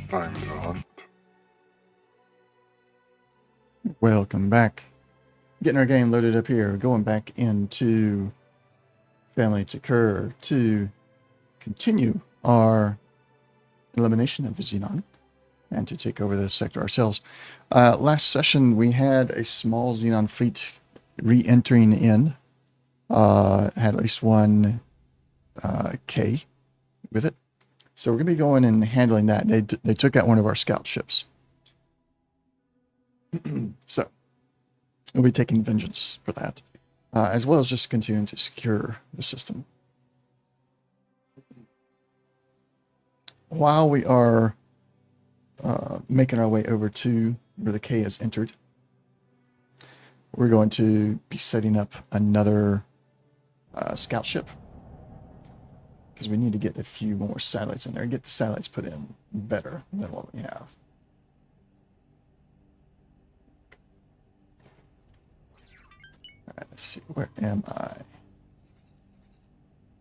Time to hunt. Welcome back. Getting our game loaded up here. Going back into Family to Cur to continue our elimination of the Xenon and to take over the sector ourselves. Last session we had a small Xenon fleet re-entering in. Had at least one K with it. So we're going to be going and handling that. They took out one of our scout ships. So we'll be taking vengeance for that, as well as just continuing to secure the system. While we are making our way over to where the K is entered, we're going to be setting up another scout ship, because we need to get a few more satellites in there and get the satellites put in better than what we have. All right, let's see, where am I?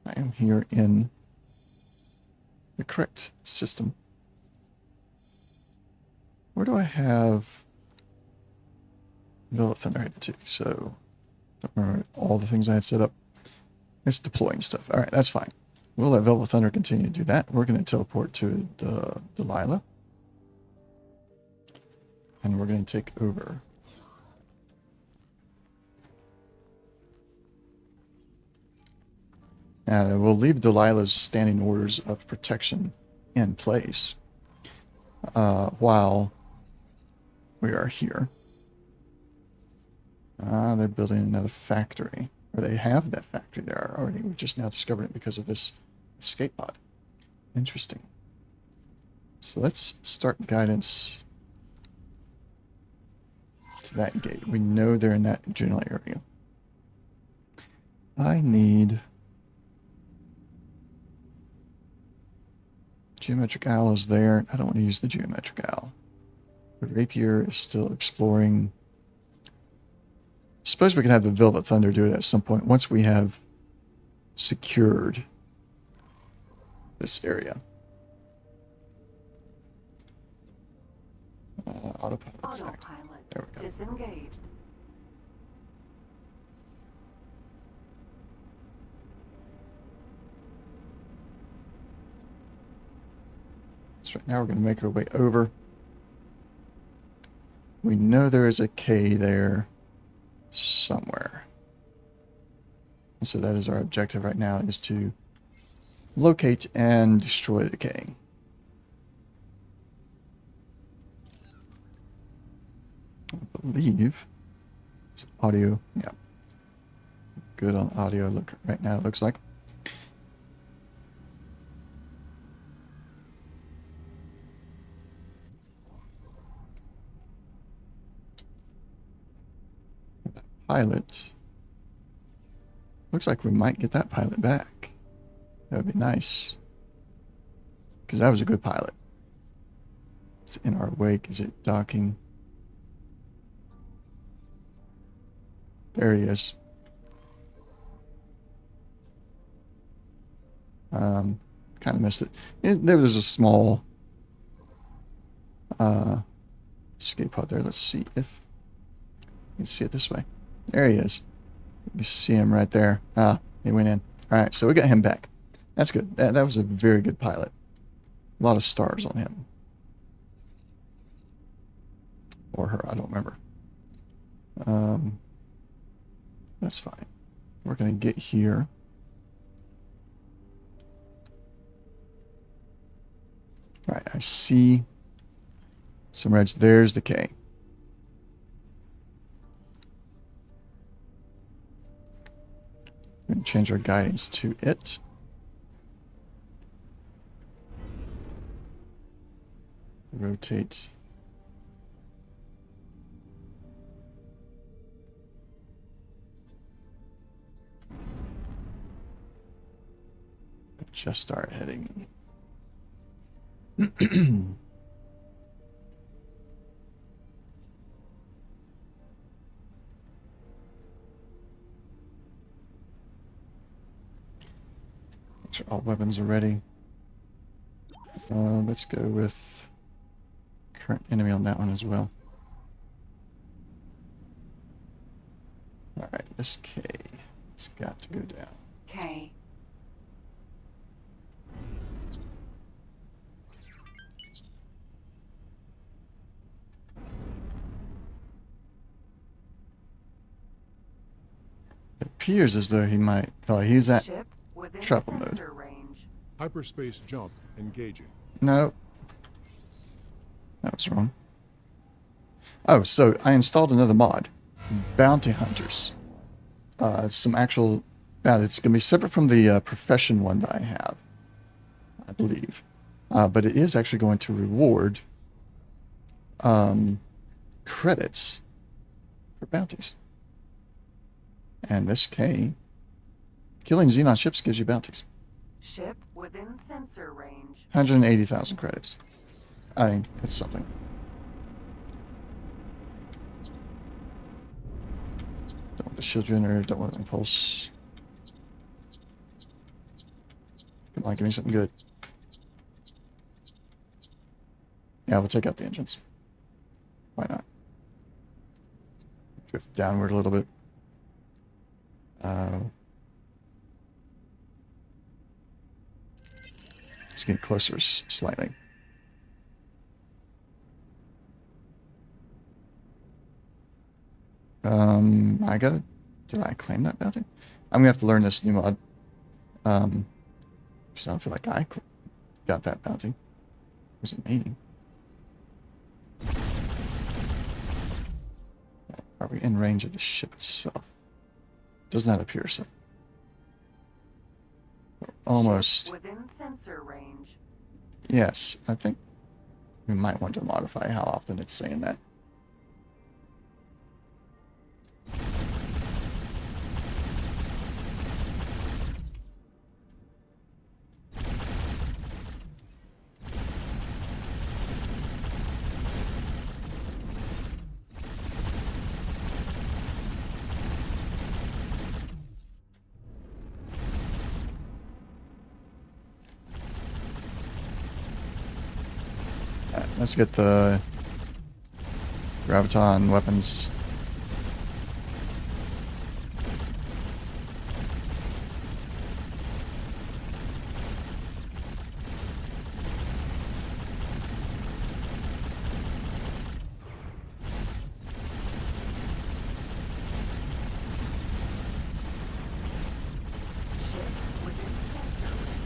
I am here in the correct system. Where do I have Velvet Thunder headed to? So, don't remember all the things I had set up. It's deploying stuff. All right, that's fine. We'll let Velvet Thunder continue to do that. We're going to teleport to Delilah. And we're going to take over. We'll leave Delilah's standing orders of protection in place while we are here. They're building another factory. Or they have that factory there already. We've just now discovered it because of this escape pod. Interesting. So let's start guidance to that gate. We know they're in that general area. I need... Geometric Owl is there. I don't want to use the Geometric Owl. The Rapier is still exploring. Suppose we can have the Velvet Thunder do it at some point once we have secured this area. Autopilot. There we go. Disengage. So right now we're going to make our way over. We know there is a K there somewhere. And so that is our objective right now, is to locate and destroy the K. I believe it's audio. Yeah. Good on audio look right now, it looks like. Pilot. Looks like we might get that pilot back. That would be nice. Because that was a good pilot. It's in our wake. Is it docking? There he is. Kind of missed it. There was a small escape pod there. Let's see if you can see it this way. There he is. You see him right there. He went in. All right, so we got him back. That's good. That was a very good pilot. A lot of stars on him. Or her, I don't remember. That's fine. We're going to get here. All right, I see some reds. There's the K. We're going to change our guidance to it. Rotate. Adjust our heading. Make sure all weapons are ready. Let's go with current enemy on that one as well. Alright, this K has got to go down. K. It appears as though he might... Oh, he's at Ship within travel mode. sensor range. Hyperspace jump engaging. No. That was wrong. Oh, so I installed another mod. Bounty Hunters. Some actual... It's going to be separate from the profession one that I have, I believe. But it is actually going to reward credits for bounties. And this K, killing Xenon ships gives you bounties. Ship within sensor range. 180,000 credits. I mean, it's something. Don't want the shield generator, don't want the impulse. Come on, give me something good. Yeah, we'll take out the engines. Why not? Drift downward a little bit. Let's get closer slightly. Did I claim that bounty? I'm gonna have to learn this new mod. Because I don't feel like I got that bounty. Was it me? Are we in range of the ship itself? Does not appear so. Almost. Ship within sensor range. Yes, I think we might want to modify how often it's saying that. Let's get the graviton weapons. Ship within sensor range.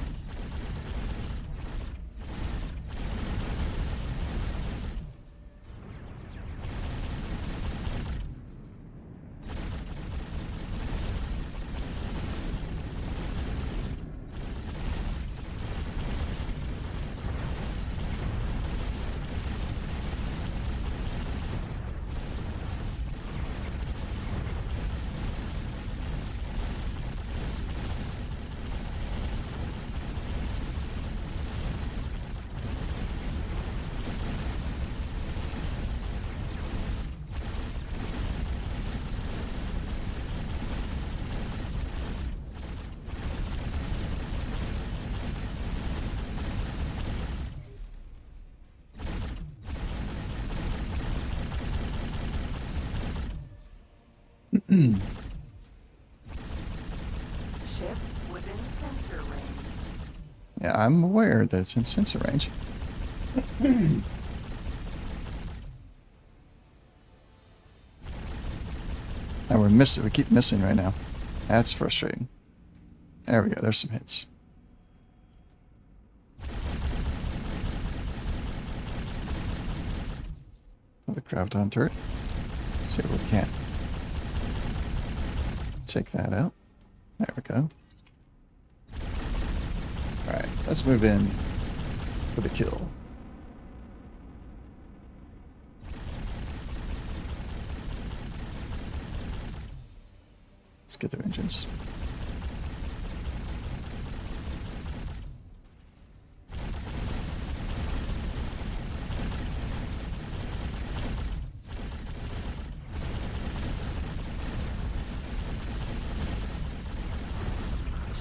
Ship within sensor range. Yeah, I'm aware that it's in sensor range. And we're missing. We keep missing right now. That's frustrating. There we go. There's some hits. Another graviton turret. Let's see if we can take that out. There we go. Alright, let's move in for the kill. Let's get the engines.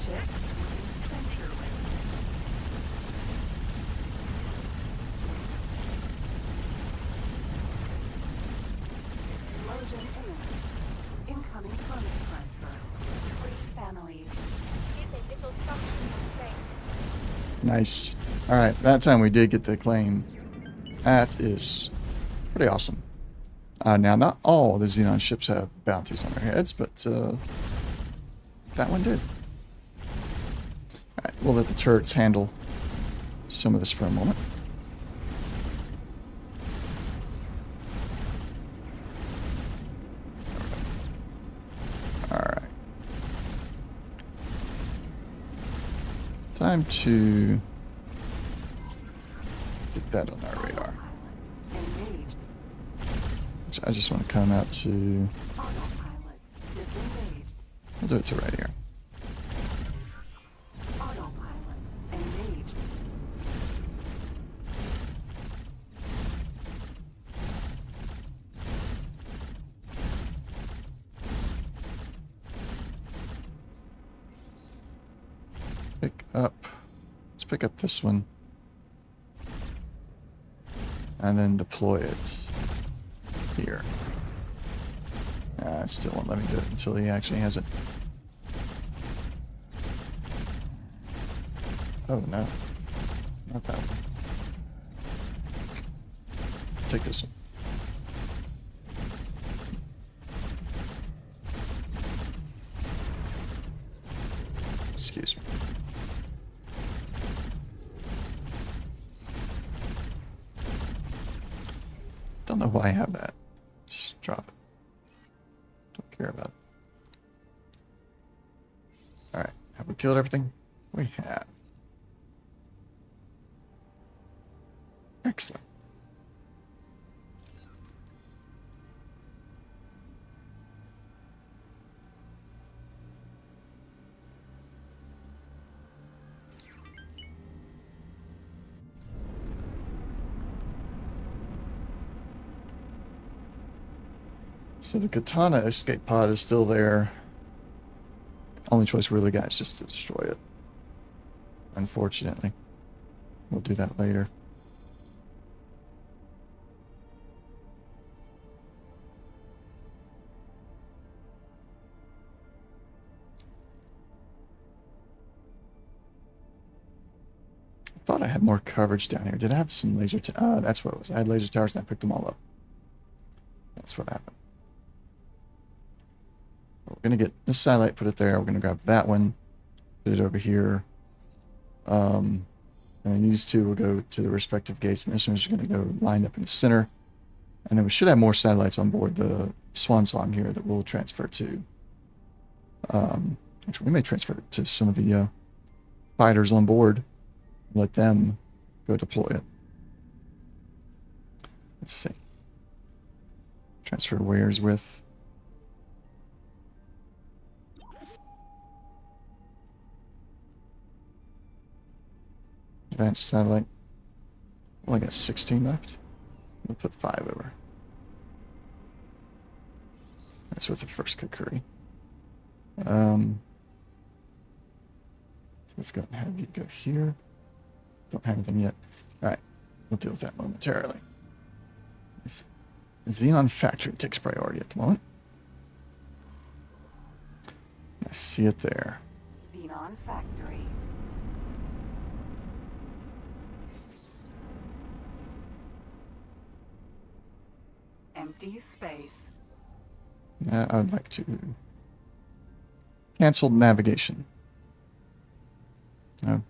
Ship within sensor range. Nice. Alright, that time we did get the claim. That is pretty awesome. Now, not all the Xenon ships have bounties on their heads, but that one did. Alright, we'll let the turrets handle some of this for a moment. Alright. Time to get that on our radar. Engaged. I just want to come out to... Autopilot disengaged. We'll do it to right here. Autopilot engaged. Pick up. Let's pick up this one. And then deploy it here. Still won't let me do it until he actually has it. Oh no. Not that one. Take this one. Excuse me. Don't know why I have that. Just drop it. Don't care about it. Alright, have we killed everything? We have. Excellent. So the Katana escape pod is still there. Only choice we really got is just to destroy it. Unfortunately. We'll do that later. I thought I had more coverage down here. Did I have some laser that's what it was. I had laser towers and I picked them all up. That's what happened. We're going to get this satellite, put it there. We're going to grab that one, put it over here. And then these two will go to the respective gates. And this one's going to go lined up in the center. And then we should have more satellites on board the Swan Song here that we'll transfer to. Actually, we may transfer it to some of the fighters on board. Let them go deploy it. Let's see. Transfer wares with. Advanced satellite. Well, I got 16 left. We'll put 5 over. That's with the first Kukuri. So let's go and have you go here. Don't have anything yet. Alright, we'll deal with that momentarily. Xenon Factory takes priority at the moment. I see it there. Xenon Factory. Empty space. I'd like to cancel navigation. No.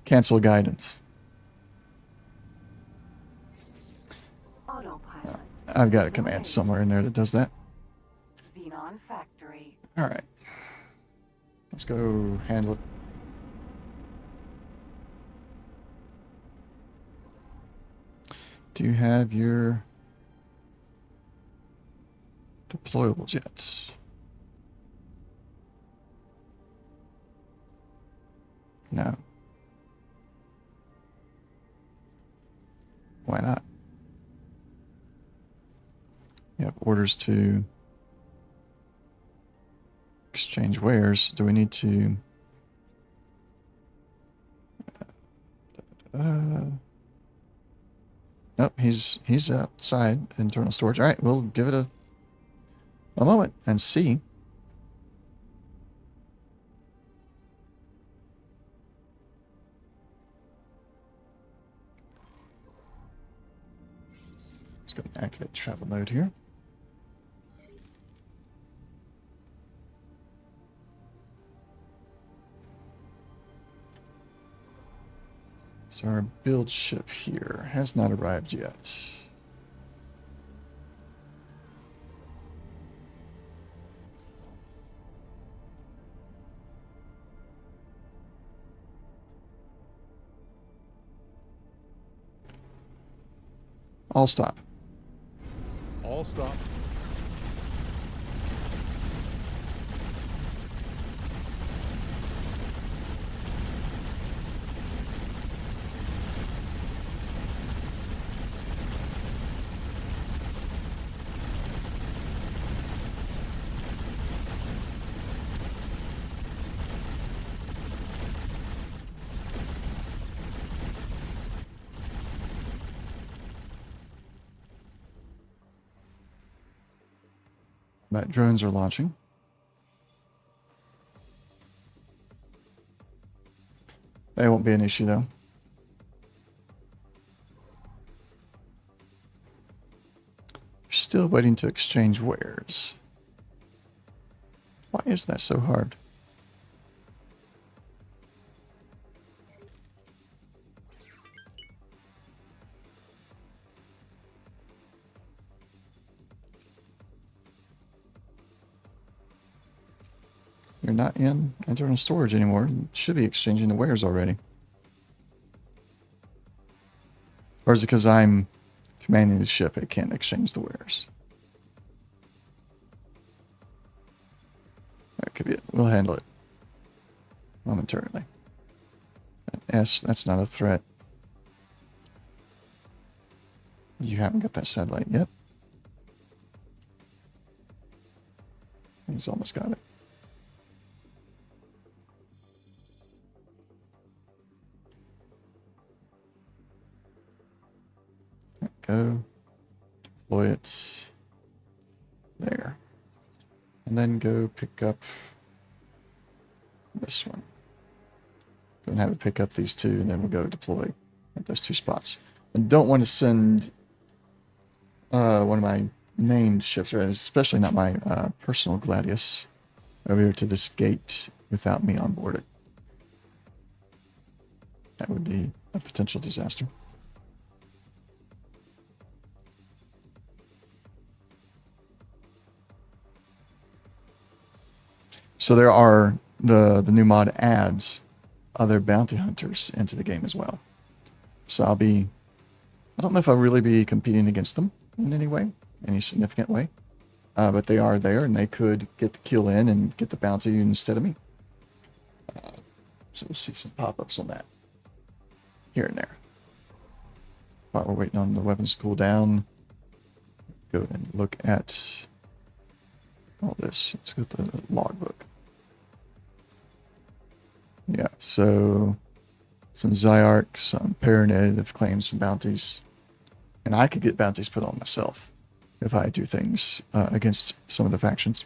Cancel guidance. Autopilot. I've got a command somewhere in there that does that. Xenon Factory. Alright. Let's go handle it. Do you have your deployables yet? No. Why not? You have orders to exchange wares. Do we need to... Nope, he's outside internal storage. All right, we'll give it a moment and see. go and activate travel mode here. So our build ship here has not arrived yet. All stop. All stop. But drones are launching. They won't be an issue though. Still waiting to exchange wares. Why is that so hard? You're not in internal storage anymore. You should be exchanging the wares already. Or is it because I'm commanding the ship, it can't exchange the wares? That could be it. We'll handle it momentarily. S, that's not a threat. You haven't got that satellite yet. He's almost got it. Go. Deploy it. There. And then go pick up this one. Go and have it pick up these two, and then we'll go deploy at those two spots. I don't want to send one of my named ships, or especially not my personal Gladius, over here to this gate without me on board it. That would be a potential disaster. So there are the new mod adds other bounty hunters into the game as well. So I don't know if I'll really be competing against them in any way, any significant way. But they are there, and they could get the kill in and get the bounty instead of me. So we'll see some pop-ups on that here and there. While we're waiting on the weapons to cool down, go and look at all this. Let's get the logbook. Yeah, so some Zyark, some Paranid have claimed some bounties. And I could get bounties put on myself if I do things against some of the factions.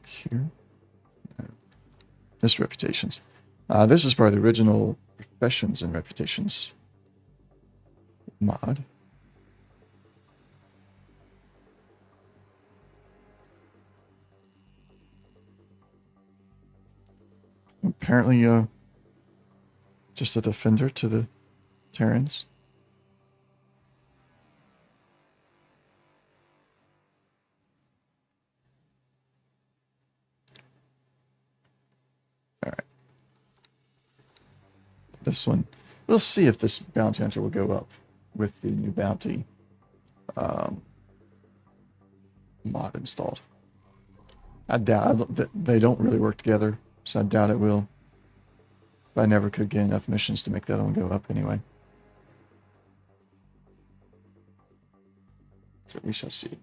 Here. This reputations. This is part of the original professions and reputations mod. Apparently, just a defender to the Terrans. Alright. This one. We'll see if this bounty hunter will go up with the new bounty mod installed. I doubt that they don't really work together, so I doubt it will. But I never could get enough missions to make the other one go up anyway. So we shall see.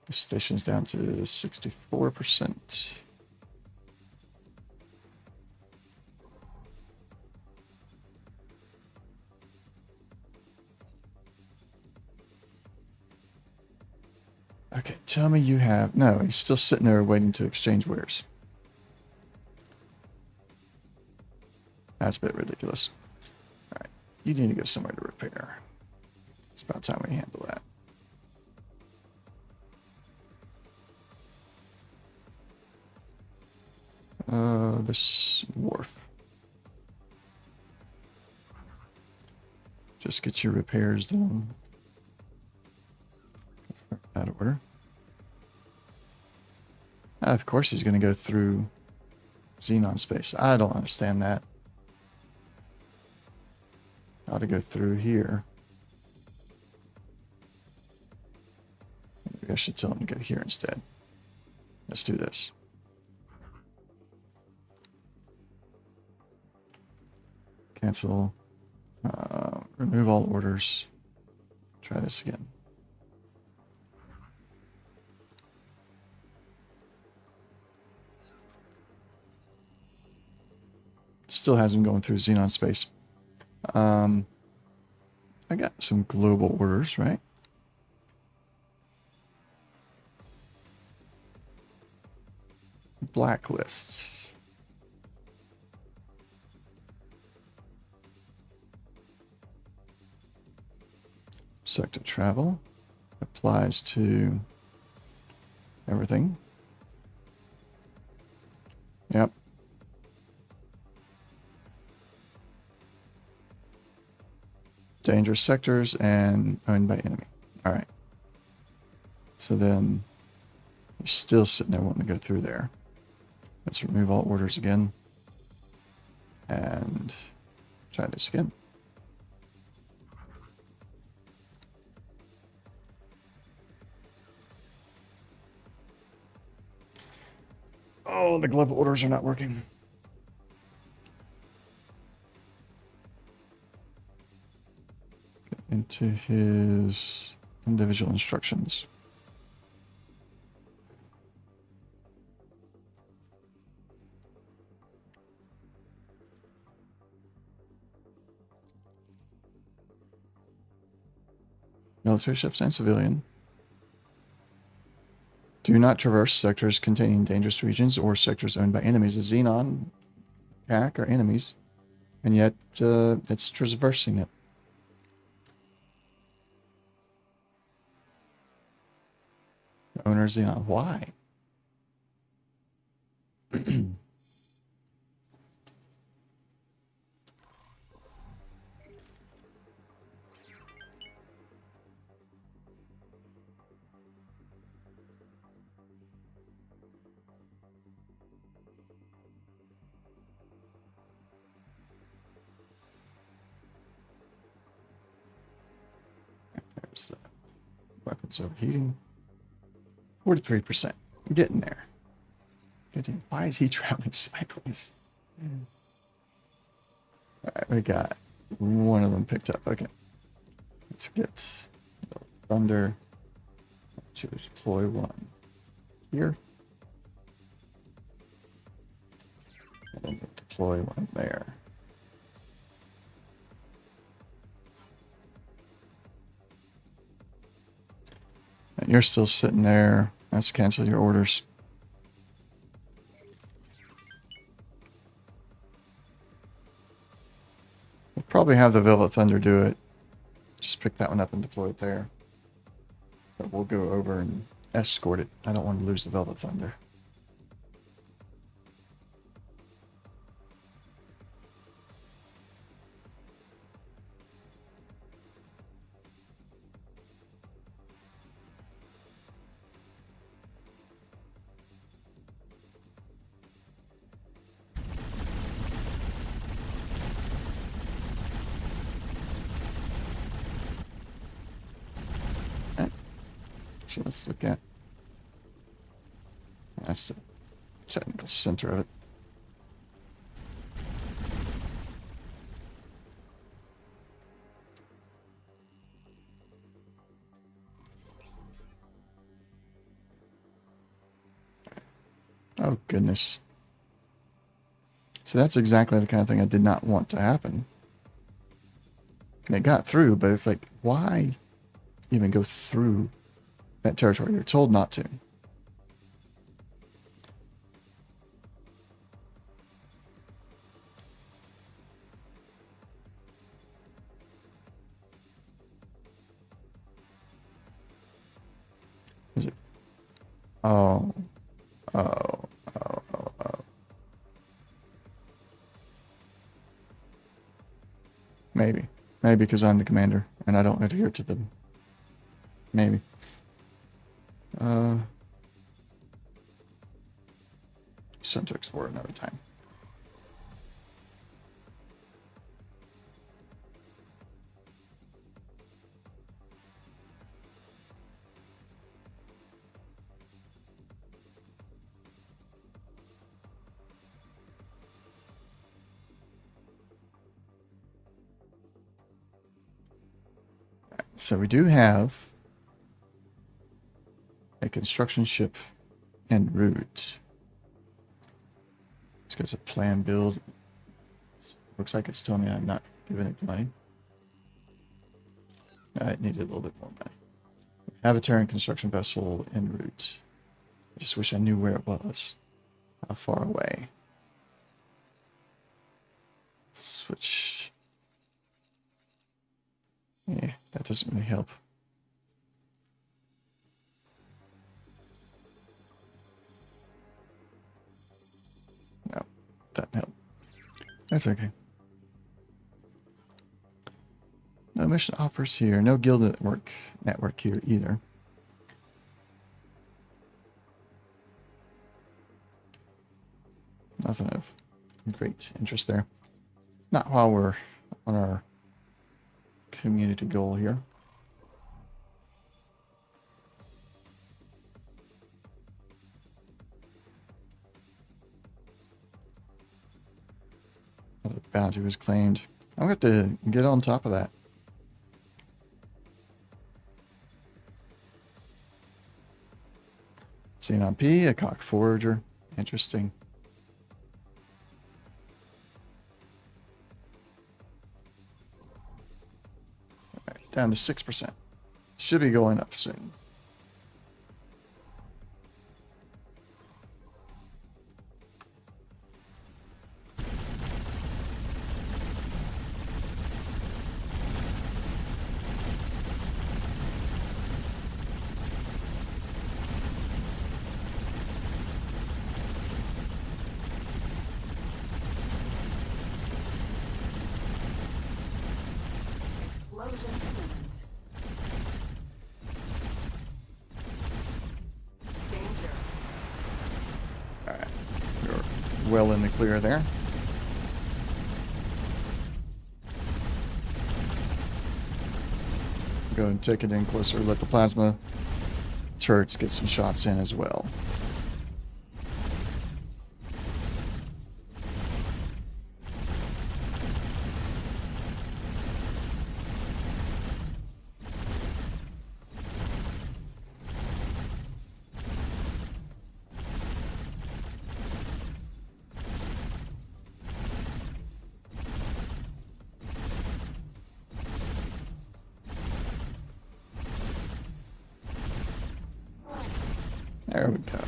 The station's down to 64%. Okay, tell me you have... No, he's still sitting there waiting to exchange wares. That's a bit ridiculous. All right, you need to go somewhere to repair. It's about time we handle that. This wharf. Just get your repairs done. Out of order. Of course he's going to go through Xenon space. I don't understand that. Ought to go through here. Maybe I should tell him to go here instead. Let's do this. Cancel. Remove all orders. Try this again. Still has him going through Xenon space. I got some global orders, right? Blacklists. Sector travel applies to everything. Yep. Dangerous sectors and owned by enemy. All right. So then he's still sitting there wanting to go through there. Let's remove all orders again. And try this again. Oh, the glove orders are not working. Get into his individual instructions. Military ships and civilian. Do not traverse sectors containing dangerous regions or sectors owned by enemies. The Xenon pack are enemies, and yet it's traversing it. The owner of Xenon. Why? There's the weapons overheating. 43%. Getting there. Getting. Why is he traveling sideways? All right, we got one of them picked up. Okay. Let's get Thunder to deploy one here. And then we'll deploy one there. And you're still sitting there. Let's cancel your orders. We'll probably have the Velvet Thunder do it. Just pick that one up and deploy it there. But we'll go over and escort it. I don't want to lose the Velvet Thunder. Actually, let's look at. That's the technical center of it. Oh, goodness. So that's exactly the kind of thing I did not want to happen. And it got through, but it's like, why even go through that territory? You're told not to. Oh. Oh. Oh. Oh. Oh. Maybe. Maybe because I'm the commander and I don't adhere to them. Maybe. Something to explore another time. So we do have a construction ship en route. It's got a plan build. Looks like it's telling me I'm not giving it the money. I needed a little bit more money. Have a Terran construction vessel en route. I just wish I knew where it was. How far away. Switch. Yeah, that doesn't really help. No, doesn't help. That's okay. No mission offers here. No guild network here either. Nothing of great interest there. Not while we're on our community goal here. Another bounty was claimed. I'm going to have to get on top of that. Xenon P, a cock forager. Interesting. Right, down to 6%. Should be going up soon. Explosion imminent. Danger. Alright, we're well in the clear there. Go and take it in closer. Let the plasma turrets get some shots in as well. There we go.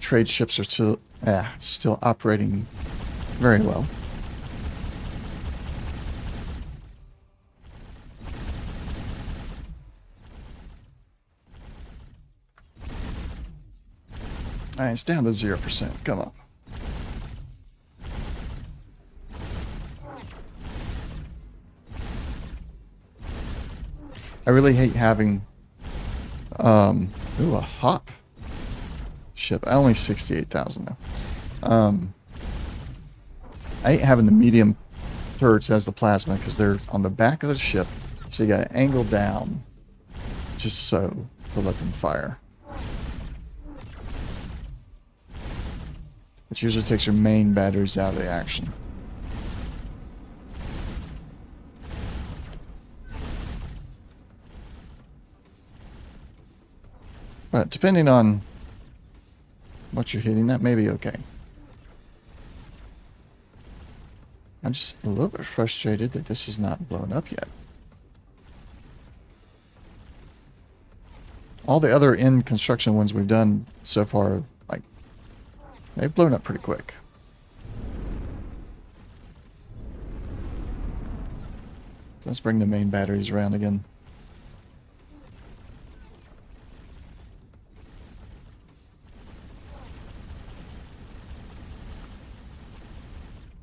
Trade ships are still operating very well. Alright, it's down to 0%. Come on. I really hate having ooh, a hop. ship. Only 68,000 though. I ain't having the medium turrets as the plasma because they're on the back of the ship. So you got to angle down just so to let them fire. Which usually takes your main batteries out of the action. But depending on what you're hitting, that may be okay. I'm just a little bit frustrated that this is not blown up yet. All the other in-construction ones we've done so far, like, they've blown up pretty quick. So let's bring the main batteries around again.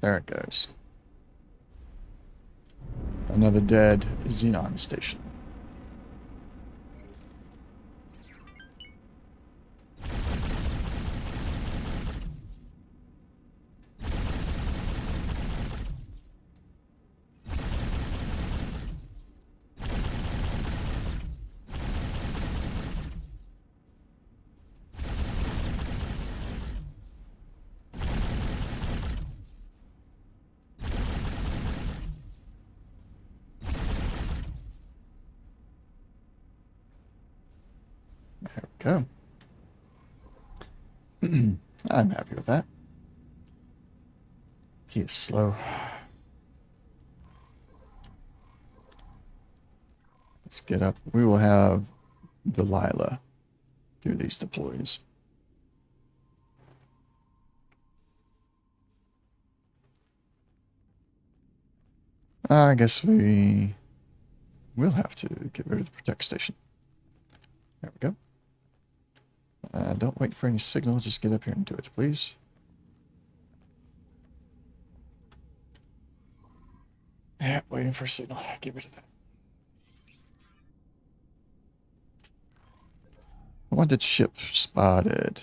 There it goes. Another dead Xenon station. There we go. I'm happy with that. He is slow. Let's get up. We will have Delilah do these deploys. I guess we will have to get rid of the protect station. There we go. Don't wait for any signal. Just get up here and do it, please. Yeah, waiting for a signal. Get rid of that. Wanted ship spotted.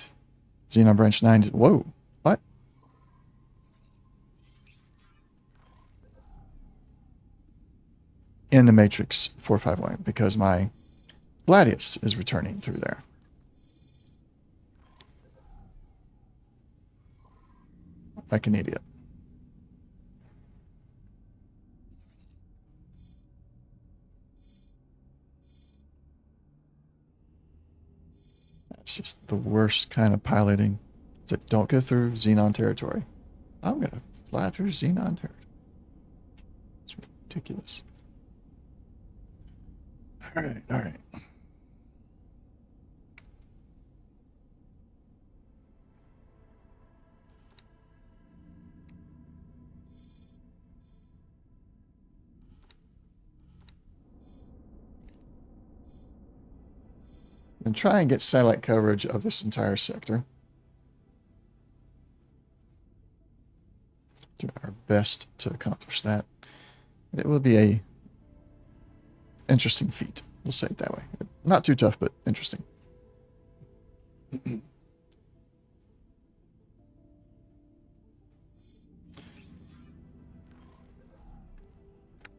Xenon branch 9. Whoa. What? In the Matrix 451 because my Gladius is returning through there. Like an idiot. It's just the worst kind of piloting. It's like, don't go through Xenon territory. I'm going to fly through Xenon territory. It's ridiculous. All right, all right. And try and get satellite coverage of this entire sector. Do our best to accomplish that. It will be a interesting feat. We'll say it that way. Not too tough, but interesting.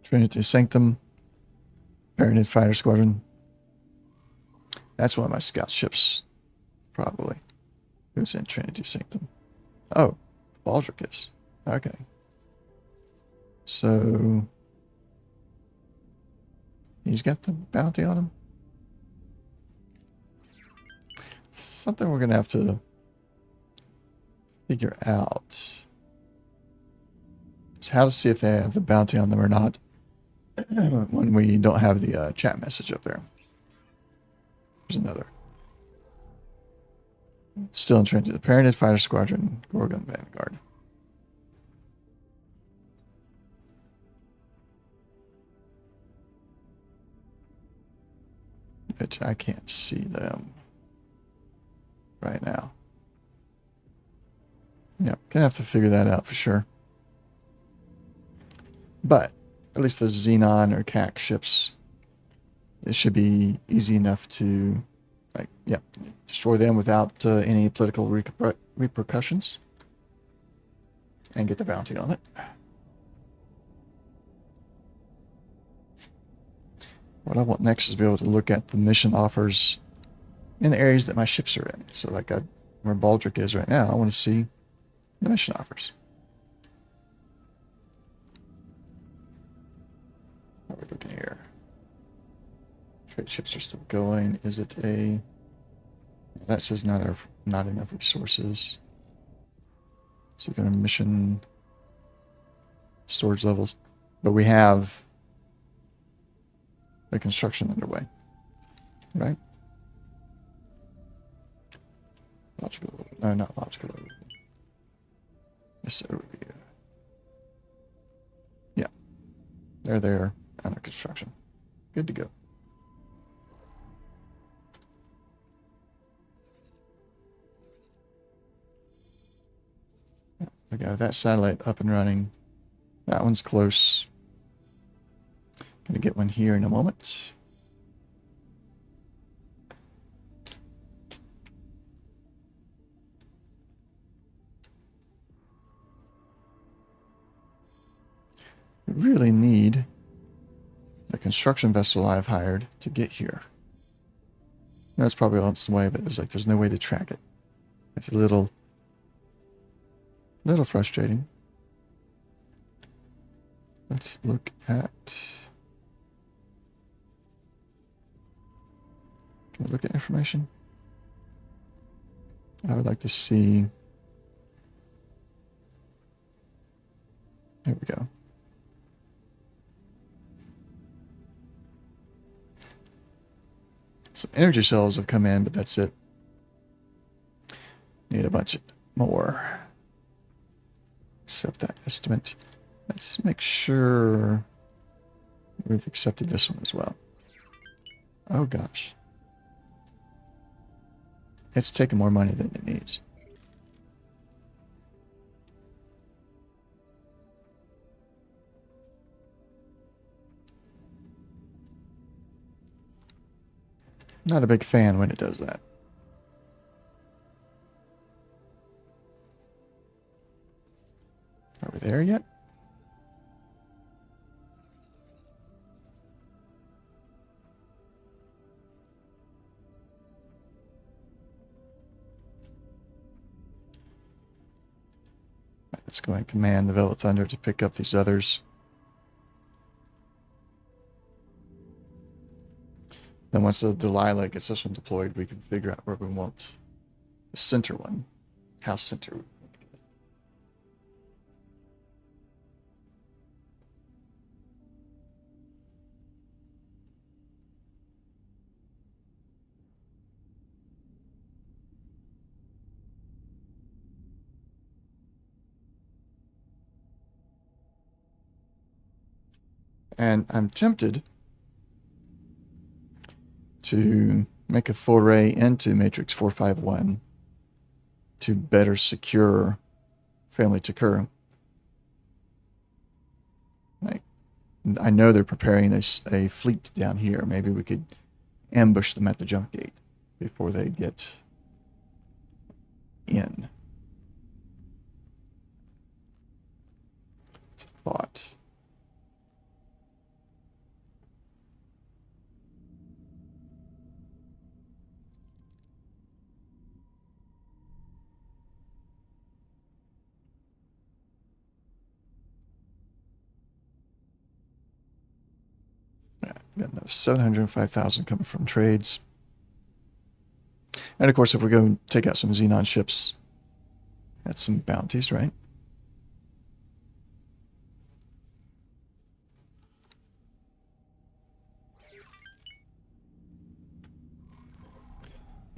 Trinity Sanctum. Paranid Fighter Squadron. That's one of my scout ships, probably. Who's in Trinity Sanctum? Oh, Baldric is. Okay. So, he's got the bounty on him? Something we're going to have to figure out. Is how to see if they have the bounty on them or not when we don't have the chat message up there. There's another. Still in Trinity. The Paranid Fighter Squadron, Gorgon Vanguard. Which I can't see them right now. Yeah, gonna have to figure that out for sure. But at least the Xenon or CAC ships, it should be easy enough to Like, yeah, destroy them without any political repercussions. And get the bounty on it. What I want next is to be able to look at the mission offers in the areas that my ships are in. So like where Baldric is right now, I want to see the mission offers. What are we looking here? Trade ships are still going. Is it a... That says not enough resources. So we're going to mission storage levels. But we have the construction underway. Right? Logical. No, not logical. This overview. Yeah. They're there under construction. Good to go. We got that satellite up and running. That one's close. Gonna get one here in a moment. We really need the construction vessel I've hired to get here. That's probably on its way, but there's no way to track it. It's a little frustrating. Let's look at... Can we look at information? I would like to see... There we go. Some energy cells have come in, but that's it. Need a bunch more. Accept that estimate. Let's make sure we've accepted this one as well. Oh gosh. It's taking more money than it needs. Not a big fan when it does that. Are we there yet? Let's go and command the Velvet Thunder to pick up these others. Then once the Delilah gets this one deployed, we can figure out where we want the center one. How center. And I'm tempted to make a foray into Matrix 451 to better secure Family Takura. Like, I know they're preparing a fleet down here. Maybe we could ambush them at the jump gate before they get in. It's a thought. Got another 705,000 coming from trades. And of course, if we go and take out some Xenon ships, that's some bounties, right?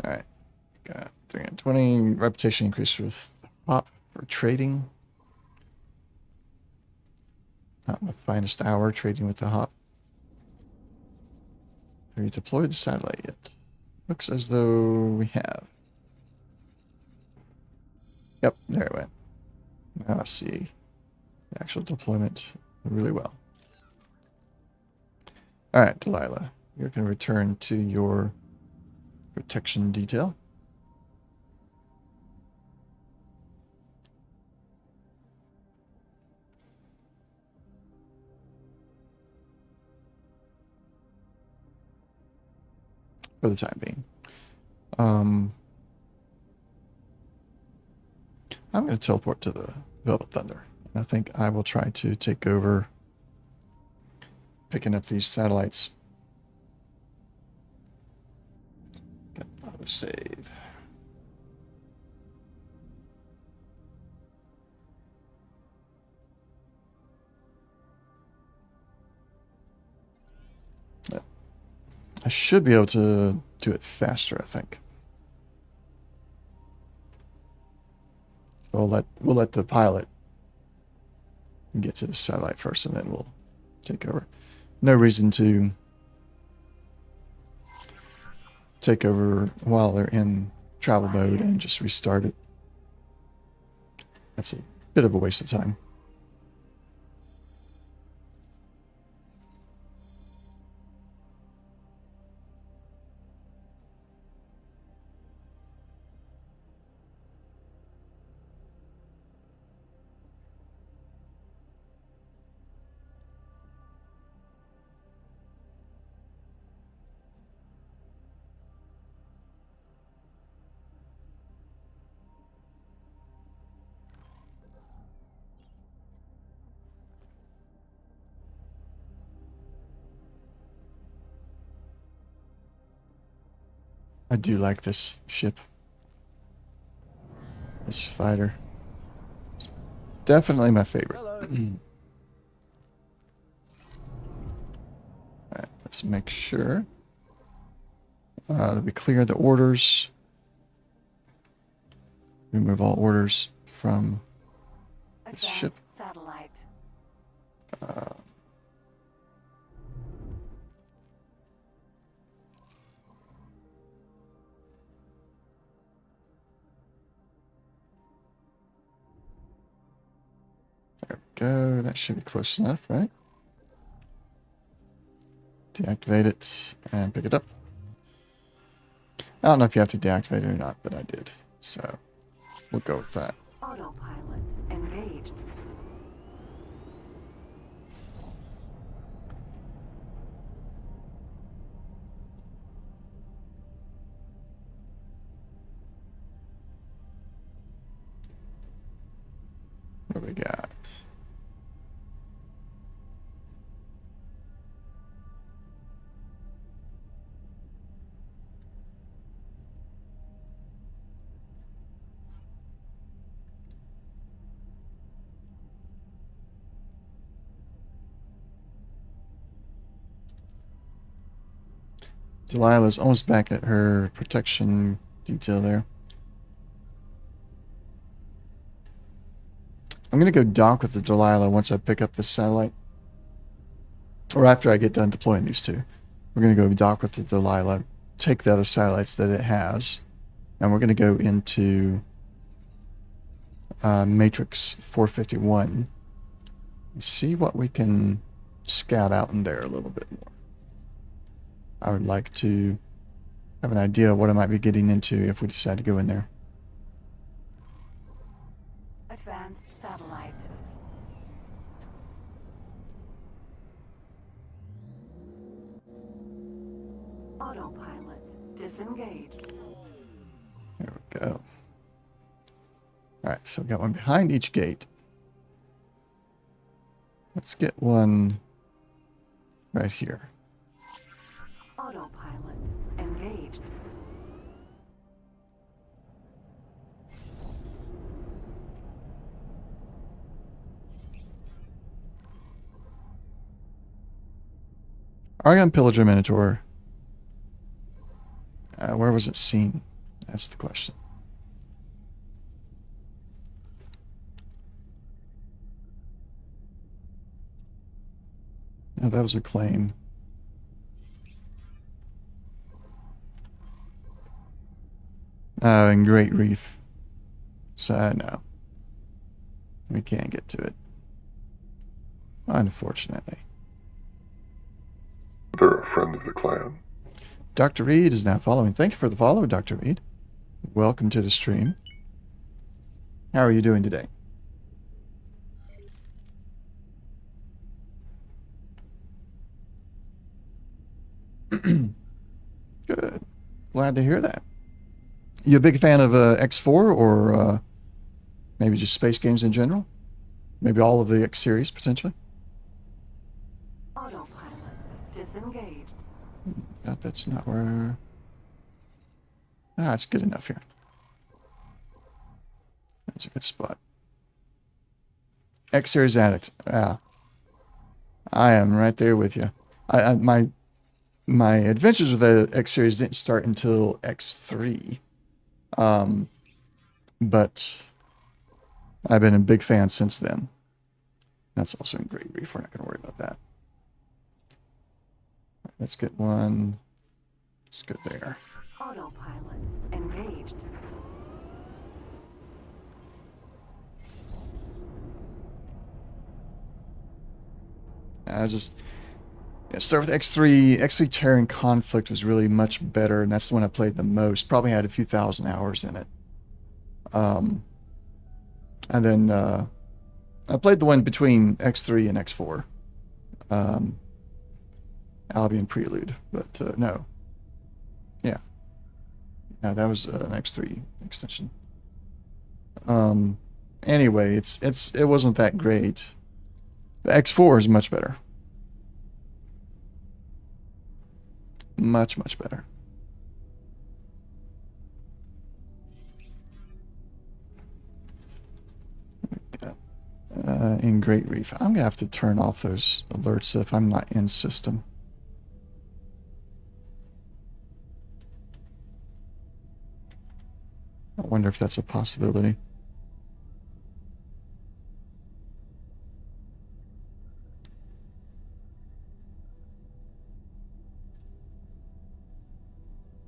All right. Got 320 reputation increase with Hop for trading. Not the finest hour trading with the Hop. Have you deployed the satellite yet? Looks as though we have. Yep, there it went. Now I see the actual deployment really well. All right, Delilah, you're going to return to your protection detail. For the time being. I'm going to teleport to the Velvet Thunder. And I think I will try to take over picking up these satellites. Auto save. I should be able to do it faster, I think. We'll let the pilot get to the satellite first, and then we'll take over. No reason to take over while they're in travel mode and just restart it. That's a bit of a waste of time. I do like this ship. This fighter. Definitely my favorite. Alright, let's make sure that we clear the orders. Remove all orders from this ship. Satellite. There we go. That should be close enough, right? Deactivate it and pick it up. I don't know if you have to deactivate it or not, but I did. So we'll go with that. Autopilot engaged. What do we got? Delilah's almost back at her protection detail there. I'm going to go dock with the Delilah once I pick up this satellite. Or after I get done deploying these two. We're going to go dock with the Delilah, take the other satellites that it has, and we're going to go into Matrix 451 and see what we can scout out in there a little bit more. I would like to have an idea of what I might be getting into if we decide to go in there. Advanced satellite. Autopilot disengaged. There we go. Alright, so we've got one behind each gate. Let's get one right here. Autopilot engaged. Argon Pillager Minotaur. Where was it seen? That's the question. No, that was a claim. In Great Reef. So, no. We can't get to it. Unfortunately. They're a friend of the clan. Dr. Reed is now following. Thank you for the follow, Dr. Reed. Welcome to the stream. How are you doing today? Good. Glad to hear that. You a big fan of X4 or maybe just space games in general? Maybe all of the X series potentially? Autopilot disengaged. God, that's not where... Ah, it's good enough here. That's a good spot. X series addict. Ah, I am right there with you. My adventures with the X series didn't start until X3. But I've been a big fan since then. That's also in Great Reef. We're not going to worry about that. Let's get one. Let's go there. Autopilot engaged. Start with X3. X3 Terran Conflict was really much better, and that's the one I played the most. Probably had a few thousand hours in it. And then I played the one between X3 and X4. Albion Prelude, but no. Yeah. No, that was an X3 extension. Anyway, it wasn't that great. The X4 is much better. Much, much better. In Great Reef. I'm going to have to turn off those alerts if I'm not in system. I wonder if that's a possibility.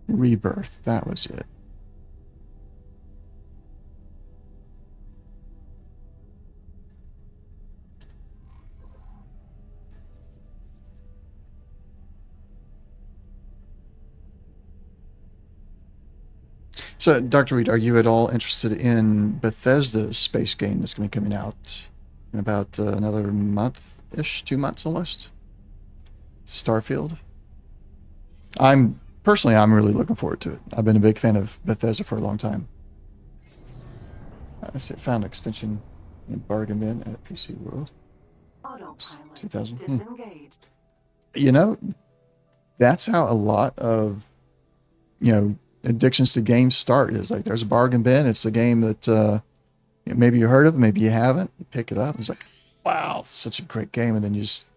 Rebirth, that was it. So, Dr. Reed, are you at all interested in Bethesda's space game that's going to be coming out in about another month-ish, 2 months almost? Starfield? I'm really looking forward to it. I've been a big fan of Bethesda for a long time. I found an extension in bargain bin at PC World. Autopilot 2000. disengaged. You know, that's how a lot of, addictions to games start. Is like there's a bargain bin. It's a game that maybe you heard of, maybe you haven't. You pick it up. It's like, wow, such a great game, and then you just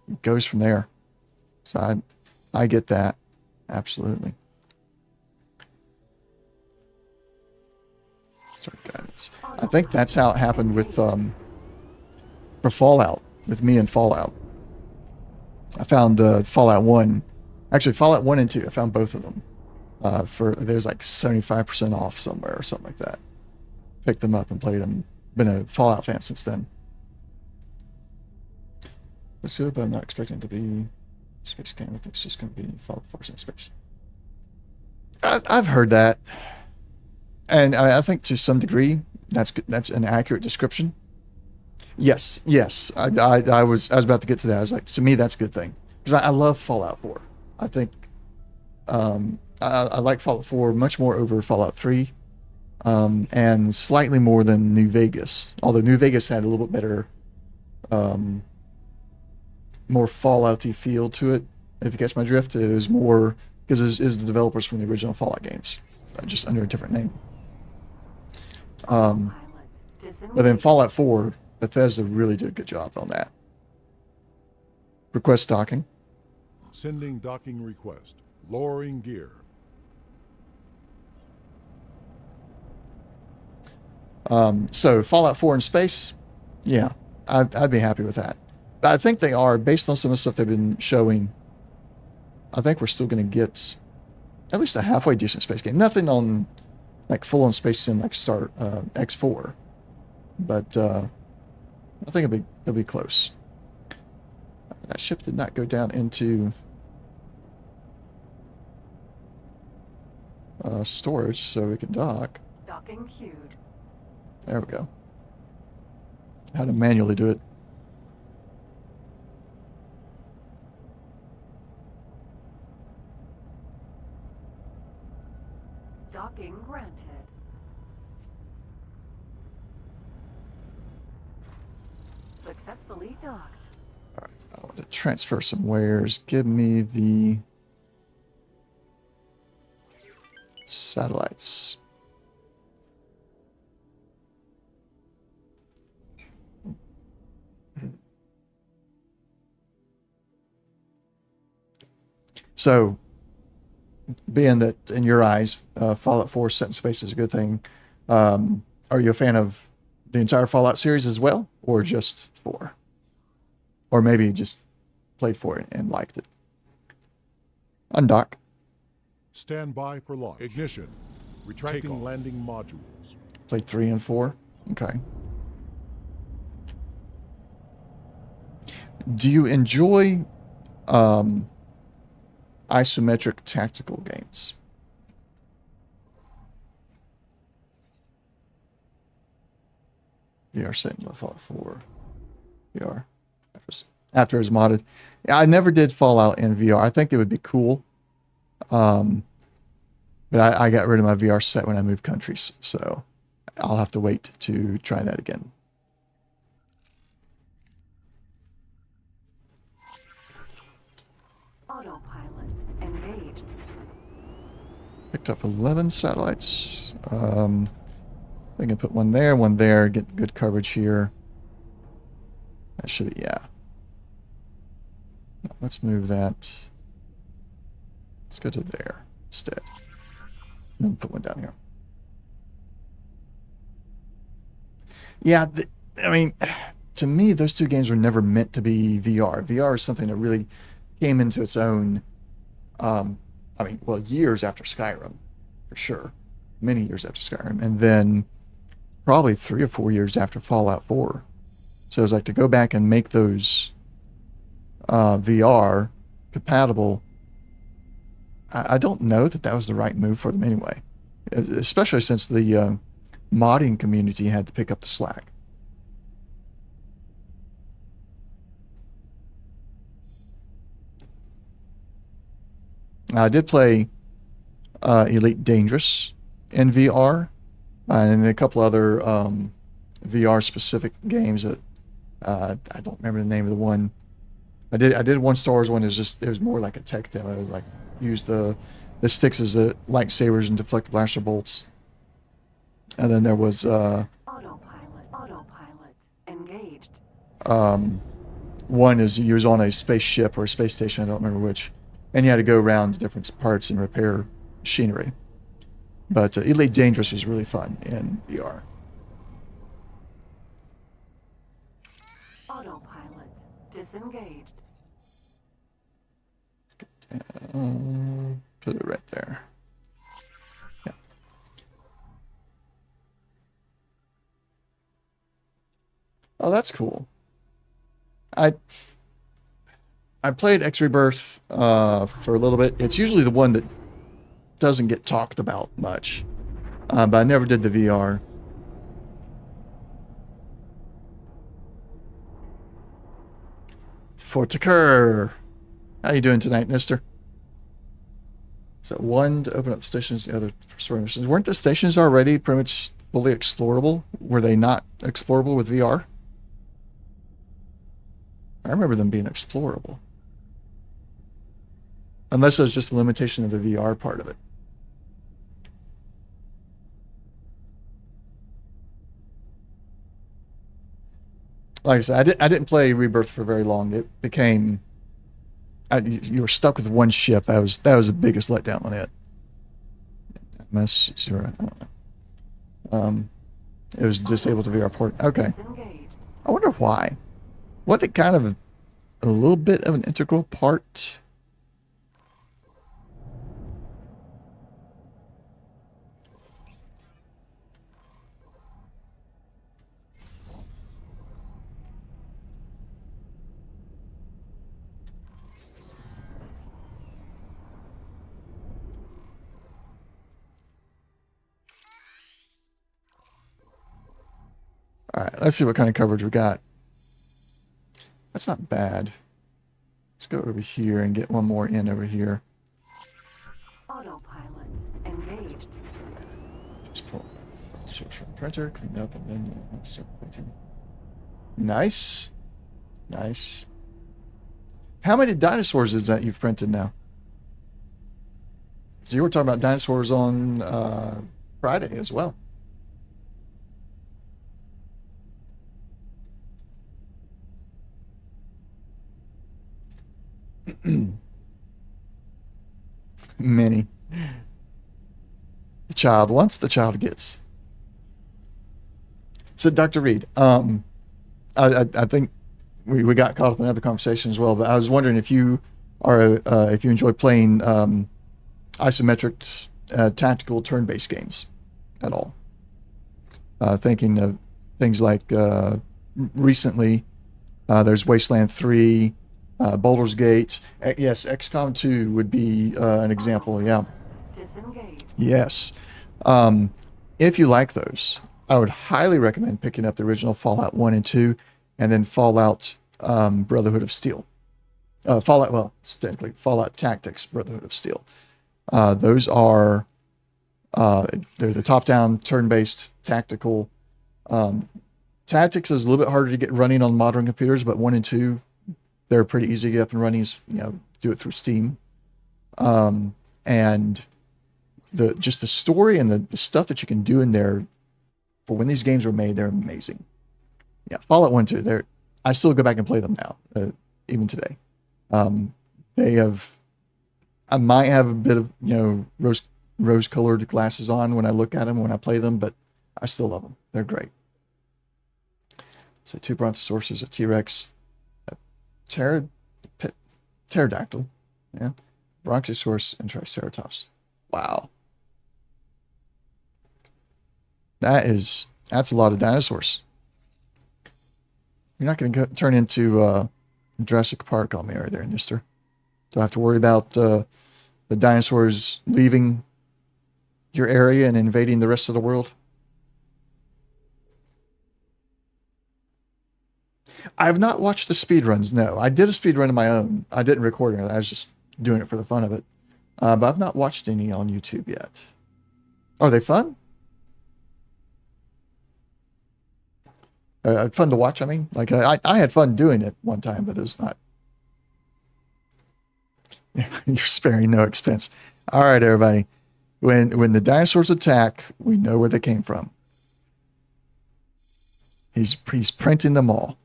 it goes from there. So I get that absolutely. Sorry, guidance. I think that's how it happened with for Fallout. With me and Fallout, I found Fallout 1. Actually, Fallout 1 and 2. I found both of them. There's like 75% off somewhere or something like that. Picked them up and played them. Been a Fallout fan since then. That's good, but I'm not expecting it to be space game. I think it's just going to be Fallout 4 in space. I've heard that, and I think to some degree that's an accurate description. Yes. I was about to get to that. I was like, to me, that's a good thing because I love Fallout 4. I think I like Fallout 4 much more over Fallout 3, and slightly more than New Vegas. Although New Vegas had a little bit better, more Fallout-y feel to it. If you catch my drift, it was more because it was the developers from the original Fallout games, just under a different name. But then Fallout 4, Bethesda really did a good job on that. Request docking. Sending docking request. Lowering gear. So Fallout 4 in space, yeah, I'd be happy with that. But I think they are, based on some of the stuff they've been showing, I think we're still going to get at least a halfway decent space game. Nothing on like full-on space sim like X4, but I think it'll be close. That ship did not go down into storage so we can dock. Docking queued. There we go. How to manually do it. Docking granted. Successfully docked. I want to transfer some wares. Give me the satellites. So, being that in your eyes, Fallout 4 set in space is a good thing, are you a fan of the entire Fallout series as well, or just 4? Or maybe you just played 4 and liked it? Undock. Stand by for launch. Ignition. Retracting landing modules. Played 3 and 4. Okay. Do you enjoy isometric tactical games? VR setting Fallout 4. VR. After it was modded. Yeah, I never did Fallout in VR. I think it would be cool. But I got rid of my VR set when I moved countries, so I'll have to wait to try that again. Autopilot engaged. Picked up 11 satellites. I can put one there, get good coverage here. That should be, yeah. Let's move that. Let's go to there instead. And then put one down here. Yeah, I mean, to me, those two games were never meant to be VR. VR is something that really came into its own, I mean, well, years after Skyrim, for sure. Many years after Skyrim. And then probably 3 or 4 years after Fallout 4. So it was like to go back and make those VR compatible. I don't know that was the right move for them anyway, especially since the modding community had to pick up the slack. I did play Elite Dangerous in VR and a couple other VR specific games that I don't remember the name of the one. I did one Star Wars one. It was more like a tech demo, like use the sticks as the lightsabers and deflect blaster bolts. And then there was Autopilot engaged. One is you was on a spaceship or a space station, I don't remember which, and you had to go around to different parts and repair machinery. But Elite Dangerous was really fun in VR. Autopilot disengaged. Put it right there. Yeah. Oh, that's cool. I played X Rebirth for a little bit. It's usually the one that doesn't get talked about much, but I never did the VR. For Takur. How you doing tonight, mister? So one to open up the stations, the other for story missions. Weren't the stations already pretty much fully explorable? Were they not explorable with VR? I remember them being explorable. Unless it was just a limitation of the VR part of it. Like I said, I didn't play Rebirth for very long. It became... you were stuck with one ship. That was the biggest letdown on it. MS0, I don't know. It was disabled to VR port. Okay. I wonder why. Wasn't it kind of a little bit of an integral part? All right, let's see what kind of coverage we got. That's not bad. Let's go over here and get one more in over here. Autopilot engaged. Just pull source from the printer, clean up, and then start printing. Nice. Nice. How many dinosaurs is that you've printed now? So you were talking about dinosaurs on Friday as well. Many. The child wants, the child gets. So, Dr. Reed, I think we got caught up in another conversation as well, but I was wondering if you are if you enjoy playing isometric tactical turn-based games at all. Thinking of things like recently there's Wasteland 3, Baldur's Gate. Yes, XCOM 2 would be an example. Yeah. Disengage. Yes. If you like those, I would highly recommend picking up the original Fallout 1 and 2, and then Fallout Brotherhood of Steel. Well, it's technically Fallout Tactics Brotherhood of Steel. Those are they're the top-down, turn-based, tactical. Tactics is a little bit harder to get running on modern computers, but 1 and 2, they're pretty easy to get up and running. Do it through Steam. And the story and the stuff that you can do in there for when these games were made, they're amazing. Yeah, Fallout 1 and 2, I still go back and play them now, even today. I might have a bit of, rose-colored glasses on when I look at them, when I play them, but I still love them. They're great. So 2 brontosauruses, a T-Rex, a pterodactyl, yeah, Brontosaurus, and Triceratops. Wow. That's a lot of dinosaurs. You're not going to turn into Jurassic Park on me, are there, Mister? Do I have to worry about the dinosaurs leaving your area and invading the rest of the world? I have not watched the speedruns, no. I did a speedrun of my own. I didn't record it. I was just doing it for the fun of it. But I've not watched any on YouTube yet. Are they fun? Fun to watch, I mean? Like, I had fun doing it one time, but it was not. You're sparing no expense. All right, everybody. When the dinosaurs attack, we know where they came from. He's printing them all.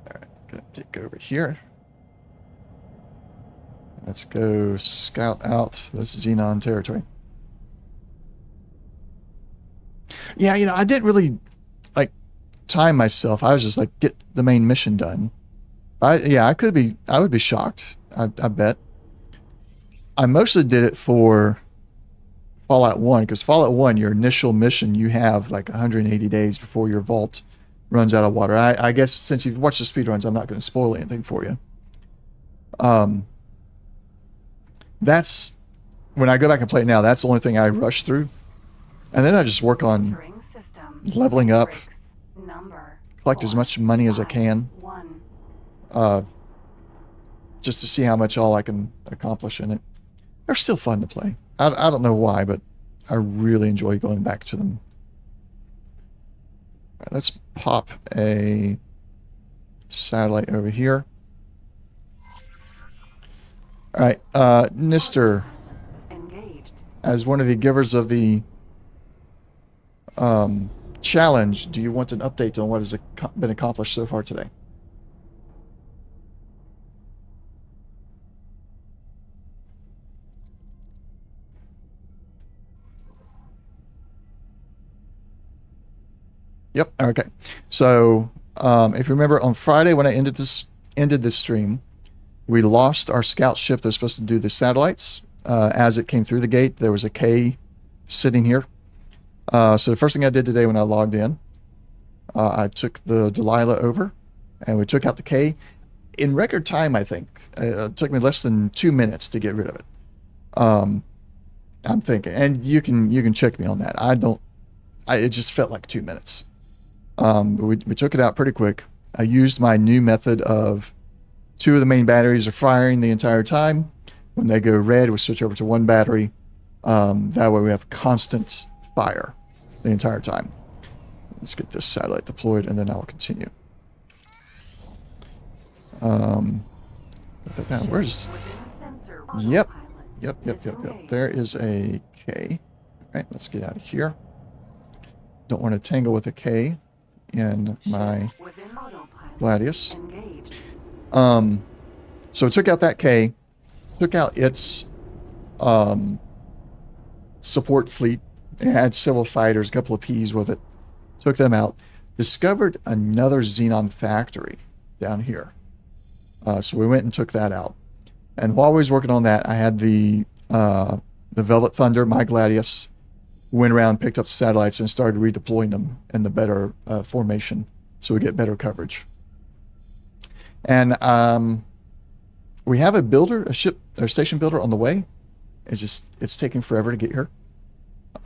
All right, gonna take over here. Let's go scout out this Xenon territory. Yeah, I didn't really time myself. I was just like, get the main mission done. I would be shocked. I bet. I mostly did it for Fallout 1, because Fallout 1, your initial mission, you have like 180 days before your vault runs out of water. I guess since you've watched the speedruns, I'm not going to spoil anything for you. That's when I go back and play it now, that's the only thing I rush through. And then I just work on leveling up, collect as much money as I can, just to see how much all I can accomplish in it. They're still fun to play. I don't know why, but I really enjoy going back to them. All right, let's pop a satellite over here. All right, Nister, as one of the givers of the challenge, do you want an update on what has been accomplished so far today? Yep. Okay. So, if you remember, on Friday when I ended this stream, we lost our scout ship that was supposed to do the satellites. As it came through the gate, there was a K sitting here. So the first thing I did today when I logged in, I took the Delilah over, and we took out the K in record time. I think it took me less than 2 minutes to get rid of it. I'm thinking, and you can check me on that. It just felt like 2 minutes. But we took it out pretty quick. I used my new method of 2 of the main batteries are firing the entire time. When they go red, we switch over to 1 battery. That way we have constant fire the entire time. Let's get this satellite deployed, and then I will continue. Put that down. Where's... Yep. There is a K. All right, let's get out of here. Don't want to tangle with a K in my Gladius. So took out that K, took out its support fleet. It had several fighters, a couple of Ps with it. Took them out. Discovered another Xenon factory down here. So we went and took that out. And while we was working on that, I had the Velvet Thunder, my Gladius, went around, picked up satellites, and started redeploying them in the better formation, so we get better coverage. And we have a ship or station builder on the way. It's taking forever to get here.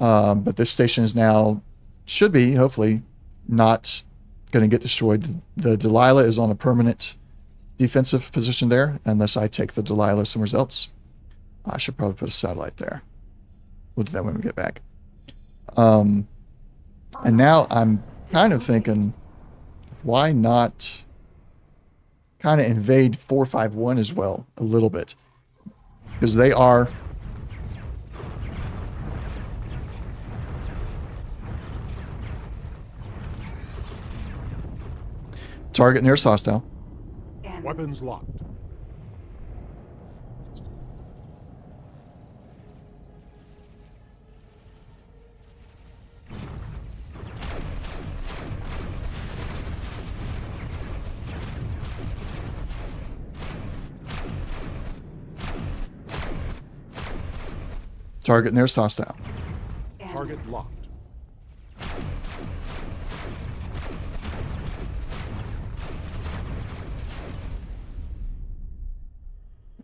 But this station is now, should be, hopefully, not going to get destroyed. The Delilah is on a permanent defensive position there, unless I take the Delilah somewhere else. I should probably put a satellite there. We'll do that when we get back. And now I'm kind of thinking, why not kind of invade 451 as well, a little bit? Because they are... Target nearest hostile. Weapons locked. Target nearest hostile. Target locked.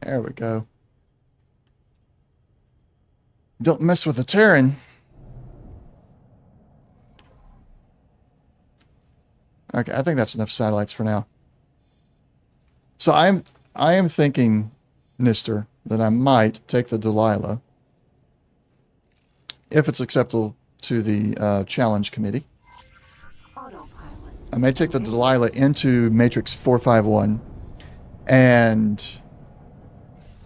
There we go. Don't mess with the Terran. Okay, I think that's enough satellites for now. So I am thinking, Nister, that I might take the Delilah if it's acceptable to the challenge committee. I may take the Delilah into Matrix 451, and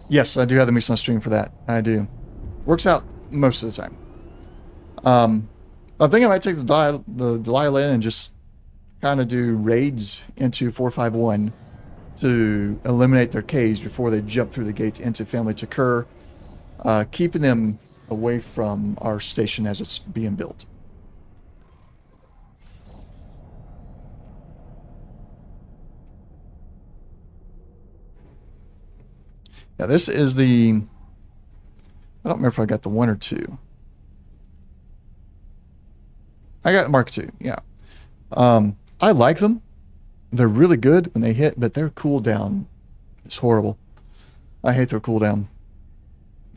yes, I do have the Meson stream for that. I do. Works out most of the time. I think I might take the Delilah in and just kind of do raids into 451 to eliminate their Ks before they jump through the gates into Family Takur, keeping them away from our station as it's being built. Yeah, this is the... I don't remember if I got the 1 or 2. I got Mark II, yeah. I like them. They're really good when they hit, but their cooldown is horrible. I hate their cooldown.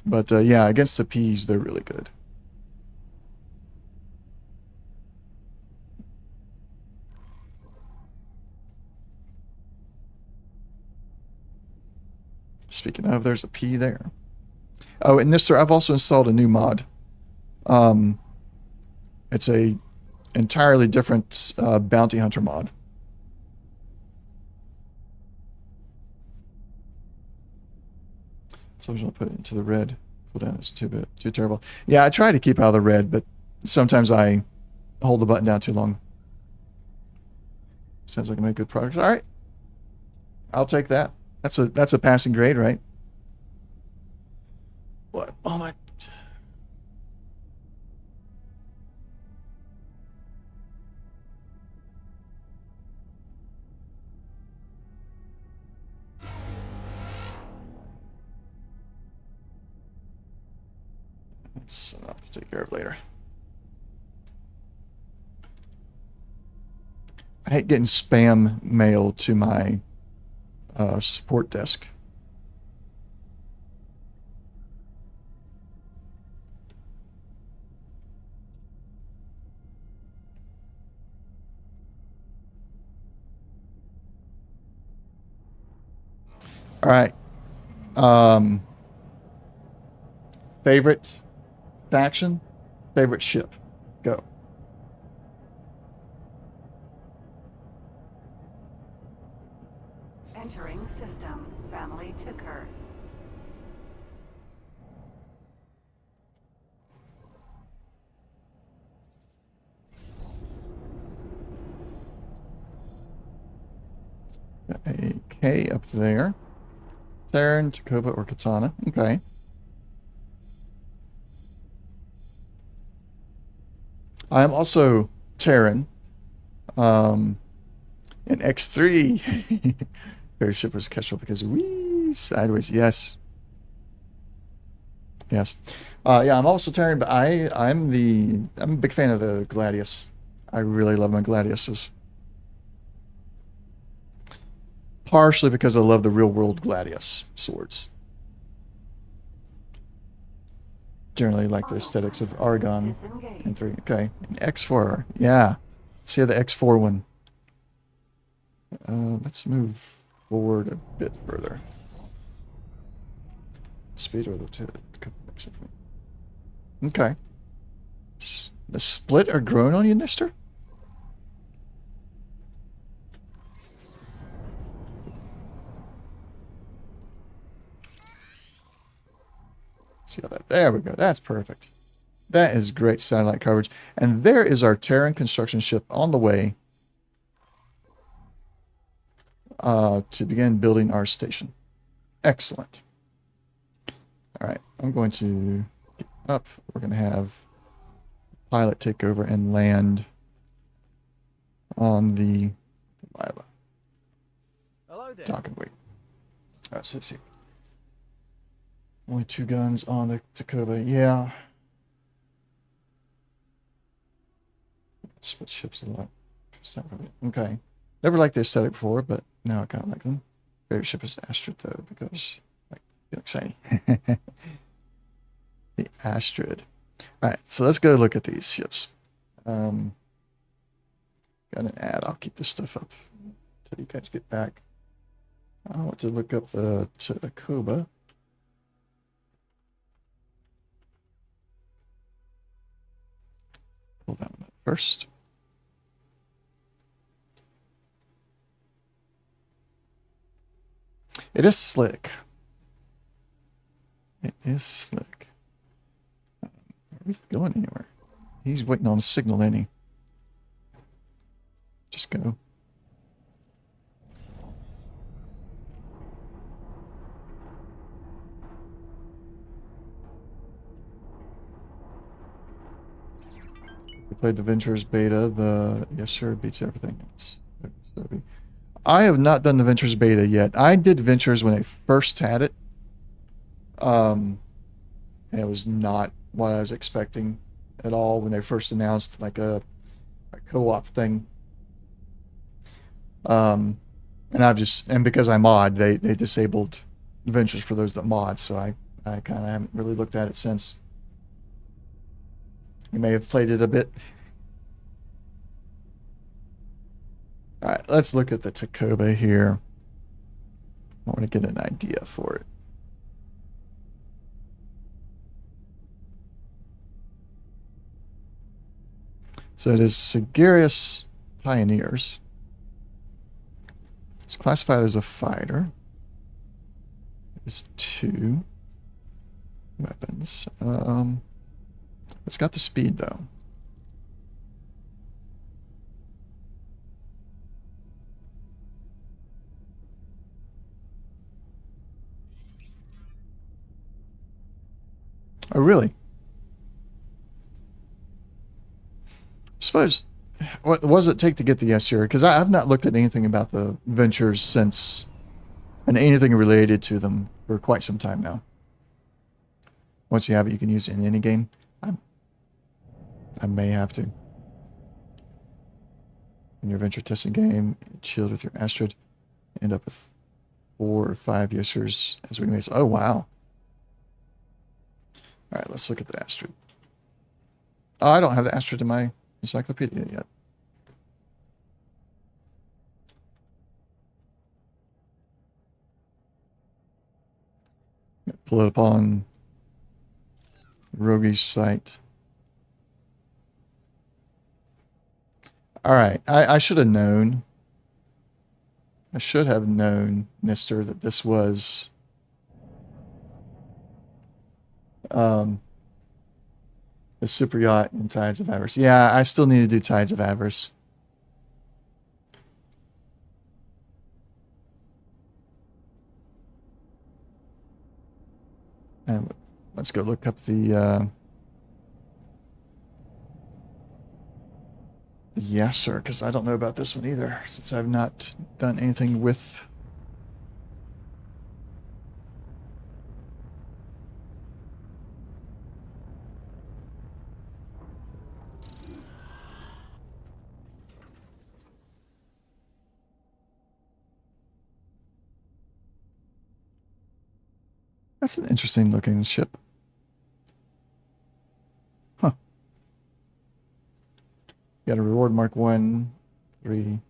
But yeah, against the Ps, they're really good. Speaking of, there's a P there. Oh, and this, I've also installed a new mod. It's a entirely different bounty hunter mod. So I'm just gonna put it into the red. Cooldown is too terrible. Yeah, I try to keep out of the red, but sometimes I hold the button down too long. Sounds like I made good progress. All right, I'll take that. That's a passing grade, right? What? Oh my! That's enough to take care of later. I hate getting spam mail to my support desk. All right. Favorite faction, favorite ship. Go. Entering system. Family ticker. Got a K up there. Terran, Takoba, or Katana. Okay. I am also Terran. In X3. Favorite ship was Kestrel because wee sideways. Yes. Yes. Yeah, I'm also Terran, but I'm a big fan of the Gladius. I really love my Gladiuses. Partially because I love the real world Gladius swords. Generally like the aesthetics of Argon and 3. Okay. And X4. Yeah. Let's hear the X4 one. Let's move forward a bit further. Speed or the two. Okay. The split are growing on you, Mister? See how that... There we go. That's perfect. That is great satellite coverage. And there is our Terran construction ship on the way to begin building our station. Excellent. All right. I'm going to get up. We're going to have pilot take over and land on the Delilah. Hello there. Dock and wait. All right, so let's see. Only 2 guns on the Takoba. Yeah. Split ships a lot. Okay. Never liked the aesthetic before, but now I kind of like them. Favorite ship is the Astrid, though, because like, it looks shiny. The Astrid. All right, so let's go look at these ships. Got an ad. I'll keep this stuff up until you guys get back. I want to look up the Takoba. Pull that one up first. It is slick. It is slick. Are we going anywhere? He's waiting on a signal, ain't he? Just go. We played the Ventures beta. Yes, sir, beats everything. I have not done the Ventures beta yet. I did Ventures when I first had it. And it was not what I was expecting at all when they first announced like a co-op thing. And because I mod, they disabled Ventures for those that mod, so I kind of haven't really looked at it since. You may have played it a bit. All right, let's look at the Takoba here. I want to get an idea for it. So it is Sigirius Pioneers. It's classified as a fighter. There's 2 weapons. It's got the speed though. Oh, really? I suppose, what does it take to get the SR? Because I've not looked at anything about the Ventures since, and anything related to them for quite some time now. Once you have it, you can use it in any game. I may have to. In your venture testing game, shield with your Astrid, end up with 4 or 5 Yesers as we make. Oh, wow. All right, let's look at the Astrid. Oh, I don't have the Astrid in my encyclopedia yet. pull it up on Rogi's site. All right, I should have known. I should have known, Mister, that this was the super yacht in Tides of Avarice. Yeah, I still need to do Tides of Avarice. And let's go look up the yes, sir, because I don't know about this one either, since I've not done anything with. That's an interesting looking ship. Huh. Got a reward mark 1, 3.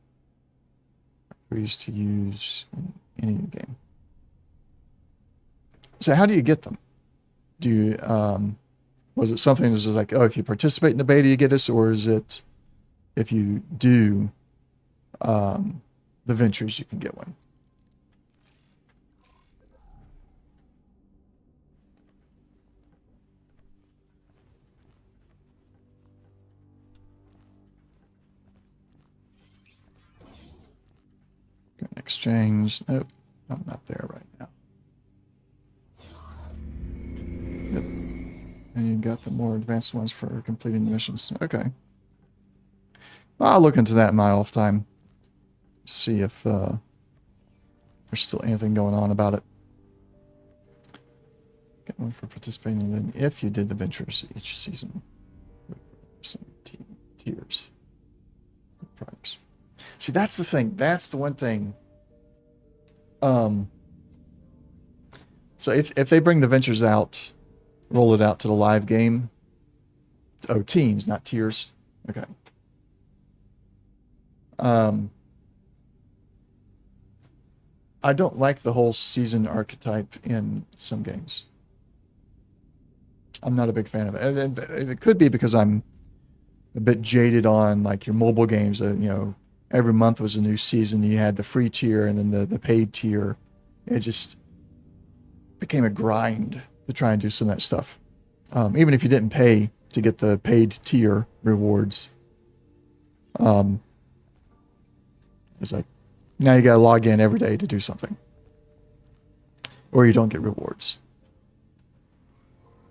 3s to use in any game. So how do you get them? Do you, was it something that was just like, oh, if you participate in the beta, you get this, or is it if you do the ventures, you can get one? Exchange. Nope, I'm not there right now. Yep. And you got the more advanced ones for completing the missions. Okay. I'll look into that in my off time. See if there's still anything going on about it. Get one for participating, and then if you did the ventures each season, some tiers. Primes. See, that's the thing. That's the one thing. So if they bring the ventures out, roll it out to the live game. Oh, teams, not tiers. Okay. I don't like the whole season archetype in some games. I'm not a big fan of it. And it could be because I'm a bit jaded on like your mobile games. You know, every month was a new season. You had the free tier and then the paid tier. It just became a grind to try and do some of that stuff. Even if you didn't pay to get the paid tier rewards. It's like, now you gotta log in every day to do something. Or you don't get rewards.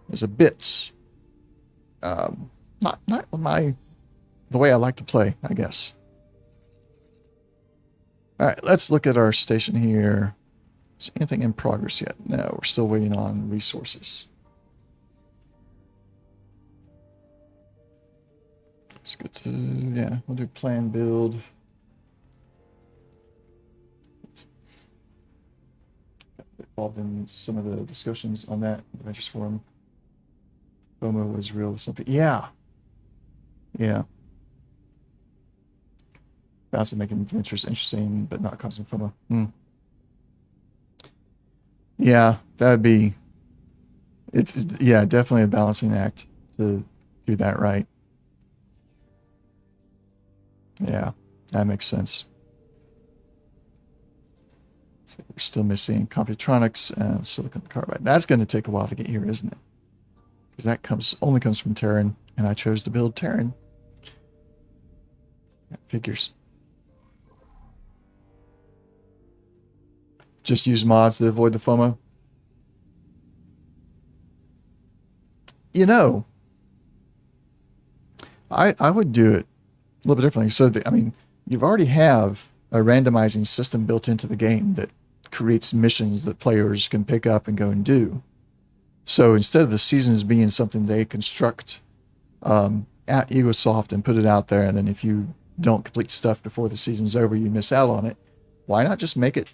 There's a bit, not the way I like to play, I guess. All right, let's look at our station here. Is anything in progress yet? No, we're still waiting on resources. Let's go to, yeah, we'll do plan build. Involved in some of the discussions on that in the Ventures Forum. FOMO was real. Something, yeah. Yeah. Balance of making ventures interesting, but not causing FOMO. Yeah, that would be. It's yeah, definitely a balancing act to do that right. Yeah, that makes sense. So we're still missing Computronics and silicon carbide. That's going to take a while to get here, isn't it? Because that only comes from Terran, and I chose to build Terran. Figures. Just use mods to avoid the FOMO. You know, I would do it a little bit differently. So, I mean, you've already have a randomizing system built into the game that creates missions that players can pick up and go and do. So instead of the seasons being something they construct at Egosoft and put it out there, and then if you don't complete stuff before the season's over, you miss out on it. Why not just make it,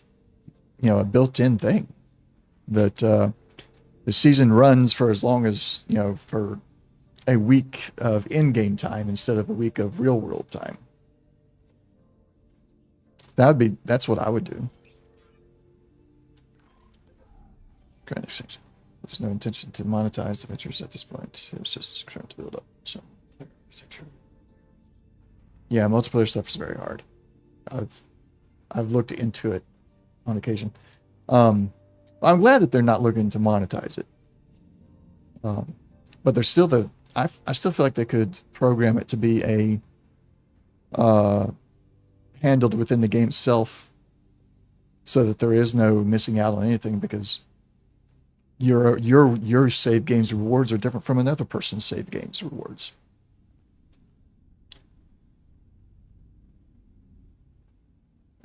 you know, a built-in thing that the season runs for as long as, you know, for a week of in-game time instead of a week of real-world time. That's what I would do. Grand exchange. There's no intention to monetize the ventures at this point. It was just trying to build up some architecture. Yeah, multiplayer stuff is very hard. I've looked into it on occasion. I'm glad that they're not looking to monetize it. But there's still I still feel like they could program it to be a handled within the game itself, so that there is no missing out on anything, because your save game's rewards are different from another person's save game's rewards.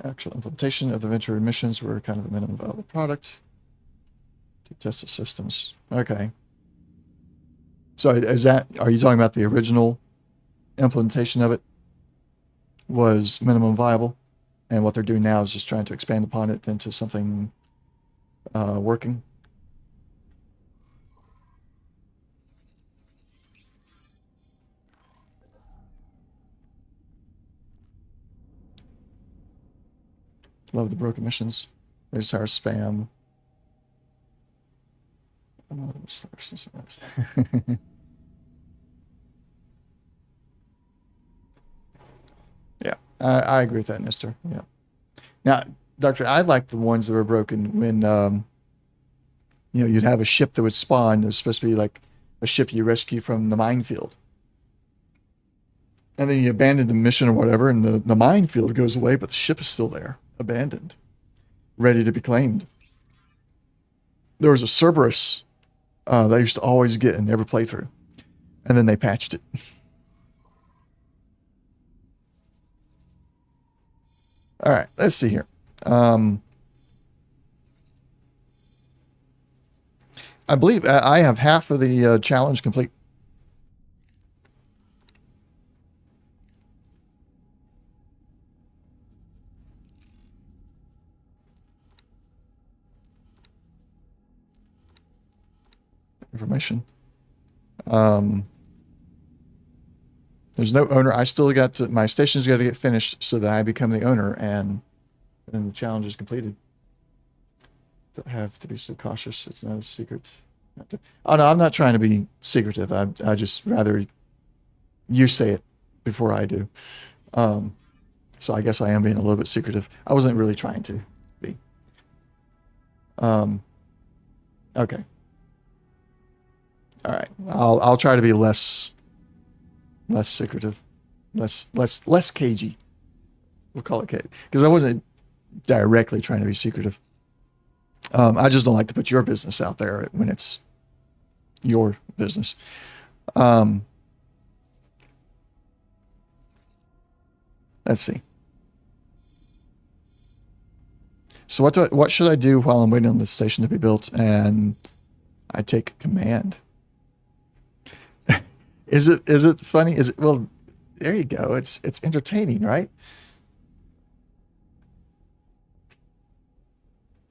Actual implementation of the venture missions were kind of a minimum viable product to test the systems. Okay. So are you talking about the original implementation of it was minimum viable, and what they're doing now is just trying to expand upon it into something working? Love the broken missions. They just are spam. Yeah, I agree with that, Mister. Yeah. Now, Doctor, I like the ones that were broken when you'd have a ship that would spawn. It was supposed to be like a ship you rescue from the minefield, and then you abandon the mission or whatever, and the minefield goes away, but the ship is still there, abandoned, ready to be claimed. There was a Cerberus that I used to always get in every playthrough, and then they patched it. All right, let's see here. I believe I have half of the challenge complete. Information. There's no owner. I still got to, my station's got to get finished so that I become the owner, and then the challenge is completed. Don't have to be so cautious. It's not a secret. Oh no, I'm not trying to be secretive. I just rather you say it before I do. So I guess I am being a little bit secretive. I wasn't really trying to be. Okay. All right. I'll try to be less secretive, less cagey. We'll call it cagey, because I wasn't directly trying to be secretive. I just don't like to put your business out there when it's your business. Let's see. So what should I do while I'm waiting on the station to be built? And I take a command. Is it funny? Is it, well, there you go. It's entertaining, right?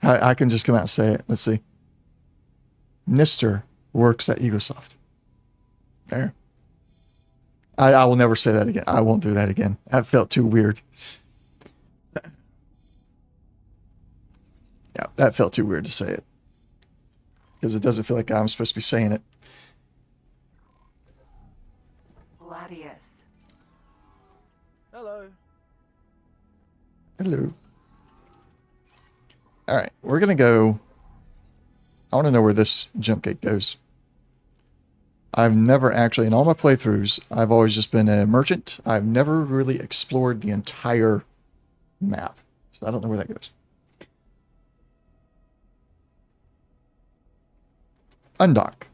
I can just come out and say it. Let's see. Nister works at Egosoft. There. I will never say that again. I won't do that again. That felt too weird. Yeah, that felt too weird to say it, because it doesn't feel like I'm supposed to be saying it. Hello. Hello. All right, we're going to go. I want to know where this jump gate goes. I've never actually, in all my playthroughs, I've always just been a merchant. I've never really explored the entire map, so I don't know where that goes. Undock.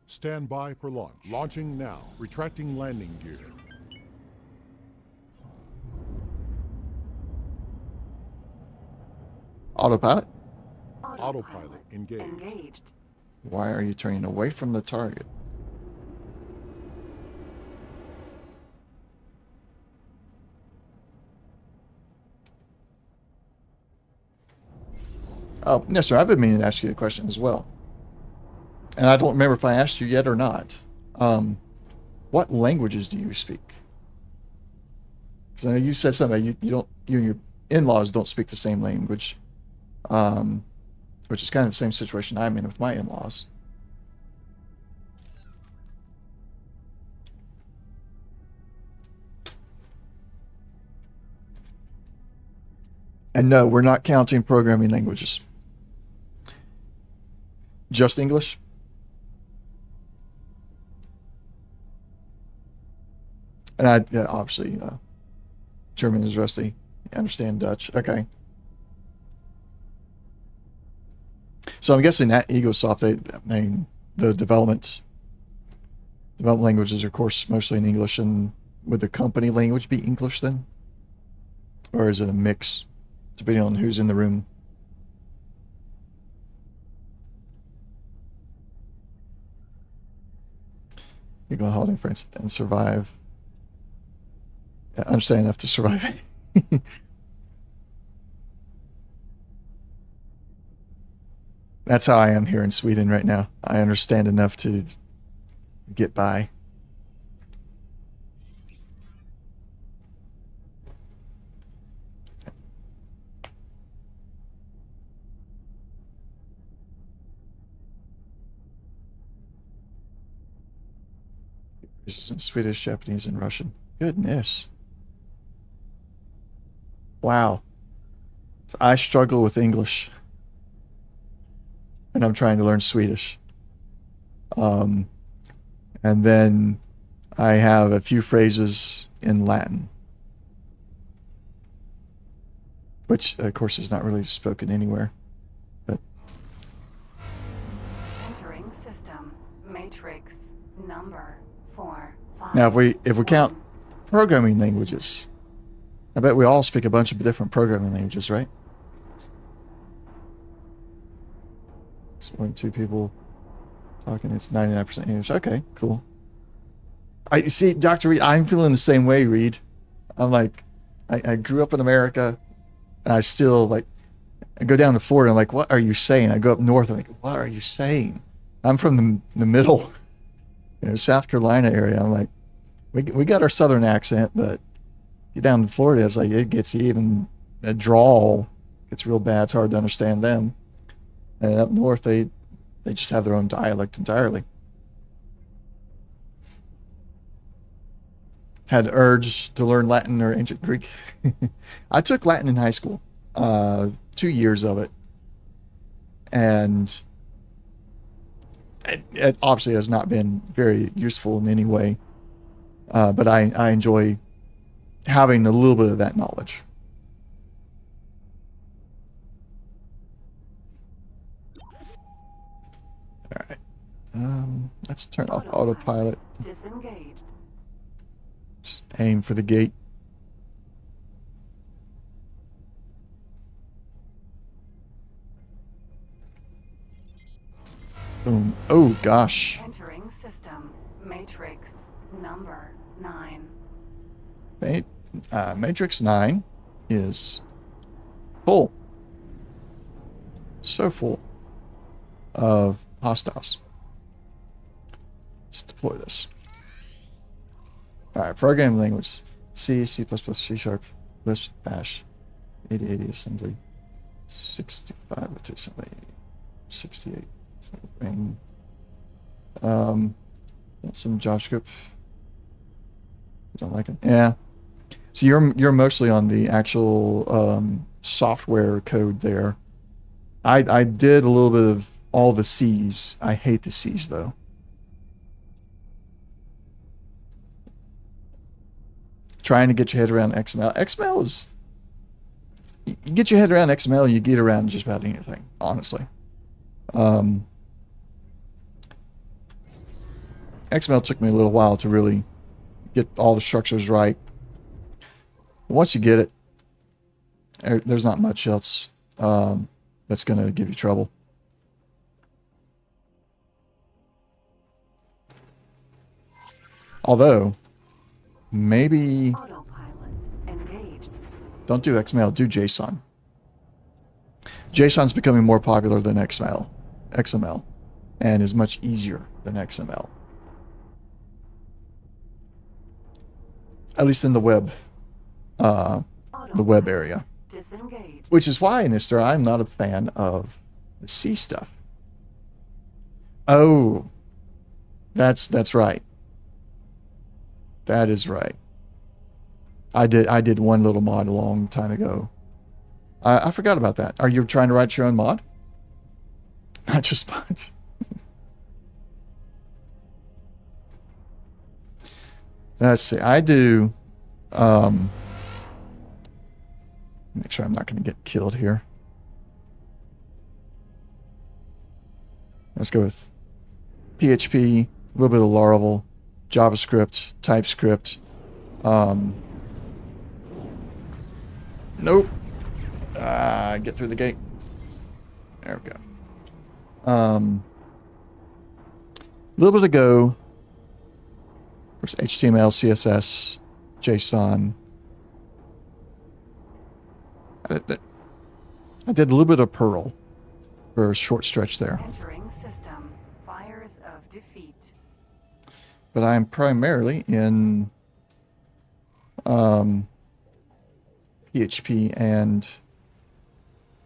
Stand by for launch. Launching now. Retracting landing gear. Autopilot. Autopilot engaged. Why are you turning away from the target? Oh, yes, sir. I've been meaning to ask you a question as well. And I don't remember if I asked you yet or not. What languages do you speak? Because I know you said something. You and your in-laws don't speak the same language. Are which is kind of the same situation I'm in with my in-laws. And no, we're not counting programming languages. Just English? And obviously, German is rusty. I understand Dutch. Okay. So I'm guessing that EgoSoft, the development languages are, of course, mostly in English, and would the company language be English then? Or is it a mix, depending on who's in the room? You go on holiday in France and survive. Yeah, understand enough to survive. That's how I am here in Sweden right now. I understand enough to get by. This is in Swedish, Japanese, and Russian. Goodness. Wow. So I struggle with English. And I'm trying to learn Swedish. And then I have a few phrases in Latin. Which, of course, is not really spoken anywhere. But Entering system. Matrix. Number 4. 5. now, if we count programming languages, I bet we all speak a bunch of different programming languages, right? It's when two people talking, it's 99% English. Okay, cool. I see, Dr. Reed, I'm feeling the same way, Reed. I'm like, I grew up in America, and I still, like, I go down to Florida, and I'm like, what are you saying? I go up north, I'm like, what are you saying? I'm from the middle, South Carolina area. I'm like, we got our southern accent, but get down to Florida, it's like, it gets even, a drawl gets real bad. It's hard to understand them. And up north, they just have their own dialect entirely. Had urge to learn Latin or ancient Greek. I took Latin in high school, 2 years of it, and it obviously has not been very useful in any way. But I enjoy having a little bit of that knowledge. All right. Let's turn off autopilot. Disengaged. Just aim for the gate. Boom. Oh, gosh. Entering system. Matrix. Number 9. Matrix 9 is full. So full of hostiles. Let's deploy this. Alright, programming language. C, C++, C Sharp, Lisp, Bash, 8080 assembly, 65 assembly, 68. And some JavaScript. Don't like it. Yeah. So you're mostly on the actual software code there. I did a little bit of all the C's. I hate the C's though. Trying to get your head around XML. XML is, you get your head around XML, you get around just about anything, honestly. XML took me a little while to really get all the structures right. Once you get it, there's not much else that's going to give you trouble. Although, maybe Autopilot engaged. don't do XML, do JSON. JSON's becoming more popular than XML, and is much easier than XML. At least in the web area. Disengaged. Which is why in this story I'm not a fan of The sea stuff. Oh, that's right. That is right. I did one little mod a long time ago. I forgot about that. Are you trying to write your own mod? Not just mods. Let's see. I do. Make sure I'm not going to get killed here. Let's go with PHP, a little bit of Laravel, JavaScript, TypeScript. Nope. Get through the gate. There we go. A little bit of Go. Of course, HTML, CSS, JSON. I did a little bit of Perl for a short stretch there. Entering system. Fires of defeat. But I'm primarily in PHP and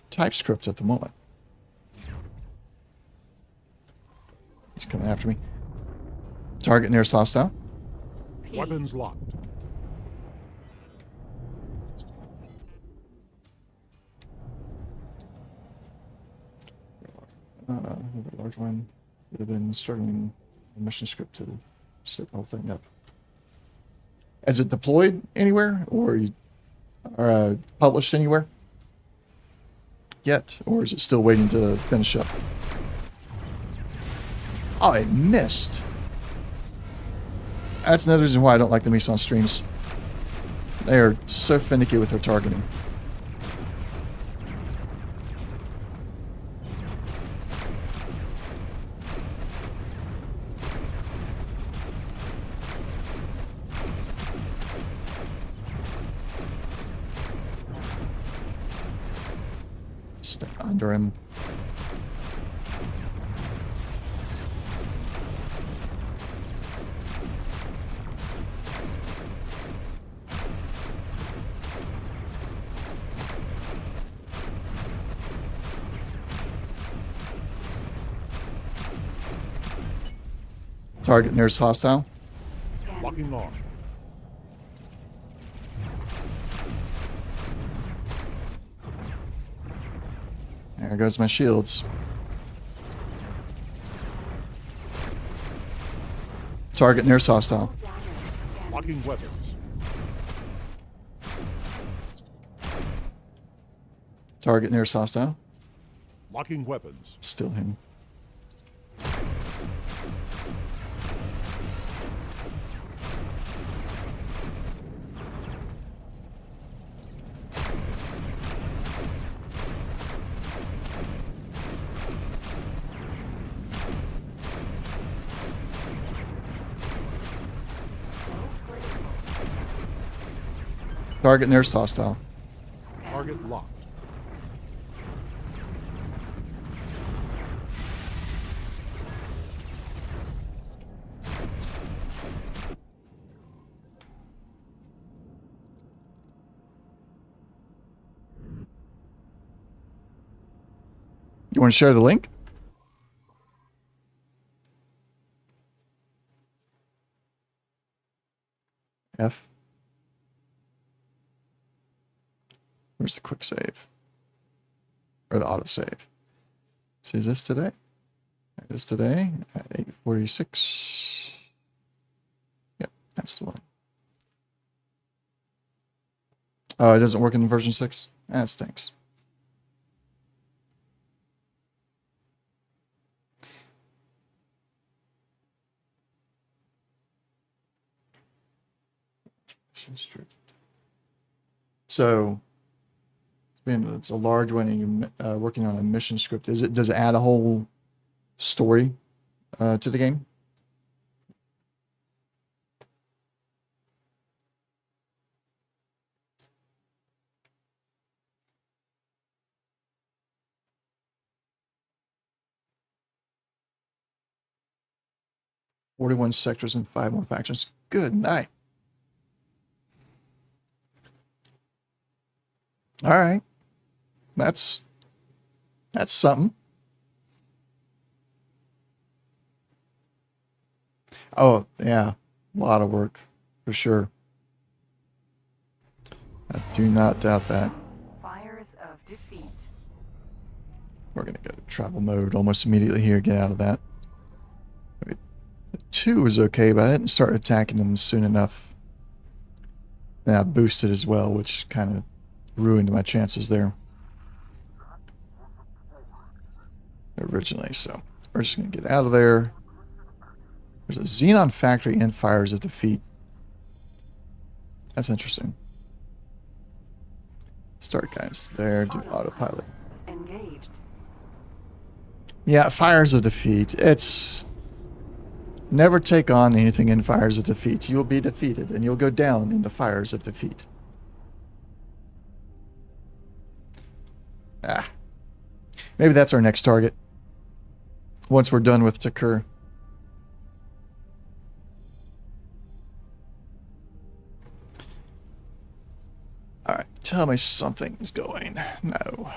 TypeScript at the moment. He's coming after me. Target nearest hostile. P. Weapons locked. A large one. Would have been struggling the mission script to set the whole thing up. Is it deployed anywhere or published anywhere yet, or is it still waiting to finish up? Oh, I missed. That's another reason why I don't like the Meson streams. They are so finicky with their targeting. Stay under him. Target nearest hostile. Locking on. There goes my shields. Target nearest hostile. Locking weapons. Target nearest hostile. Locking weapons. Still him. Target nearest hostile. Target locked. You want to share the link? F. Where's the quick save? Or the auto save? See, is this today? It is today at 8:46. Yep, that's the one. Oh, it doesn't work in version 6? That stinks. So, it's a large one, and you're working on a mission script. Does it add a whole story to the game? "41 sectors and 5 more factions." Good night. All right, that's something. Oh, yeah. A lot of work, for sure. I do not doubt that. Fires of defeat. We're going to go to travel mode almost immediately here. Get out of that. Wait, the 2 was okay, but I didn't start attacking them soon enough. And I boosted as well, which kind of ruined my chances there. Originally, so we're just going to get out of there. There's a Xenon factory and fires of defeat. That's interesting. Start guidance there, do autopilot. Engaged. Yeah, fires of defeat. It's never take on anything in fires of defeat. You will be defeated and you'll go down in the fires of defeat. Ah. Maybe that's our next target. Once we're done with Takur. Alright, tell me something is going. No.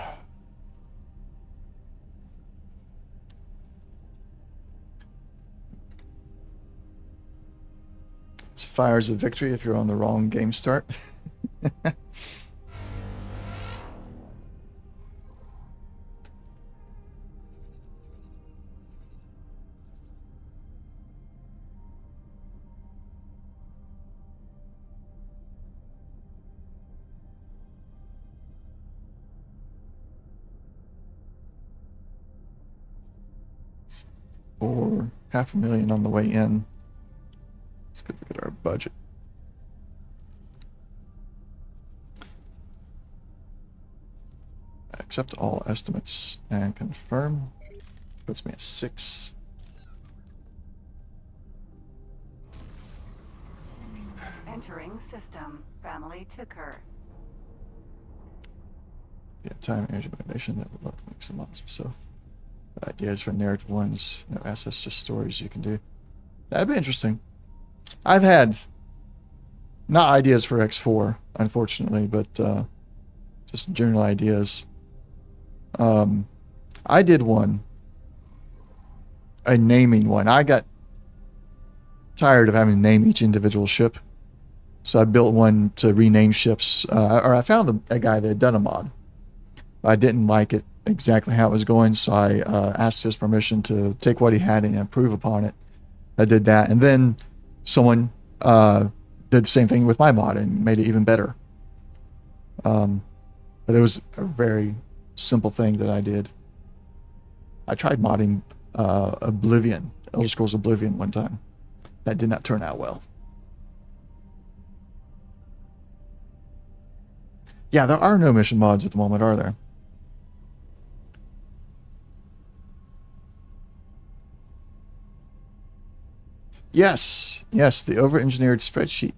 It's fires of victory if you're on the wrong game start. Or $500,000 on the way in. Let's go look at our budget. Accept all estimates and confirm. Puts me at 6. Entering system. Family Ticker. Yeah, time, energy, motivation. That would love to make some lots of stuff. Ideas for narrative ones. No assets, just stories you can do. That'd be interesting. I've had not ideas for X4, unfortunately, but just general ideas. I did one. A naming one. I got tired of having to name each individual ship. So I built one to rename ships. Or I found a guy that had done a mod. I didn't like it exactly how it was going, so I asked his permission to take what he had and improve upon it. I did that, and then someone did the same thing with my mod and made it even better. But it was a very simple thing that I did. I tried modding Oblivion, Elder Scrolls Oblivion one time. That did not turn out well. Yeah, there are no mission mods at the moment, are there? Yes, yes, the over-engineered spreadsheet.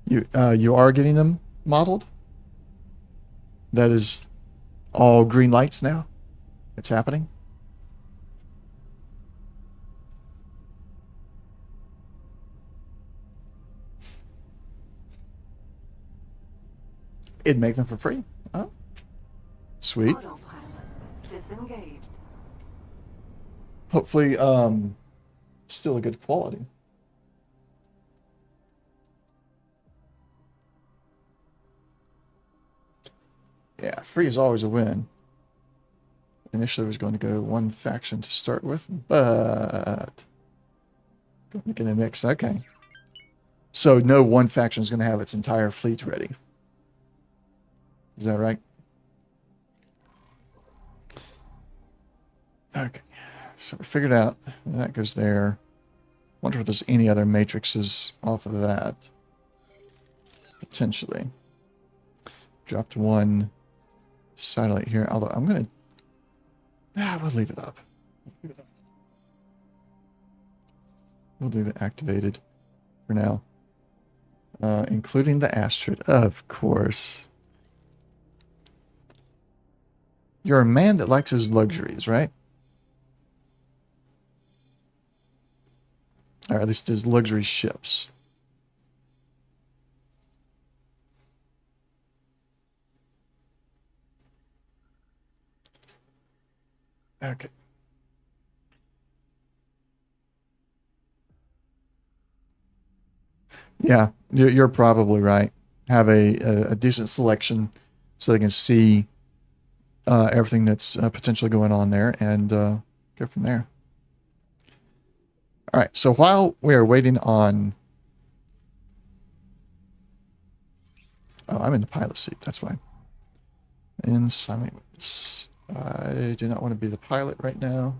You are getting them modeled? That is all green lights now? It's happening? It'd make them for free. Oh, sweet. Autopilot. Disengaged. Hopefully, still a good quality. Yeah, free is always a win. Initially, I was going to go one faction to start with, but going to mix. Okay. So no one faction is going to have its entire fleet ready. Is that right? Okay. So we figured out that goes there. Wonder if there's any other matrices off of that. Potentially. Dropped one satellite here. Although I'm going to... we'll leave it up. We'll leave it activated for now. Including the Astrid, of course. You're a man that likes his luxuries, right? Or at least his luxury ships. Okay. Yeah, you're probably right. Have a decent selection so they can see everything that's potentially going on there and go from there. All right, so while we are waiting on... Oh, I'm in the pilot seat. That's fine. In silence. I do not want to be the pilot right now.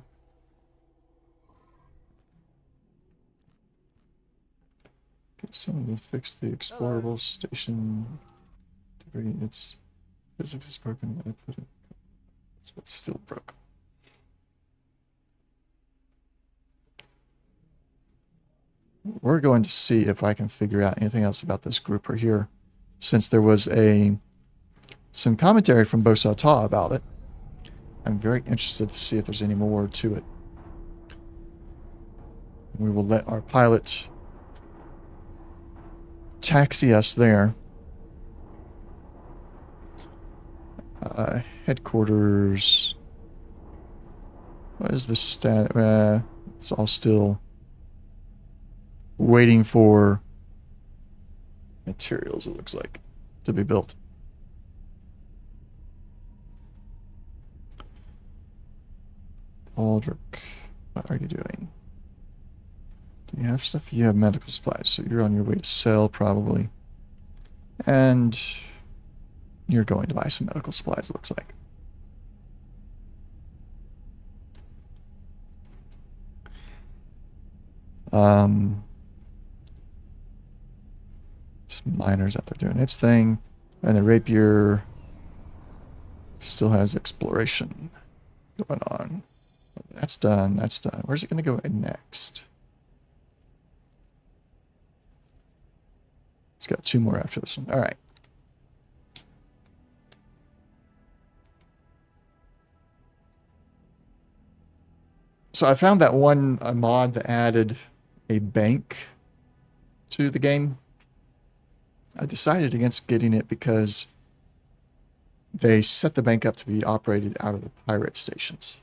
Get someone to fix the explorable station. It's physics is broken. I put it. That's what's still broke. We're going to see if I can figure out anything else about this grouper here, since there was some commentary from Bosata about it. I'm very interested to see if there's any more to it. We will let our pilot taxi us there. Headquarters. What is the stat? It's all still waiting for materials, it looks like, to be built. Aldrich, what are you doing? Do you have stuff? You have medical supplies, so you're on your way to sell, probably. And you're going to buy some medical supplies, it looks like. Some miners out there doing its thing. And the rapier still has exploration going on. That's done, that's done. Where's it going to go next? It's got 2 more after this one. All right. So I found that one mod that added a bank to the game. I decided against getting it because they set the bank up to be operated out of the pirate stations.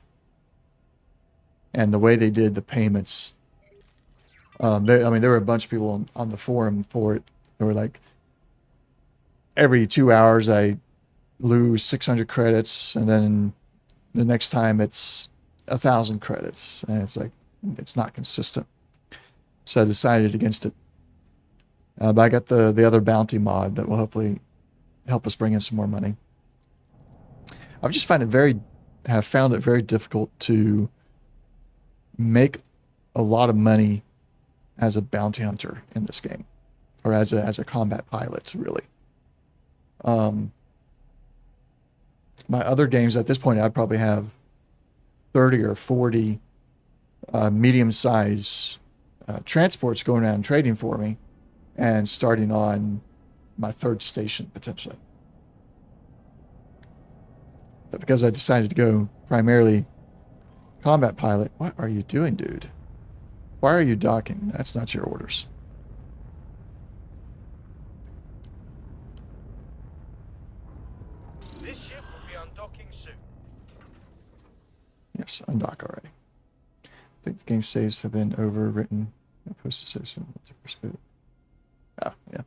And the way they did the payments, I mean, there were a bunch of people on the forum for it. They were like, every 2 hours I lose 600 credits, and then the next time it's 1,000 credits. And it's like, it's not consistent. So I decided against it. But I got the other bounty mod that will hopefully help us bring in some more money. I've just found it very difficult to make a lot of money as a bounty hunter in this game, or as a combat pilot, really. My other games at this point, I'd probably have 30 or 40 medium-size transports going around trading for me, and starting on my 3rd station, potentially. But because I decided to go primarily combat pilot... What are you doing, dude? Why are you docking? That's not your orders. This ship will be undocking soon. Yes, undock already. I think the game saves have been overwritten. Post station. Oh, yeah.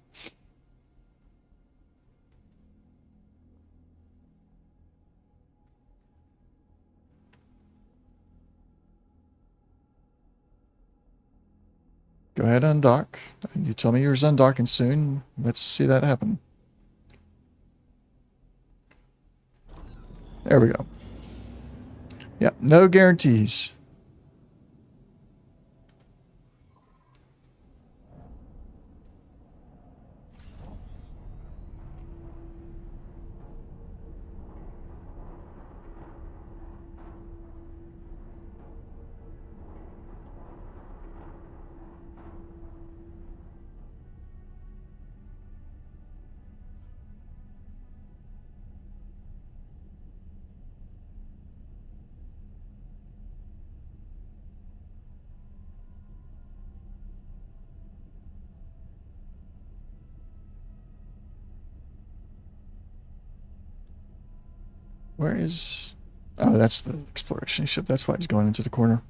Go ahead, undock. You tell me yours undocking soon. Let's see that happen. There we go. Yep, no guarantees. Where is... Oh, that's the exploration ship. That's why he's going into the corner.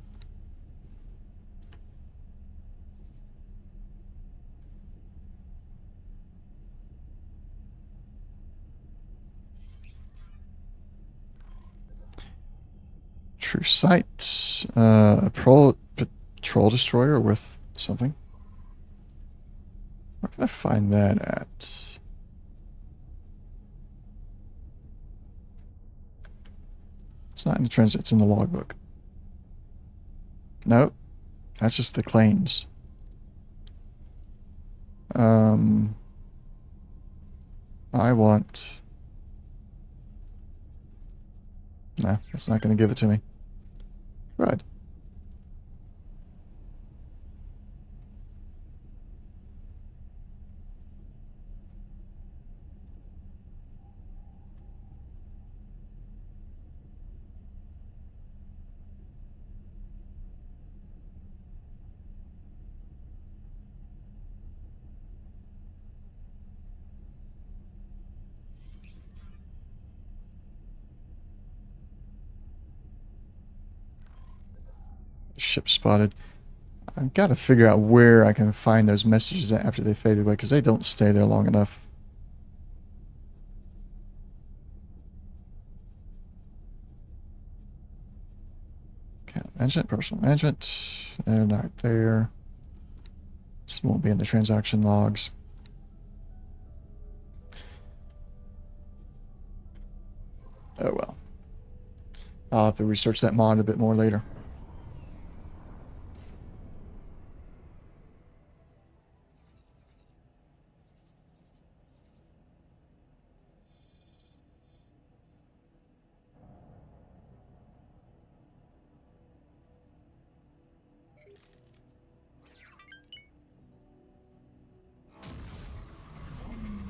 True sight. A patrol destroyer with something. Where can I find that at? It's not in the transit, it's in the logbook. Nope. That's just the claims. I want... Nah, it's not going to give it to me. Right. Ship spotted. I've got to figure out where I can find those messages after they fade away, because they don't stay there long enough. Account management, personal management. They're not there. This won't be in the transaction logs. Oh well. I'll have to research that mod a bit more later.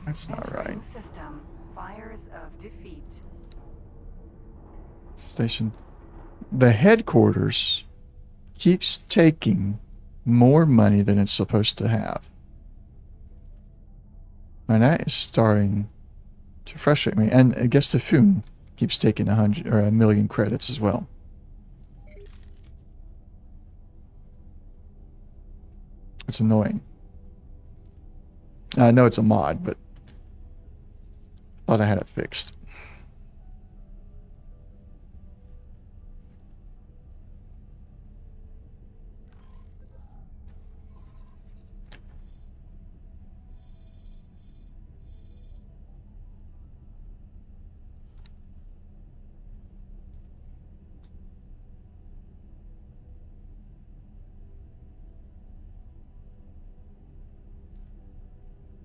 That's not right. Entering system. Fires of defeat. Station. The headquarters keeps taking more money than it's supposed to have. And that is starting to frustrate me. And I guess Typhoon keeps taking 100 or 1,000,000 credits as well. It's annoying. I know it's a mod, but I thought I had it fixed.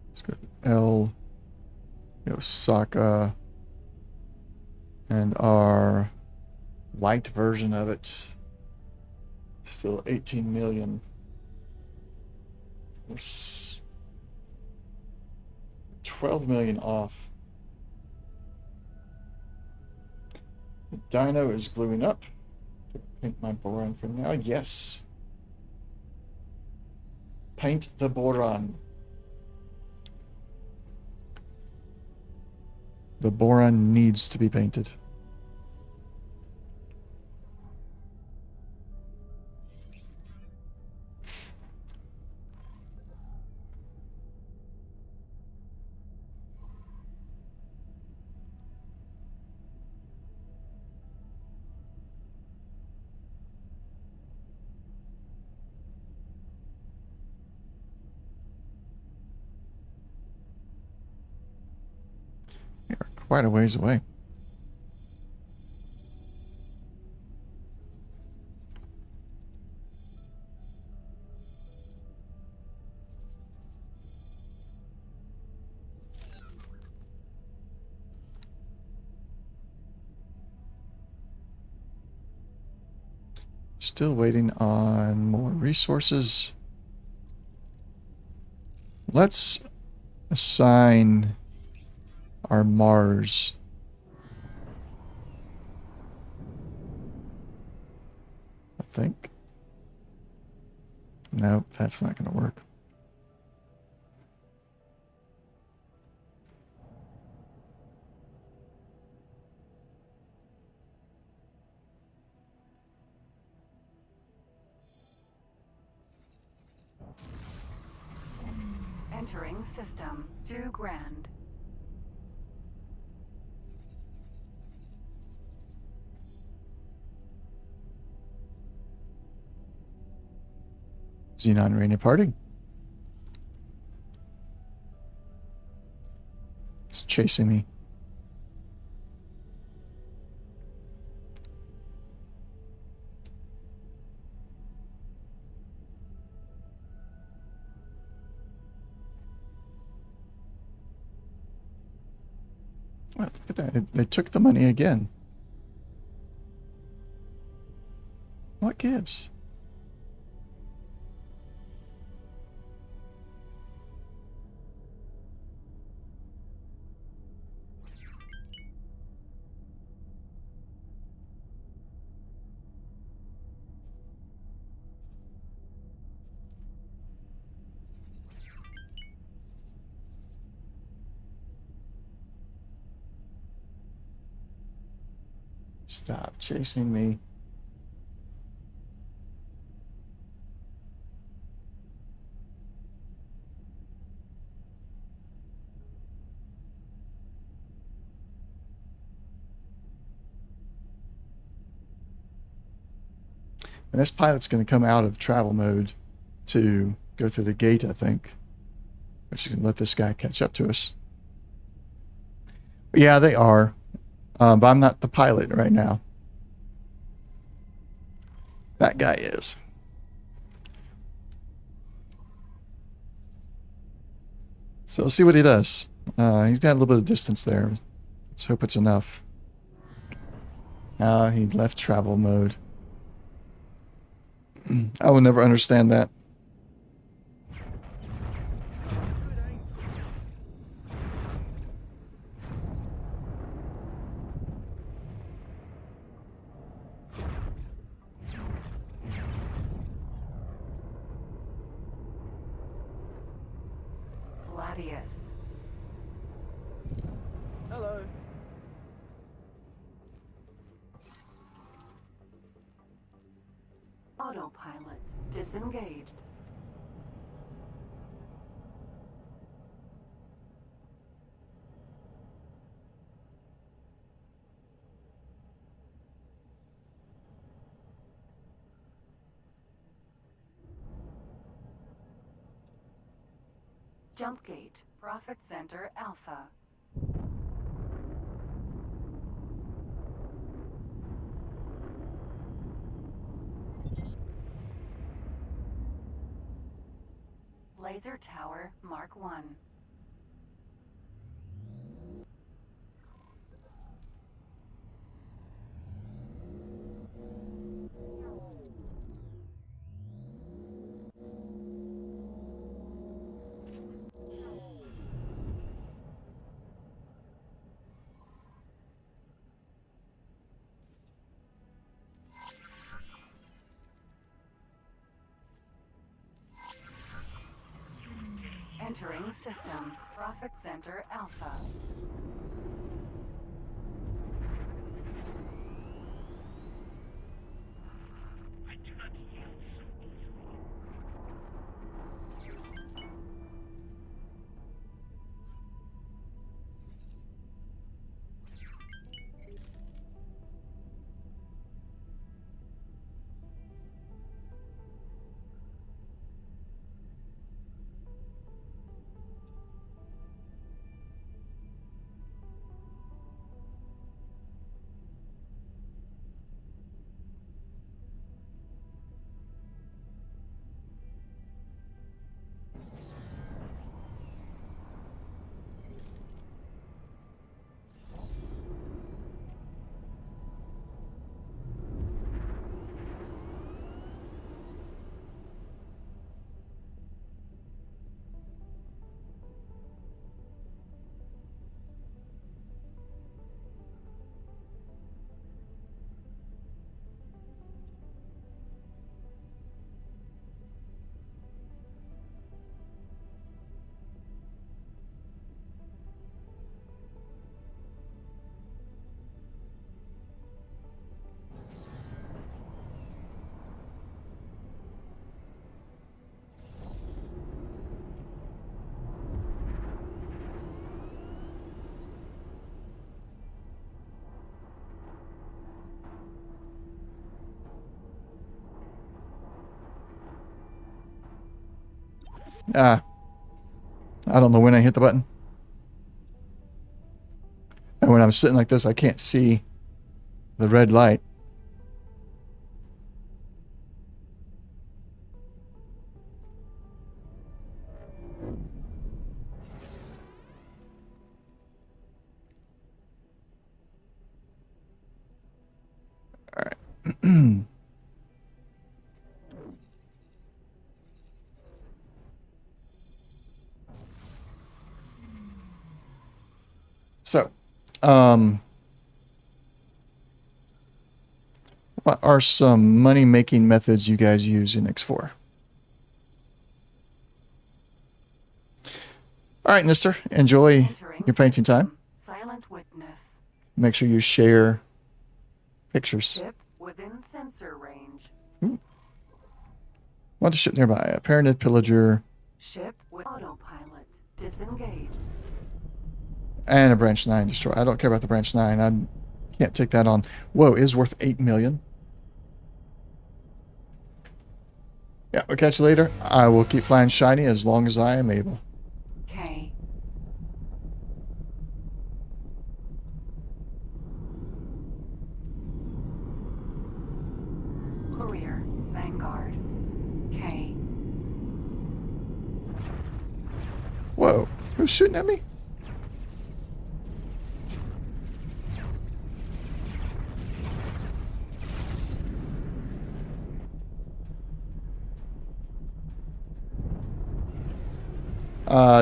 Let's go L, Osaka, and our light version of it. Still 18 million. We're 12 million off. The dyno is gluing up. Paint my boron for now. Yes. Paint the boron. The boron needs to be painted. We are quite a ways away. Still waiting on more resources. Let's assign our Mars. I think. Nope, that's not going to work. Entering system. 2 grand. Xenon Rainy Party. It's chasing me. Well, look at that. They took the money again. What gives? Stop chasing me. And this pilot's going to come out of travel mode to go through the gate, I think. Which is going to let this guy catch up to us. But yeah, they are. But I'm not the pilot right now. That guy is. So we'll see what he does. He's got a little bit of distance there. Let's hope it's enough. He left travel mode. I will never understand that. Gladius. Hello. Autopilot disengaged. Jump gate. Profit Center Alpha. Laser Tower Mark 1. Entering system. Profit Center Alpha. I don't know when I hit the button. And when I'm sitting like this, I can't see the red light. All right. So, what are some money-making methods you guys use in X4? All right, Mister, enjoy Entering your painting time. system. Silent witness. Make sure you share pictures. Ship within sensor range. Want to ship nearby. A Paranid pillager Ship with autopilot. Disengage. and a branch 9 destroy. I don't care about the branch 9. I can't take that on. Whoa, it is worth 8 million. Yeah, we'll catch you later. I will keep flying shiny as long as I am able. K. Courier. Vanguard. K. Whoa, who's shooting at me?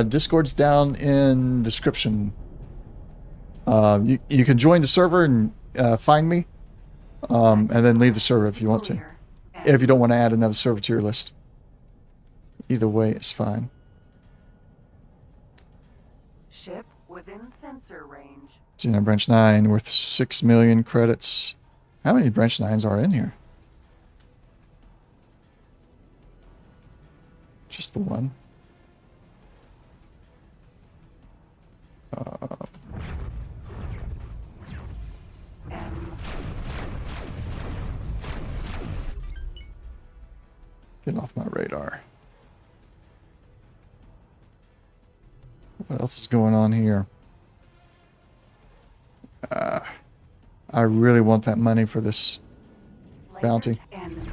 Discord's down in description. You can join the server and find me, and then leave the server if you want to. Courier. If you don't want to add another server to your list. Either way, it's fine. Ship within sensor range. Xenon Branch 9 worth 6 million credits. How many Branch 9s are in here? Just the one. M. Get off my radar. What else is going on here? I really want that money for this bounty. N.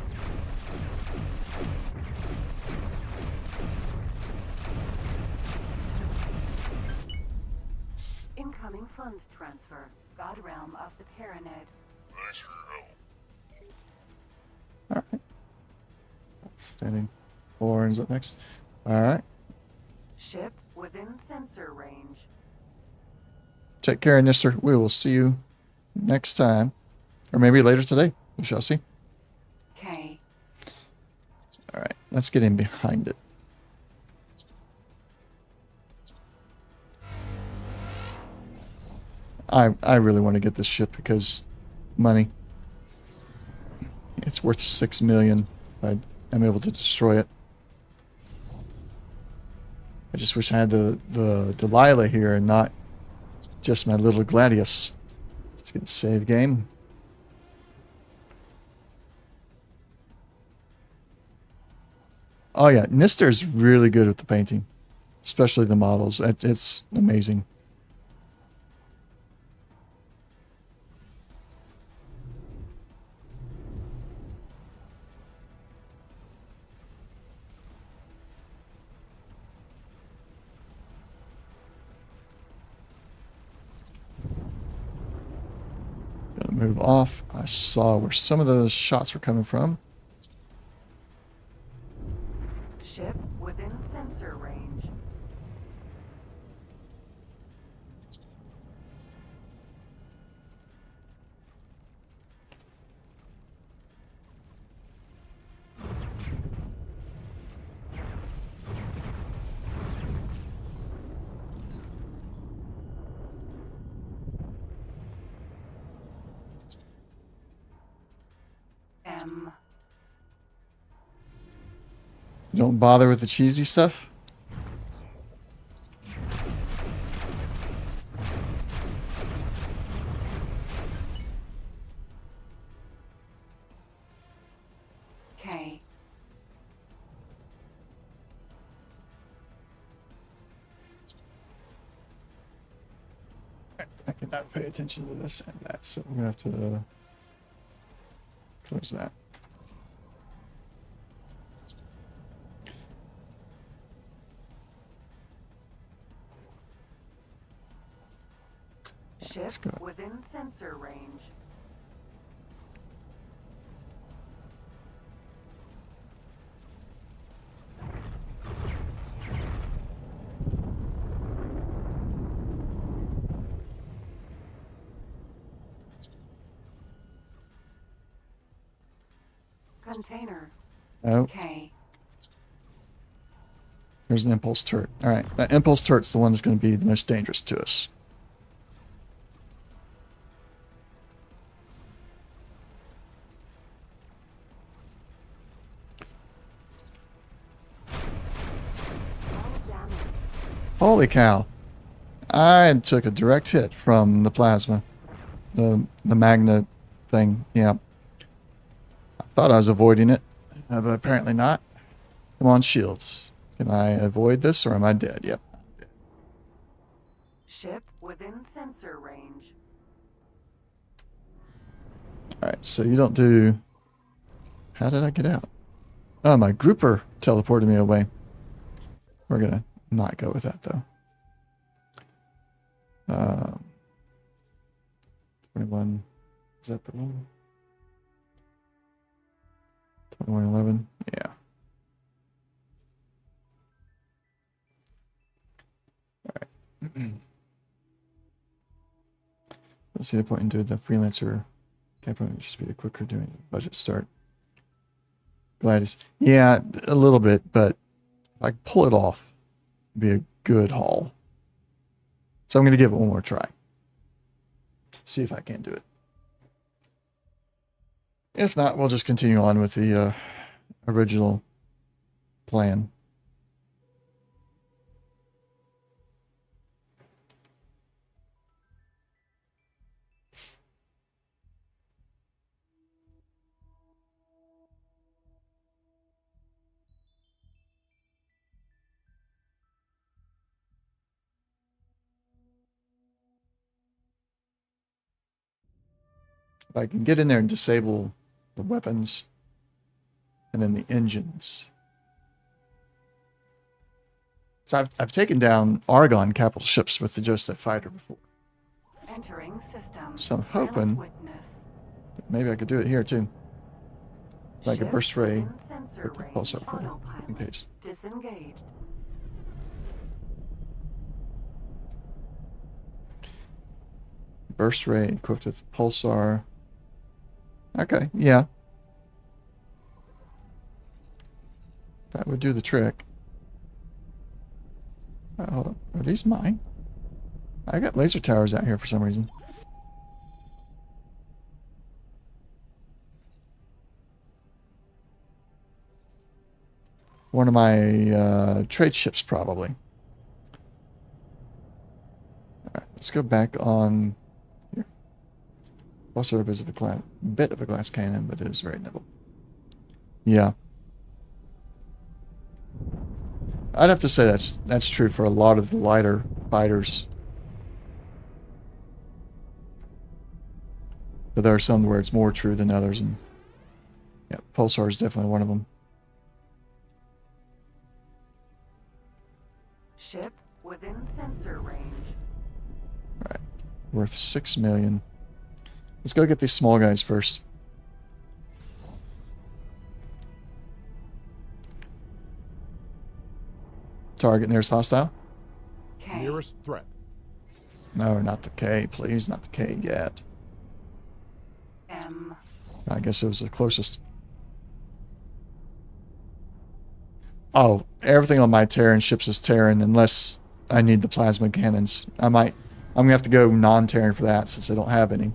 Incoming fund transfer. God realm of the Terranid. Alright. Outstanding. Orange up next. Alright. Ship within sensor range. Take care, Nister. We will see you next time. Or maybe later today. We shall see. K. Alright. Let's get in behind it. I really want to get this ship because money. It's worth 6 million if I'm able to destroy it. I just wish I had the Delilah here and not just my little Gladius. Let's get a save game. Oh yeah, Nister is really good with the painting, especially the models. It's amazing. Gonna move off. I saw where some of those shots were coming from. Ship within sensor range. M. You don't bother with the cheesy stuff? K. I cannot pay attention to this and that, so we're going to have to close that. Ship go. within sensor range. Container. Oh, K. there's an impulse turret. All right, that impulse turret's the one that's going to be the most dangerous to us. Holy cow. I took a direct hit from the plasma. The magna thing, yeah. I thought I was avoiding it, but apparently not. Come on, shields. Can I avoid this or am I dead? Yep. Ship within sensor range. Alright, so you don't do... How did I get out? Oh, my grouper teleported me away. We're gonna not go with that, though. 21. Is that the one? 2111? Yeah. Alright. Don't see the point in doing the freelancer. Can't probably just be the quicker doing budget start. Glad yeah, a little bit, but if I can pull it off, it'd be a good haul. So I'm going to give it one more try. See if I can do it. If not, we'll just continue on with the original plan. If I can get in there and disable the weapons and then the engines. So I've taken down Argon capital ships with the Joseph fighter before. Entering system. So I'm hoping Witness. maybe I could do it here too. Like a Ship burst ray within sensor with the range. pulsar for Autopilot in case. disengaged. Burst ray equipped with pulsar. Okay, yeah. That would do the trick. Hold on. Are these mine? I got laser towers out here for some reason. One of my trade ships, probably. Alright, let's go back on here. Also a bit of a glass cannon, but it is very nimble. Yeah. I'd have to say that's true for a lot of the lighter fighters. But there are some where it's more true than others, and yeah, Pulsar is definitely one of them. Ship within sensor range. Right. Worth 6 million. Let's go get these small guys first. Target nearest hostile? K. Nearest threat. No, not the K, please. Not the K yet. M. I guess it was the closest. Oh, everything on my Terran ships is Terran unless I need the plasma cannons. I'm gonna have to go non-Terran for that since I don't have any.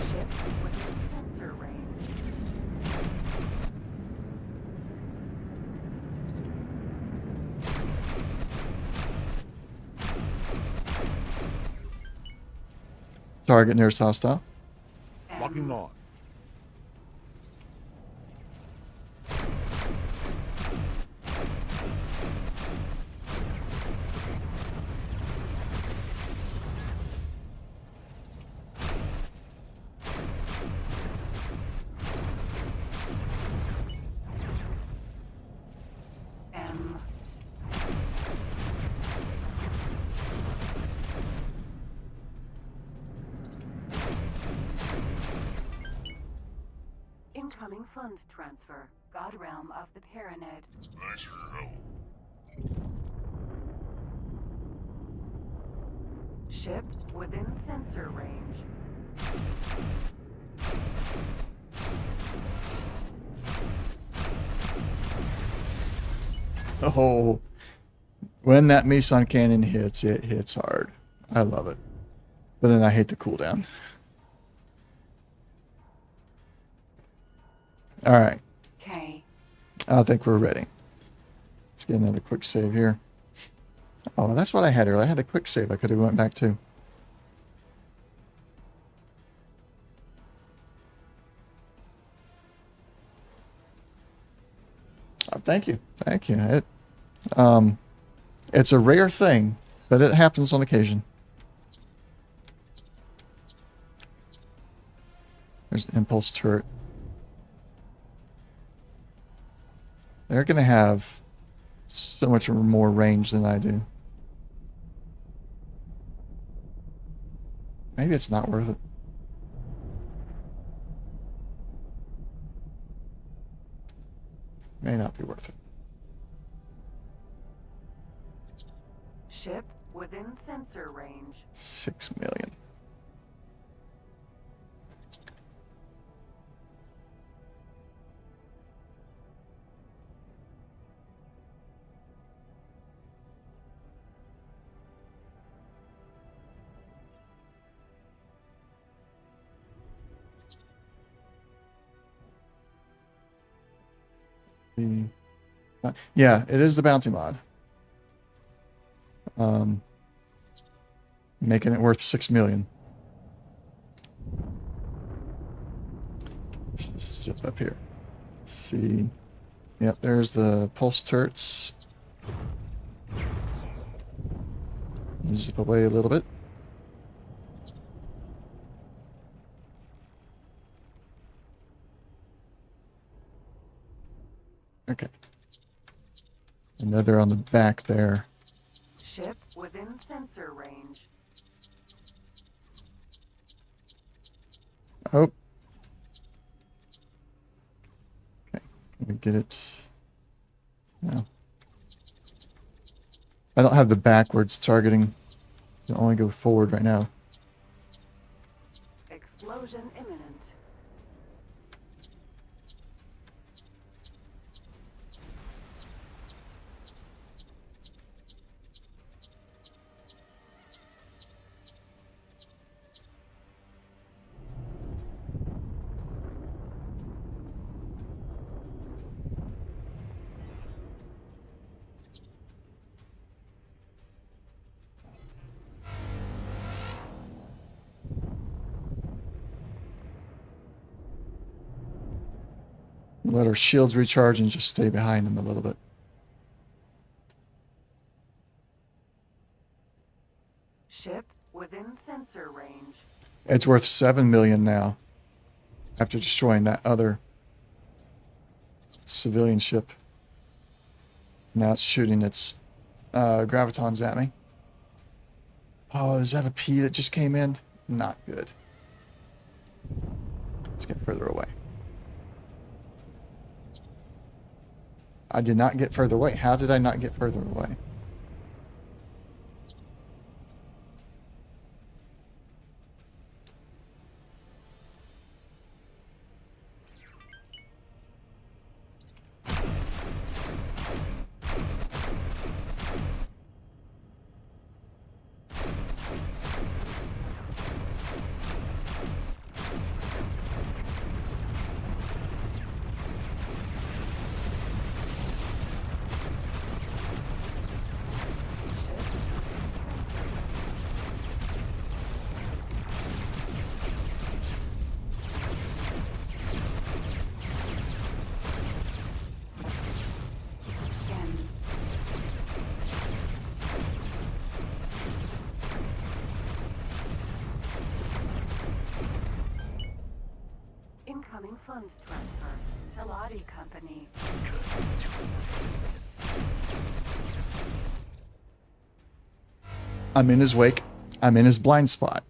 Ship within sensor range. Target nearest hostile. Locking on. M. Incoming fund transfer. God realm of the Terranid. Thanks for your help. Ship within sensor range. Oh, when that Meson cannon hits, it hits hard. I love it. But then I hate the cooldown. All right. K. I think we're ready. Let's get another quick save here. Oh, that's what I had earlier. I had a quick save I could have went back to. Oh, thank you. Thank you. It's a rare thing, but it happens on occasion. There's an impulse turret. They're going to have so much more range than I do. Maybe it's not worth it. May not be worth it. Ship within sensor range. 6 million. Yeah, it is the bounty mod. Making it worth 6 million. Just zip up here. Let's see. Yep, there's the pulse turrets. Zip away a little bit. Okay. Another on the back there. Ship within sensor range. Oh. Okay. Can we get it? No. I don't have the backwards targeting. I can only go forward right now. Explosion imminent. Let our shields recharge and just stay behind them a little bit. Ship within sensor range. It's worth 7 million now. After destroying that other civilian ship. Now it's shooting its gravitons at me. Oh, is that a P that just came in? Not good. Let's get further away. I did not get further away. How did I not get further away? Incoming fund transfer. Talati Company. I'm in his wake. I'm in his blind spot.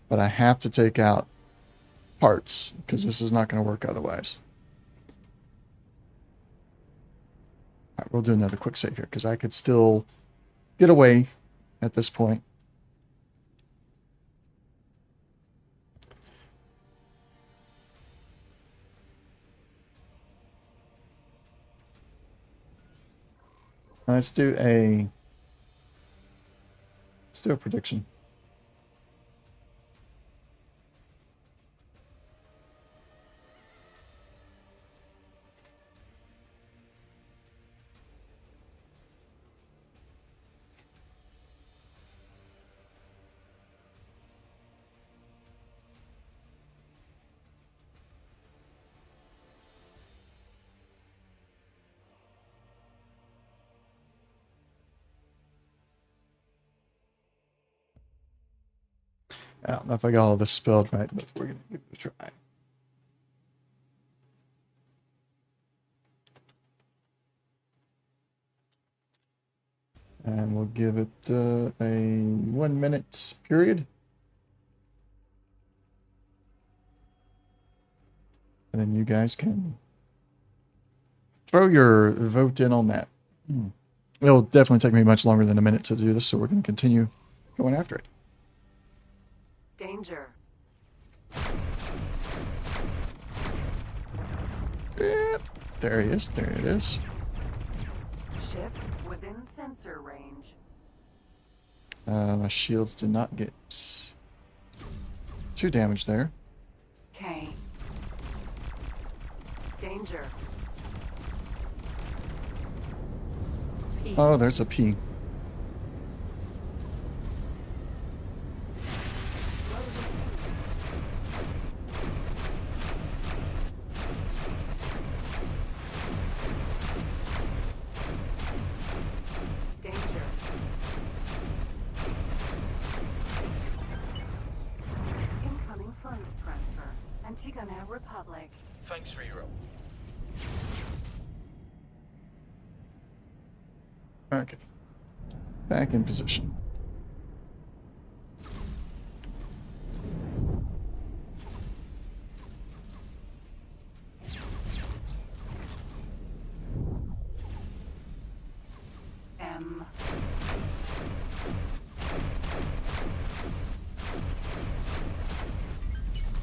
But I have to take out parts, because this is not going to work otherwise. Alright, we'll do another quick save here, because I could still get away at this point. Now let's do a prediction. I don't know if I got all this spelled right, but we're going to give it a try. And we'll give it a 1 minute period. And then you guys can throw your vote in on that. It'll definitely take me much longer than a minute to do this, so we're going to continue going after it. Danger. Yeah, there he is. There it is. Ship within sensor range. My shields did not get too damaged there. K. Danger. P. Oh, there's a P. Danger. Incoming fund transfer. Antigone Republic. Thanks for your help. Okay. Back in position. M.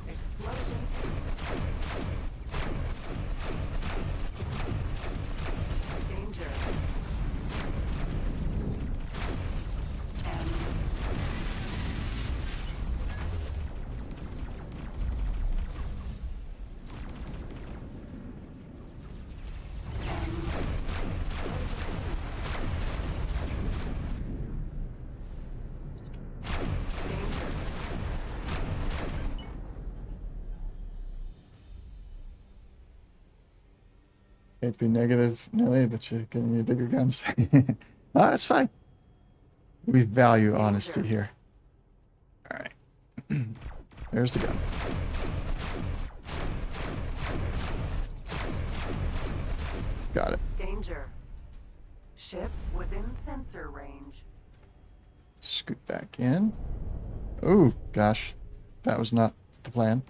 Explosion. Danger. M. Can't be negative, Nelly, but you're getting your bigger guns. Oh, that's fine. We value honesty here. Alright. There's the gun. Got it. Danger. Ship within sensor range. Scoot back in. Oh, gosh. That was not the plan.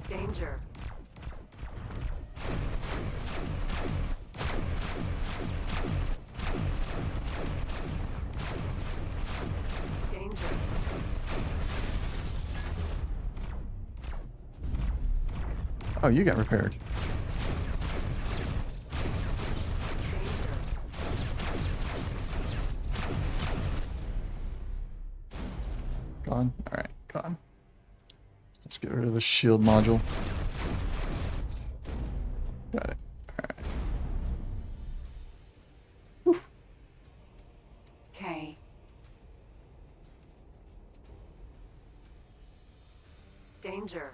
Danger. Danger. Oh, you got repaired. Danger. Gone? Alright, gone. Let's get rid of the shield module. Got it. Alright. K. Danger.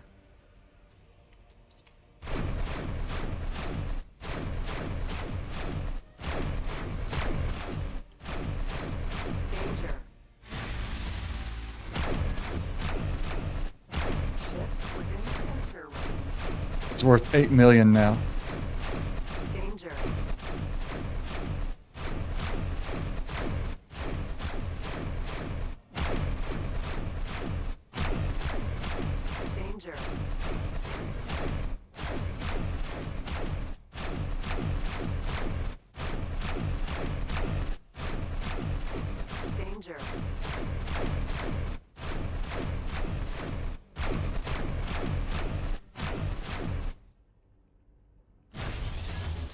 Danger. It's worth 8 million now. Danger. Danger. Danger.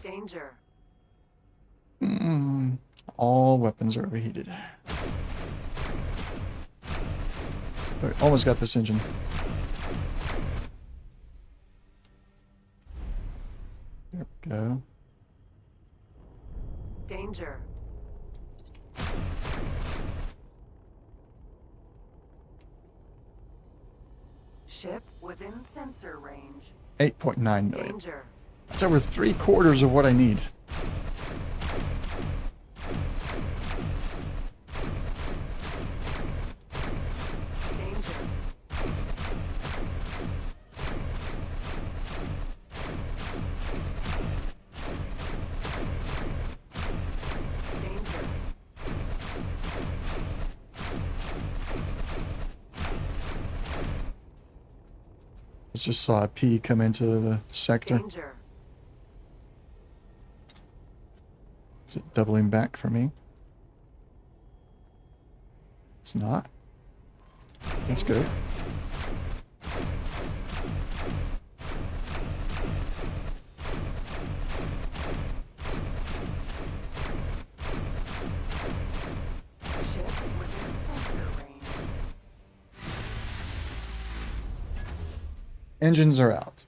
Danger. All weapons are overheated. Wait, almost got this engine. There we go. Danger. Ship within sensor range. 8.9 million. Danger. That's over 3/4 of what I need. Danger. Danger. I just saw a P come into the sector. Danger. Is it doubling back for me? It's not. That's good. Ship within sensor range. Engines are out.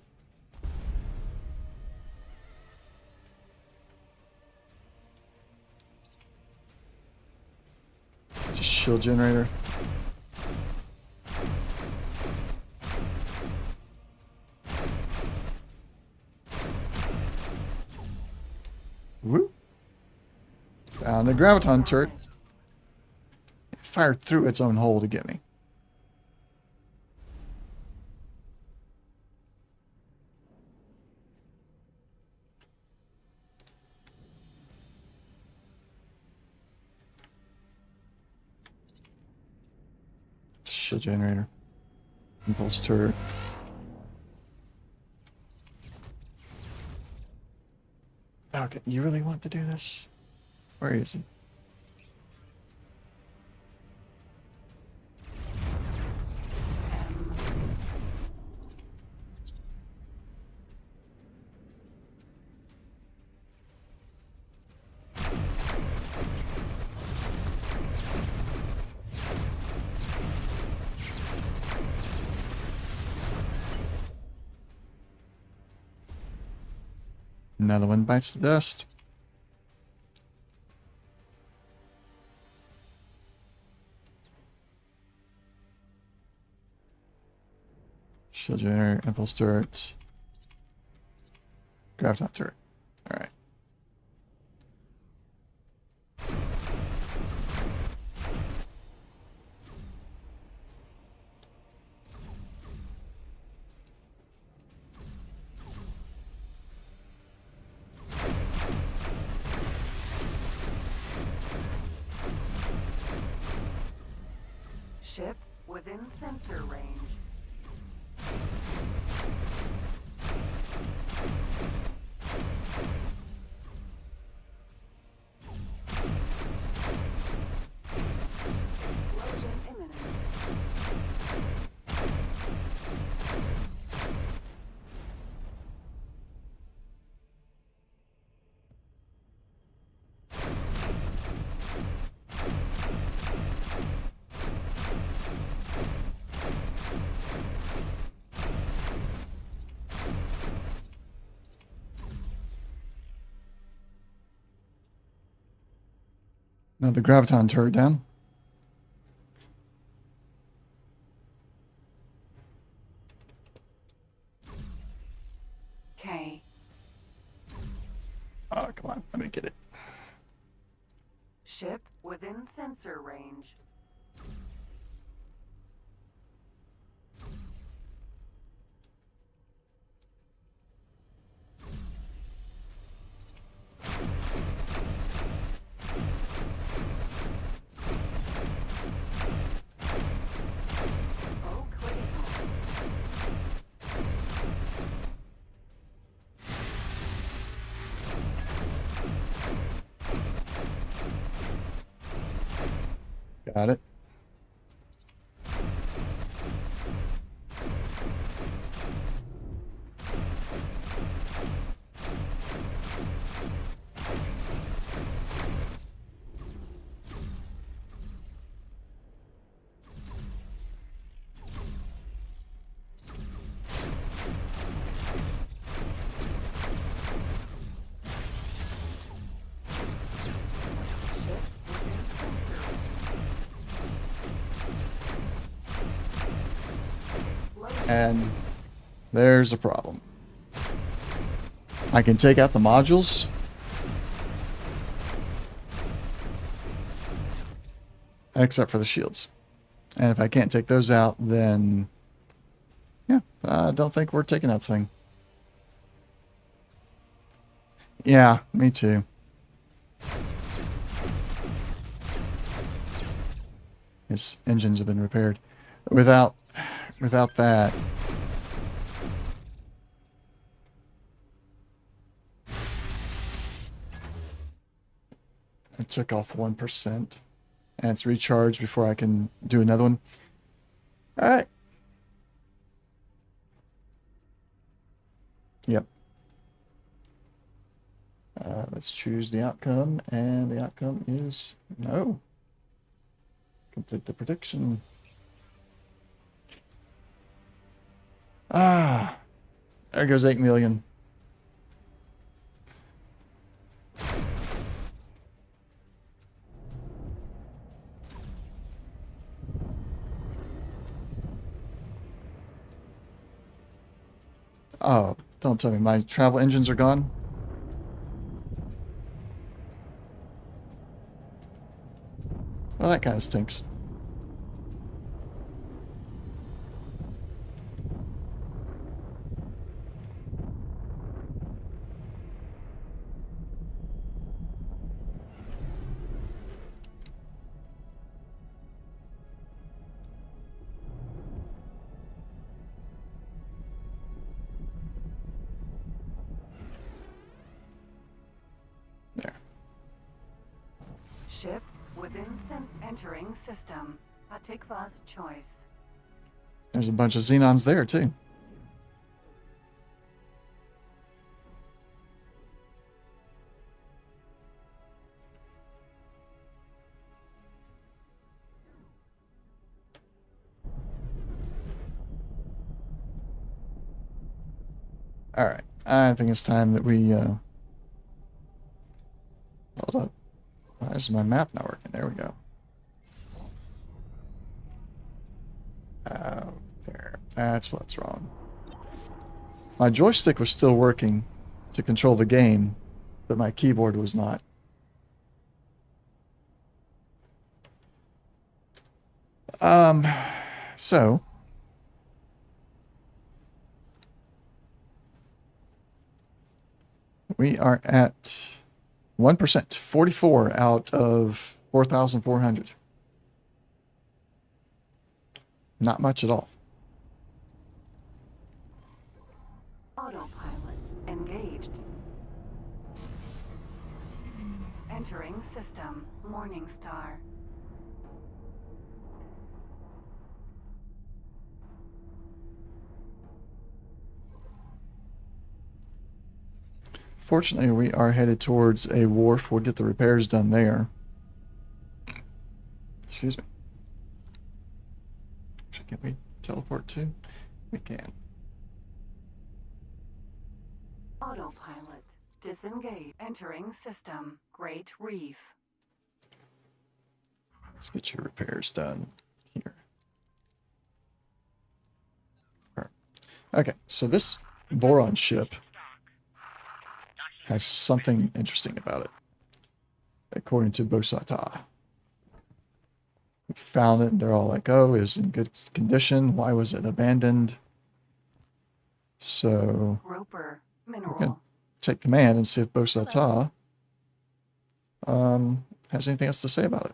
It's a shield generator. Woo. Found a graviton turret. It fired through its own hole to get me. It's a shield generator. Impulse turret. Okay, you really want to do this? Where is he? Another one bites the dust. Shield generator, impulse turret, graviton turret. All right. Ship within sensor range. Explosion imminent. Another graviton turret down. K. Oh, come on. Let me get it. Ship within sensor range. Got it. And there's a problem. I can take out the modules. Except for the shields. And if I can't take those out, then... yeah, I don't think we're taking that thing. Yeah, me too. His engines have been repaired. Without that... it took off 1%. And it's recharged before I can do another one. Alright. Yep. Let's choose the outcome, and the outcome is no. Complete the prediction. Ah, there goes 8 million. Oh, don't tell me my travel engines are gone. Well, that kind of stinks. There. Ship within entering system. Atikva's choice. There's a bunch of Xenons there, too. Alright, I think it's time that we, hold up. Why is my map not working? There we go. Oh, there. That's what's wrong. My joystick was still working to control the game, but my keyboard was not. So... we are at 1%, 44 out of 4,400. Not much at all. Autopilot engaged. Entering system. Morningstar. Fortunately, we are headed towards a wharf. We'll get the repairs done there. Excuse me. Actually, can we teleport too? We can. Autopilot. Disengage. Entering system. Great Reef. Let's get your repairs done here. Okay, so this boron ship has something interesting about it, according to Bosata. We found it, and they're all like, oh, it was in good condition. Why was it abandoned? So, Roper. we're going to Mineral. take command and see if Bosata has anything else to say about it.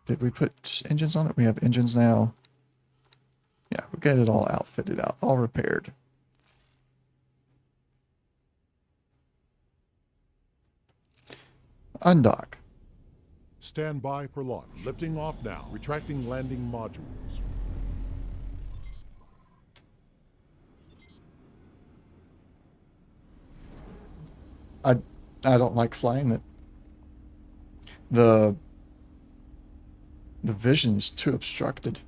Did we put engines on it? We have engines now. Yeah, we'll get it all outfitted out, all repaired. Undock. Stand by for launch. Lifting off now. Retracting landing modules. I don't like flying that. The vision is too obstructed.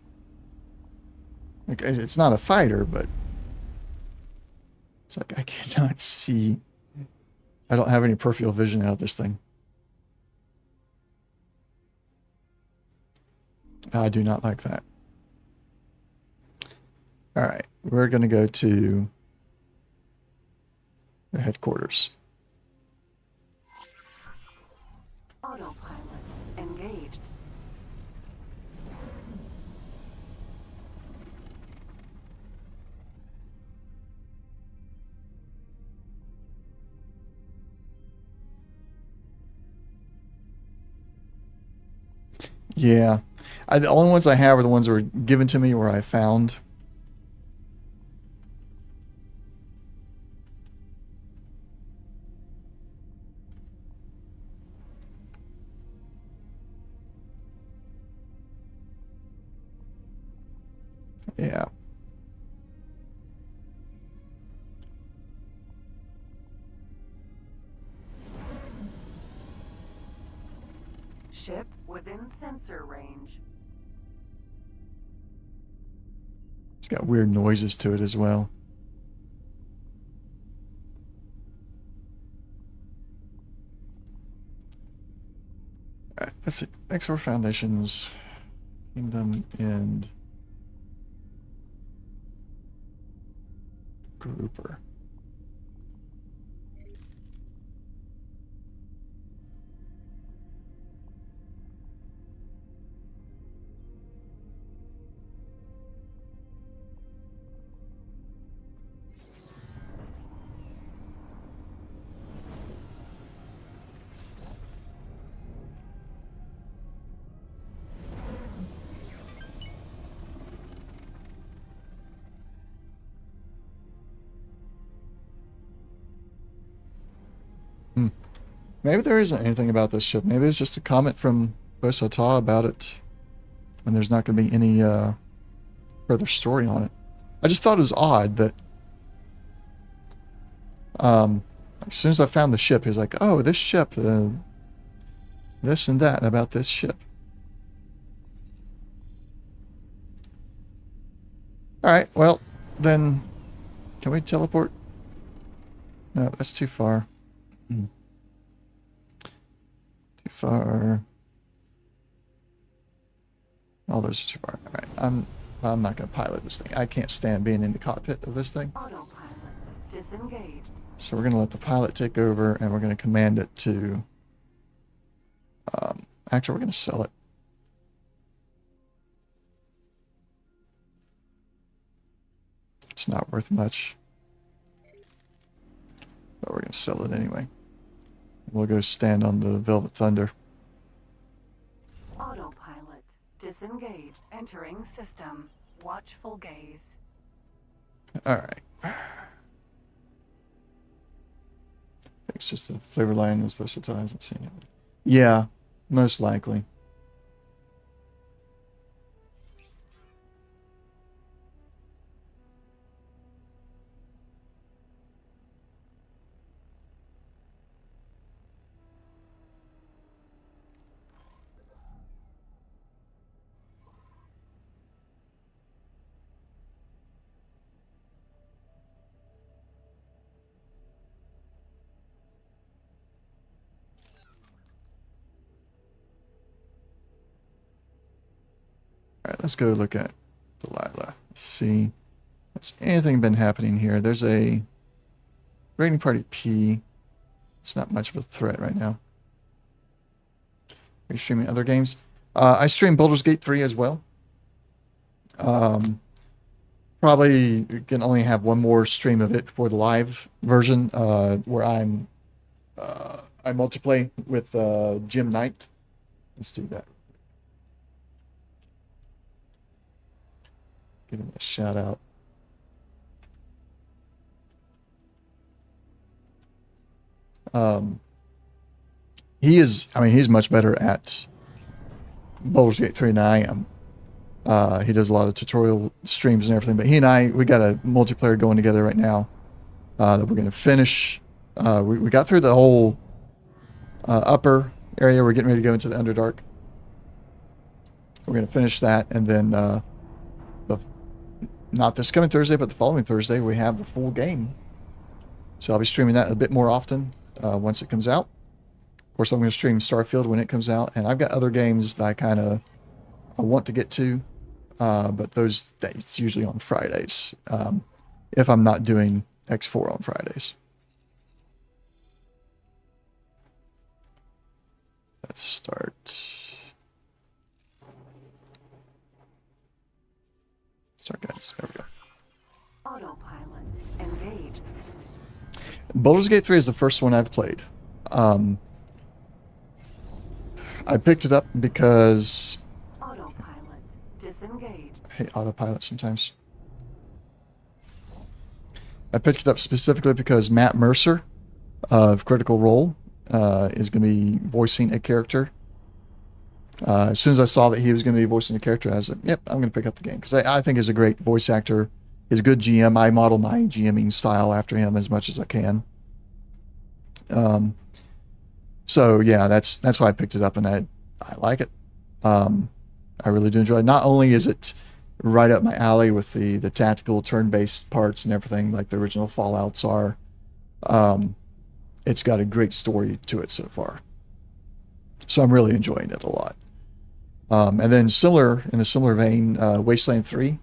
Like, it's not a fighter, but it's like I cannot see. I don't have any peripheral vision out of this thing. I do not like that. All right, we're going to go to the headquarters. Autopilot engaged. Yeah. The only ones I have are the ones that were given to me or I found. Yeah. Ship within sensor range. It's got weird noises to it as well. Alright, let's see. XOR Foundations, Kingdom, and Grouper. Maybe there isn't anything about this ship. Maybe it's just a comment from Bosata about it, and there's not going to be any further story on it. I just thought it was odd that as soon as I found the ship, he was like, oh, this ship, this and that about this ship. Alright, well, then, can we teleport? No, that's too far. Too far. All those are too far. Alright, I'm not going to pilot this thing. I can't stand being in the cockpit of this thing. Autopilot disengaged. So we're going to let the pilot take over, and we're going to command it to... actually, we're going to sell it. It's not worth much. But we're going to sell it anyway. We'll go stand on the Velvet Thunder. Autopilot disengaged. Entering system. Watchful gaze. Alright. It's just a flavor line that's supposed to I've seen it. Yeah, most likely. Alright, let's go look at Delilah. Let's see. Has anything been happening here? There's a raiding party P. It's not much of a threat right now. Are you streaming other games? I stream Baldur's Gate 3 as well. Probably can only have one more stream of it for the live version, where I multiplay with Jim Knight. Let's do that. Give him a shout out. he is, I mean, he's much better at Baldur's Gate 3 than I am. He does a lot of tutorial streams and everything, but he and I, we got a multiplayer going together right now that we're going to finish. We got through the whole upper area. We're getting ready to go into the Underdark. We're going to finish that, and then not this coming Thursday, but the following Thursday, we have the full game. So I'll be streaming that a bit more often once it comes out. Of course, I'm going to stream Starfield when it comes out, and I've got other games that I want to get to, but those dates usually on Fridays, if I'm not doing X4 on Fridays. Let's start. Start, guys. There we go. Autopilot engaged. Baldur's Gate 3 is the first one I've played. I picked it up because Autopilot disengaged. I hate autopilot sometimes. I picked it up specifically because Matt Mercer of Critical Role is going to be voicing a character. As soon as I saw that he was going to be voicing a character, I was like, yep, I'm going to pick up the game. Because I think he's a great voice actor. He's a good GM. I model my GMing style after him as much as I can. So, yeah, that's why I picked it up, and I like it. I really do enjoy it. Not only is it right up my alley with the tactical turn-based parts and everything like the original Fallouts are, it's got a great story to it so far. So I'm really enjoying it a lot. And then in a similar vein, Wasteland 3.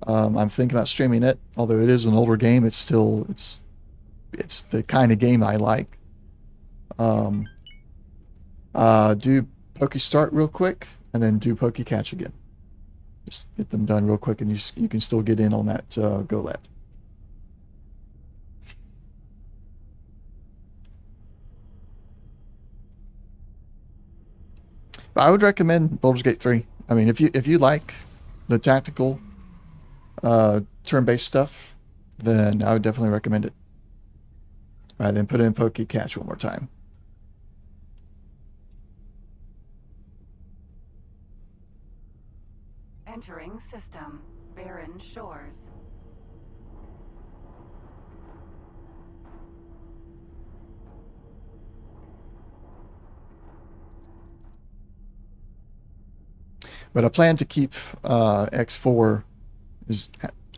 I'm thinking about streaming it. Although it is an older game, it's the kind of game I like. Do Poke Start real quick, and then do Poke Catch again. Just get them done real quick, and you can still get in on that Golett. But I would recommend Baldur's Gate 3. I mean, if you like the tactical turn-based stuff, then I would definitely recommend it. All right, then put in Poke Catch one more time. Entering system. Barren Shores. But I plan to keep X4 is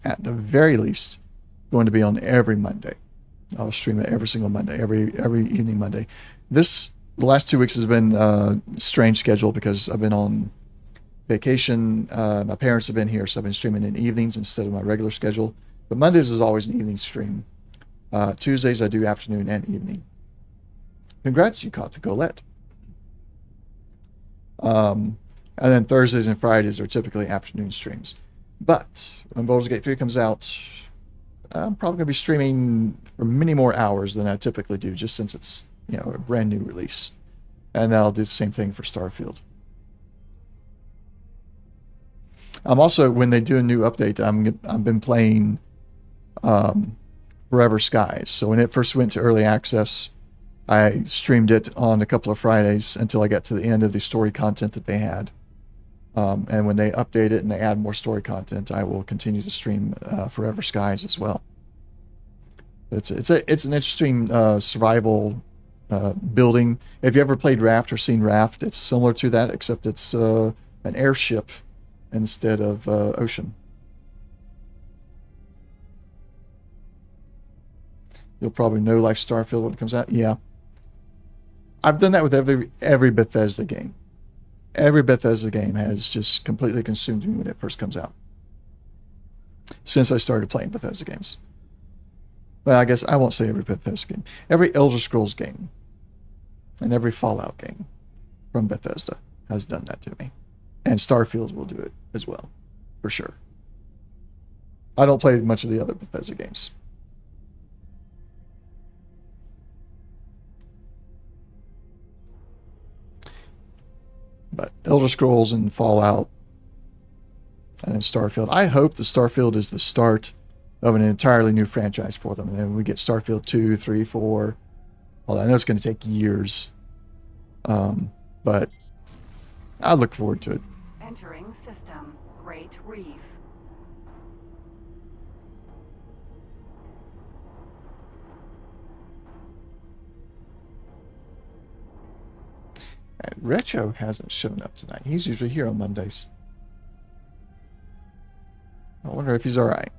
at the very least going to be on every Monday. I'll stream it every single Monday, every evening Monday. The last 2 weeks has been a strange schedule because I've been on vacation. My parents have been here, so I've been streaming in evenings instead of my regular schedule. But Mondays is always an evening stream. Tuesdays I do afternoon and evening. Congrats, you caught the Golett. And then Thursdays and Fridays are typically afternoon streams. But when Baldur's Gate 3 comes out, I'm probably going to be streaming for many more hours than I typically do, just since it's a brand new release. And then I'll do the same thing for Starfield. I'm also, when they do a new update, I've been playing Forever Skies. So when it first went to early access, I streamed it on a couple of Fridays until I got to the end of the story content that they had. And when they update it and they add more story content, I will continue to stream Forever Skies as well. It's an interesting survival building. If you ever played Raft or seen Raft, it's similar to that, except it's an airship instead of ocean. You'll probably know Life Starfield when it comes out. Yeah. I've done that with every Bethesda game. Every Bethesda game has just completely consumed me when it first comes out. Since I started playing Bethesda games. Well, I guess I won't say every Bethesda game. Every Elder Scrolls game and every Fallout game from Bethesda has done that to me. And Starfield will do it as well, for sure. I don't play much of the other Bethesda games. But Elder Scrolls and Fallout and then Starfield. I hope that Starfield is the start of an entirely new franchise for them. And then we get Starfield 2, 3, 4. Well, I know it's going to take years. But I look forward to it. Entering system. Great Reef. Retro hasn't shown up tonight. He's usually here on Mondays. I wonder if he's alright.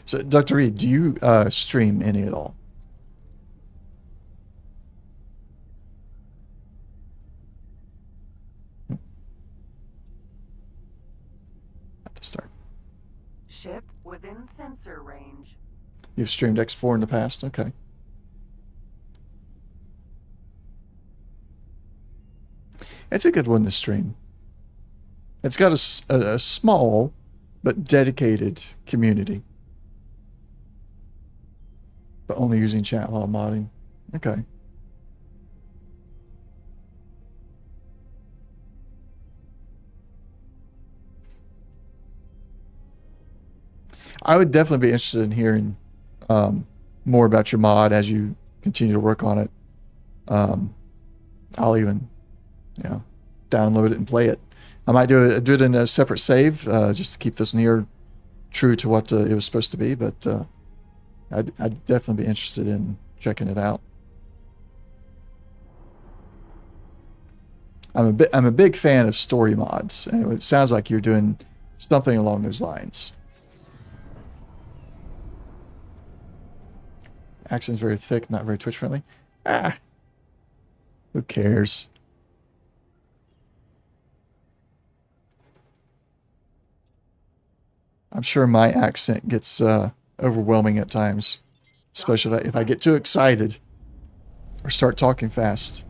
So, Dr. Reed, do you stream any at all? Have to start. Ship within sensor range. You've streamed X4 in the past? Okay. It's a good one to stream. It's got a small but dedicated community. But only using chat while modding. Okay. I would definitely be interested in hearing more about your mod as you continue to work on it. I'll even, download it and play it. I might do it in a separate save just to keep this near true to what it was supposed to be. But I'd definitely be interested in checking it out. I'm a big fan of story mods, and it sounds like you're doing something along those lines. Accent's very thick, not very Twitch friendly. Who cares? I'm sure my accent gets overwhelming at times, especially if I get too excited or start talking fast.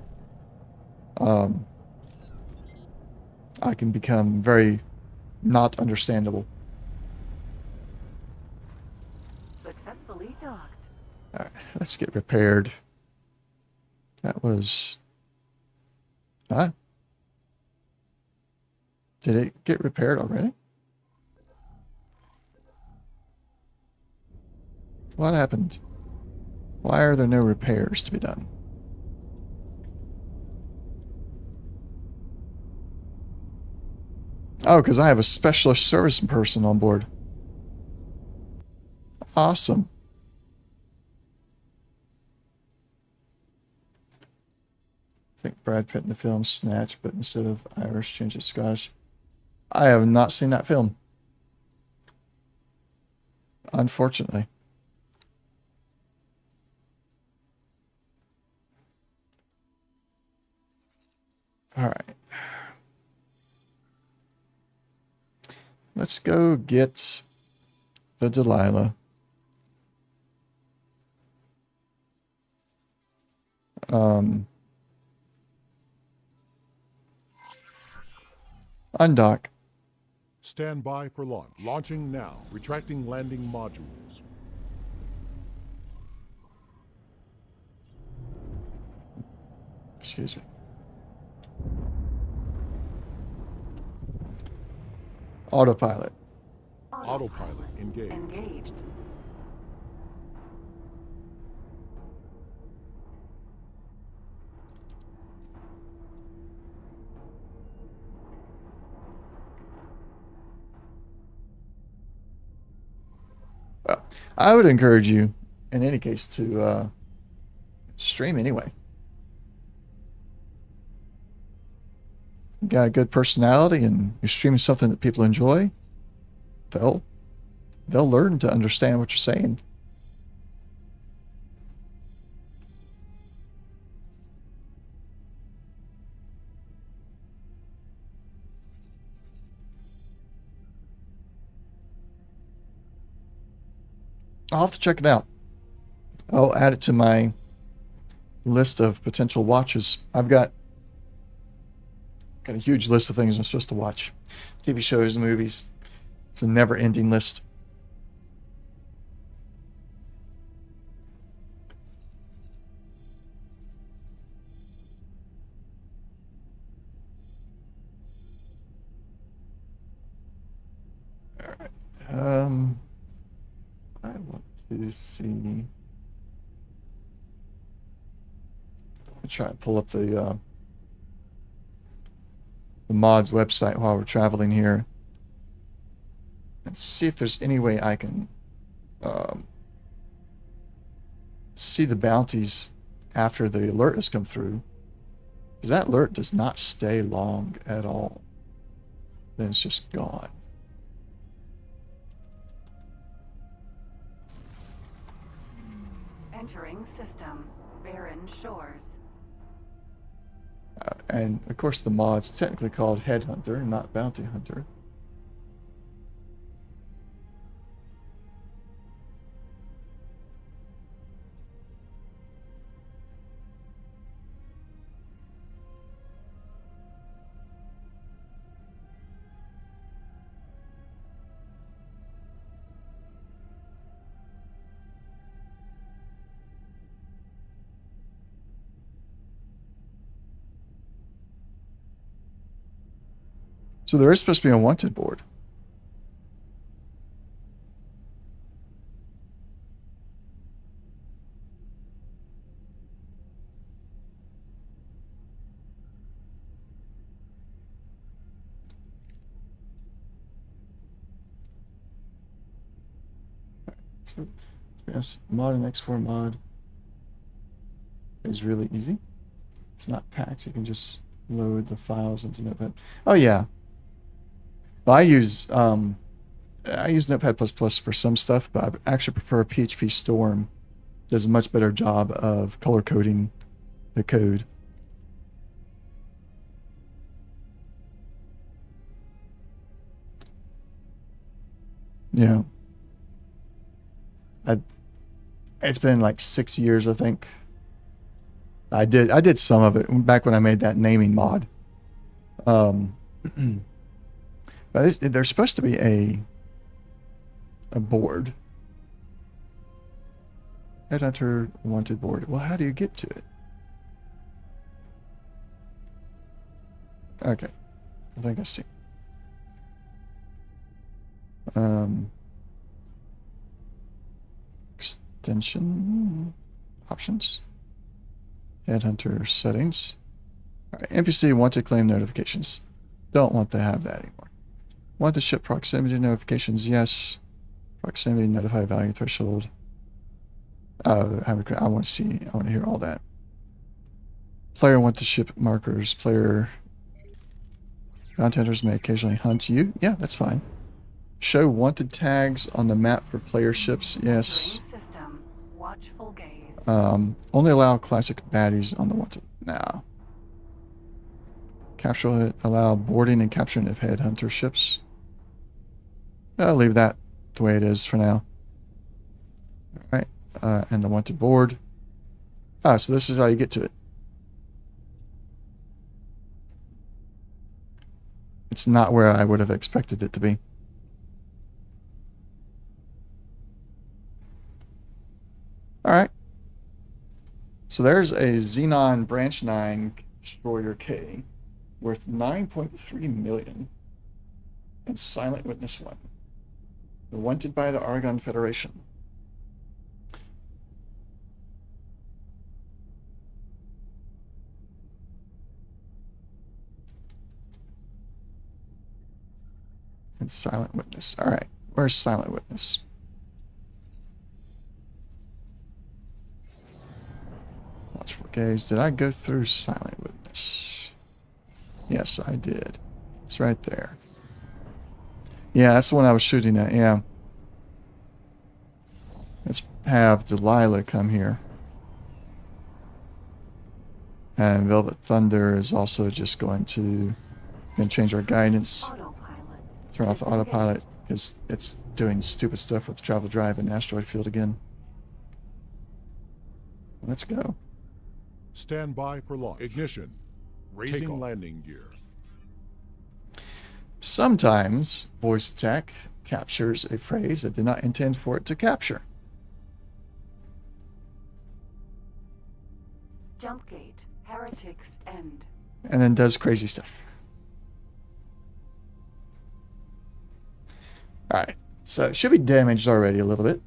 I can become very not understandable. Successfully docked. All right, let's get repaired. That was... Huh? Did it get repaired already? What happened? Why are there no repairs to be done? Oh, because I have a specialist service person on board. Awesome. I think Brad Pitt in the film Snatch, but instead of Irish, change it to Scottish. I have not seen that film. Unfortunately. All right. Let's go get the Delilah. Undock. Stand by for launch. Launching now. Retracting landing modules. Excuse me. Autopilot. Autopilot engaged. Engaged. I would encourage you, in any case, to stream anyway. You got a good personality, and you're streaming something that people enjoy. They'll learn to understand what you're saying. I'll have to check it out. I'll add it to my list of potential watches. I've got a huge list of things I'm supposed to watch. TV shows, movies. It's a never-ending list. All right. I want to see. I'll try and pull up the mods website while we're traveling here and see if there's any way I can see the bounties after the alert has come through. Because that alert does not stay long at all. Then it's just gone. Entering system. Barren Shores. And of course the mod's technically called Headhunter, not Bounty Hunter. So there is supposed to be a wanted board. So yes, mod and X4 mod is really easy. It's not packed. You can just load the files into Notepad. Oh yeah. Well, I use Notepad++ for some stuff, but I actually prefer PHP Storm. It does a much better job of color coding the code. Yeah. It's been like 6 years, I think. I did some of it back when I made that naming mod. But there's supposed to be a board. Headhunter wanted board. Well, how do you get to it? Okay. I think I see. Extension options. Headhunter settings. All right, NPC wanted claim notifications. Don't want to have that anymore. Want to ship proximity notifications? Yes. Proximity notify value threshold. I want to see. I want to hear all that. Player want to ship markers. Player hunters may occasionally hunt you. Yeah, that's fine. Show wanted tags on the map for player ships. Yes. System. Watchful gaze. Only allow classic baddies on the wanted. Now. Capture it. Allow boarding and capturing of headhunter ships. I'll leave that the way it is for now. Alright. And the wanted board. Ah, so this is how you get to it. It's not where I would have expected it to be. Alright. So there's a Xenon Branch 9 Destroyer K worth 9.3 million. And Silent Witness 1. They're wanted by the Argonne Federation. And Silent Witness. Alright, where's Silent Witness? Watchful gaze. Did I go through Silent Witness? Yes, I did. It's right there. Yeah, that's the one I was shooting at, yeah. Let's have Delilah come here. And Velvet Thunder is also just going to change our guidance. Autopilot. Turn off the autopilot because it's doing stupid stuff with travel drive and asteroid field again. Let's go. Stand by for launch. Ignition. Raising landing gear. Sometimes voice attack captures a phrase that did not intend for it to capture. Jump gate. Heretics end. And then does crazy stuff. Alright, So it should be damaged already a little bit.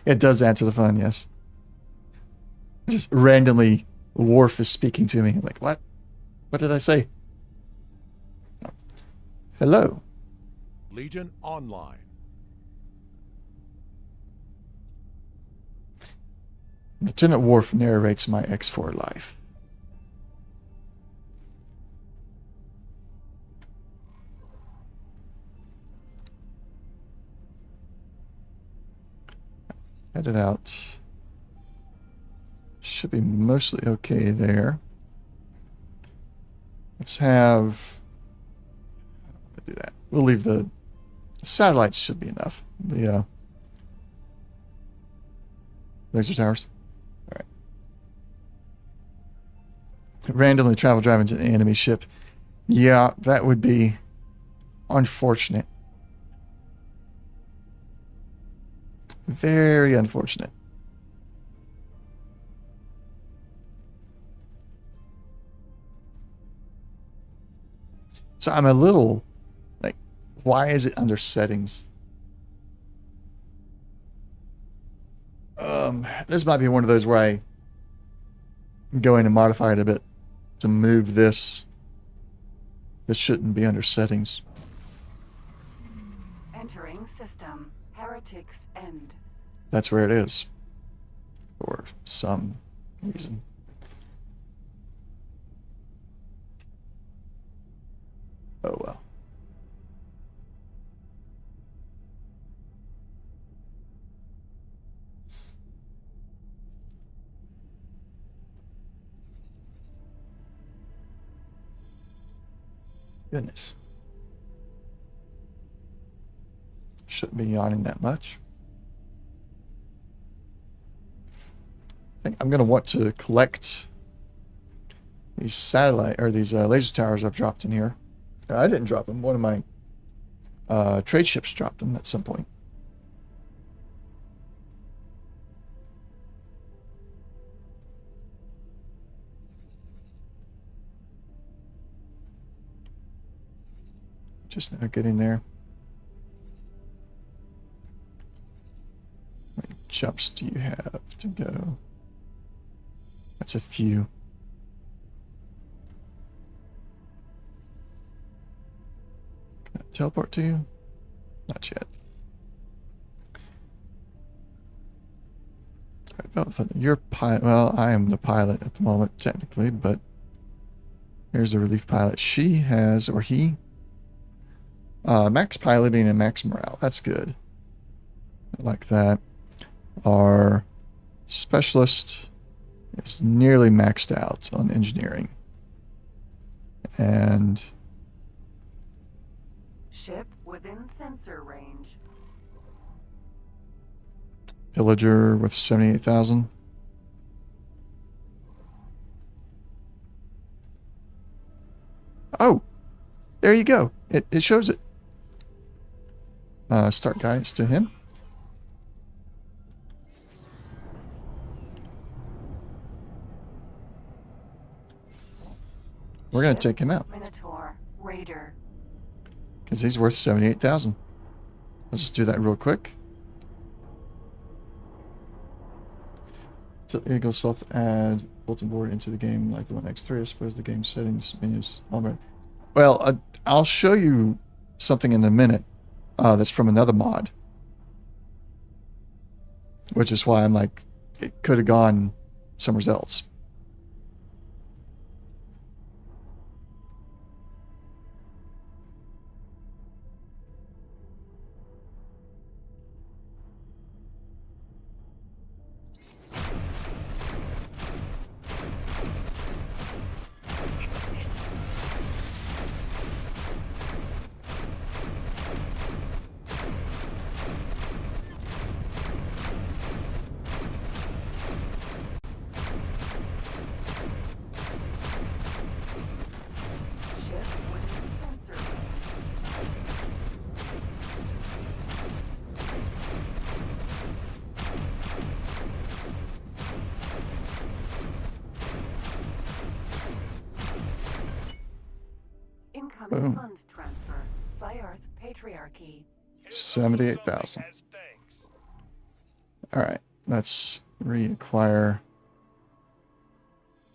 It does add to the fun, yes. Just randomly, Worf is speaking to me. Like, what? What did I say? Hello. Legion online. Lieutenant Worf narrates my X4 life. Headed out. Should be mostly okay there. Let's have... do that. We'll leave the satellites should be enough. The laser towers. All right. Randomly travel drive into an enemy ship. Yeah, that would be unfortunate. Very unfortunate. So I'm a little like, why is it under settings? This might be one of those where I go in and modify it a bit to move this. This shouldn't be under settings. Entering system. Heretics End. That's where it is. For some reason. Oh well. Goodness. Shouldn't be yawning that much. I think I'm going to want to collect these satellite or these laser towers I've dropped in here. I didn't drop them. One of my trade ships dropped them at some point. Just now getting there. How many jumps do you have to go? That's a few. Can I teleport to you? Not yet. You're pilot. Well, I am the pilot at the moment, technically, but here's a relief pilot. She has, or he, max piloting and max morale. That's good. I like that. Our specialist is nearly maxed out on engineering. And Ship within sensor range. pillager with 78,000. Oh, there you go. It shows it. Start guidance to him. We're going to take him out. Minotaur. Raider. Because he's worth 78,000. I'll just do that real quick. So Eagle Self add bulletin board into the game like the one X3. I suppose the game settings menus. All right. Well, I'll show you something in a minute that's from another mod. Which is why I'm like, it could have gone somewhere else. Ship within sensor range. Incoming Boom. fund transfer. Psyarth Patriarchy. 78,000. As thanks. All right, let's reacquire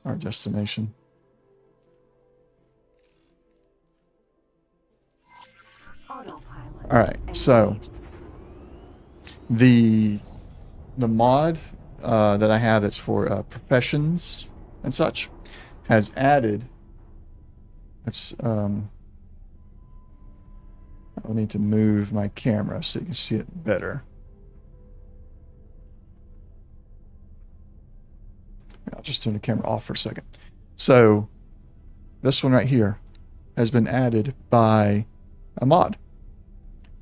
our destination. Autopilot. All right, so the mod that I have that's for professions and such has added. I'll need to move my camera so you can see it better. I'll just turn the camera off for a second. So this one right here has been added by a mod.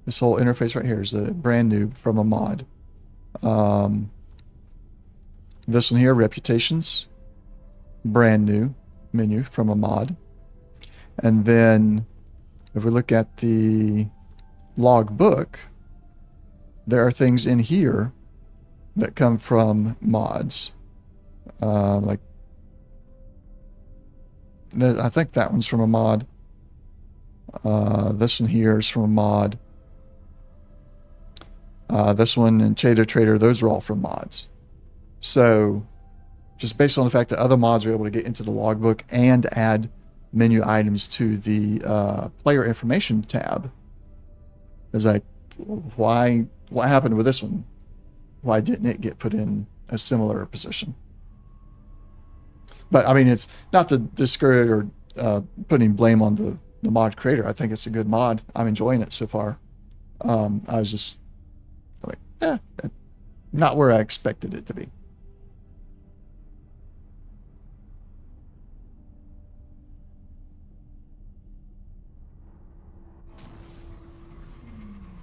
This whole interface right here is a brand new from a mod. This one here, reputations, brand new menu from a mod. And then if we look at the logbook, there are things in here that come from mods. Like, I think that one's from a mod. This one here is from a mod. This one and Trader, those are all from mods. So, just based on the fact that other mods are able to get into the logbook and add menu items to the player information tab, is like, what happened with this one? Why didn't it get put in a similar position? But I mean, it's not to discourage or putting blame on the mod creator. I think it's a good mod. I'm enjoying it so far. I was just like, not where I expected it to be.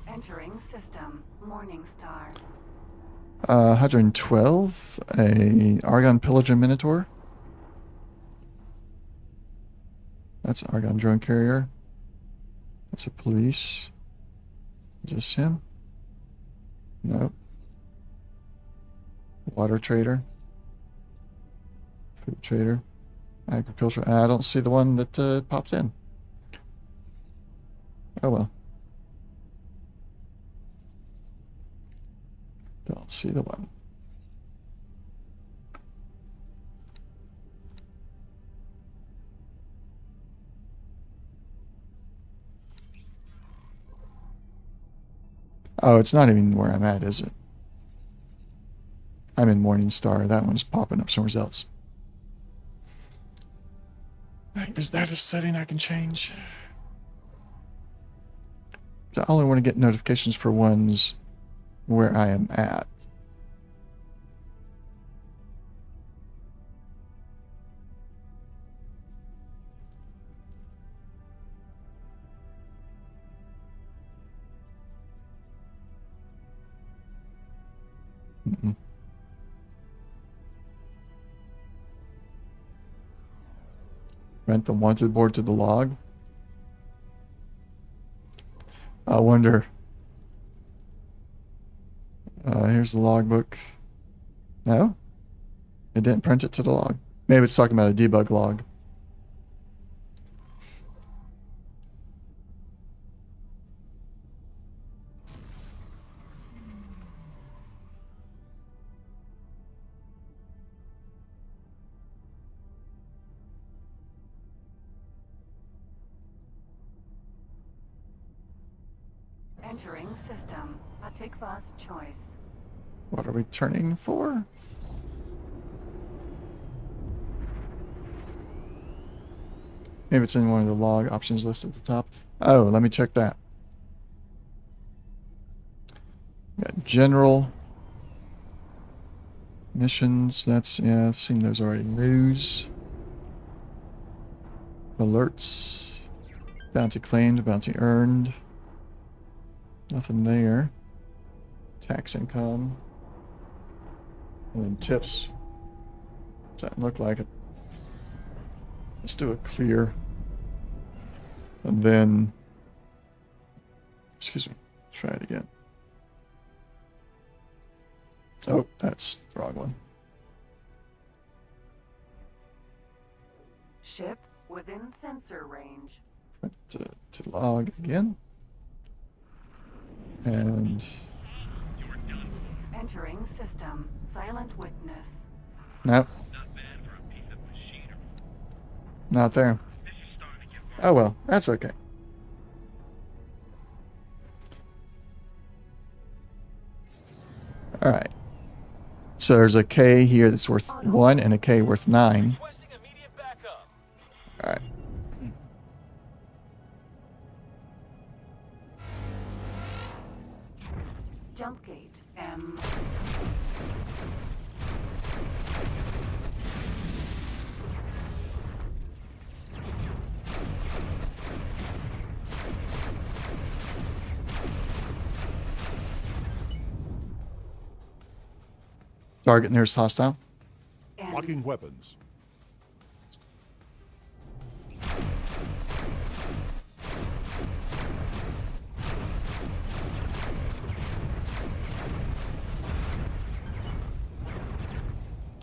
Entering system. Morningstar. 112, a Argon Pillager Minotaur. That's an Argon drone carrier. That's a police. Is this him? Nope. Water trader. Food trader. Agriculture. I don't see the one that popped in. Oh well. Don't see the one. Oh, it's not even where I'm at, is it? I'm in Morningstar. That one's popping up somewhere else. Is that a setting I can change? I only want to get notifications for ones where I am at. Mm-mm. Rent the wanted board to the log. I wonder. Here's the logbook. No? It didn't print it to the log. Maybe it's talking about a debug log. Entering system. Atikva's choice. What are we turning for? Maybe it's in one of the log options list at the top. Oh, let me check that. Got general missions. That's, yeah, I've seen those already. News. Alerts. Bounty claimed, bounty earned. Nothing there. Tax income. And then tips. Doesn't look like it. Let's do a clear. And then, excuse me, try it again. Oh, that's the wrong one. Ship within sensor range. To log again. And Entering system. Silent witness. nope, not there. Oh well, that's okay. Alright. So there's a K here that's worth 1 and a K worth 9. Requesting immediate backup. Alright. Jump gate. M. Target nearest hostile. N. Locking weapons.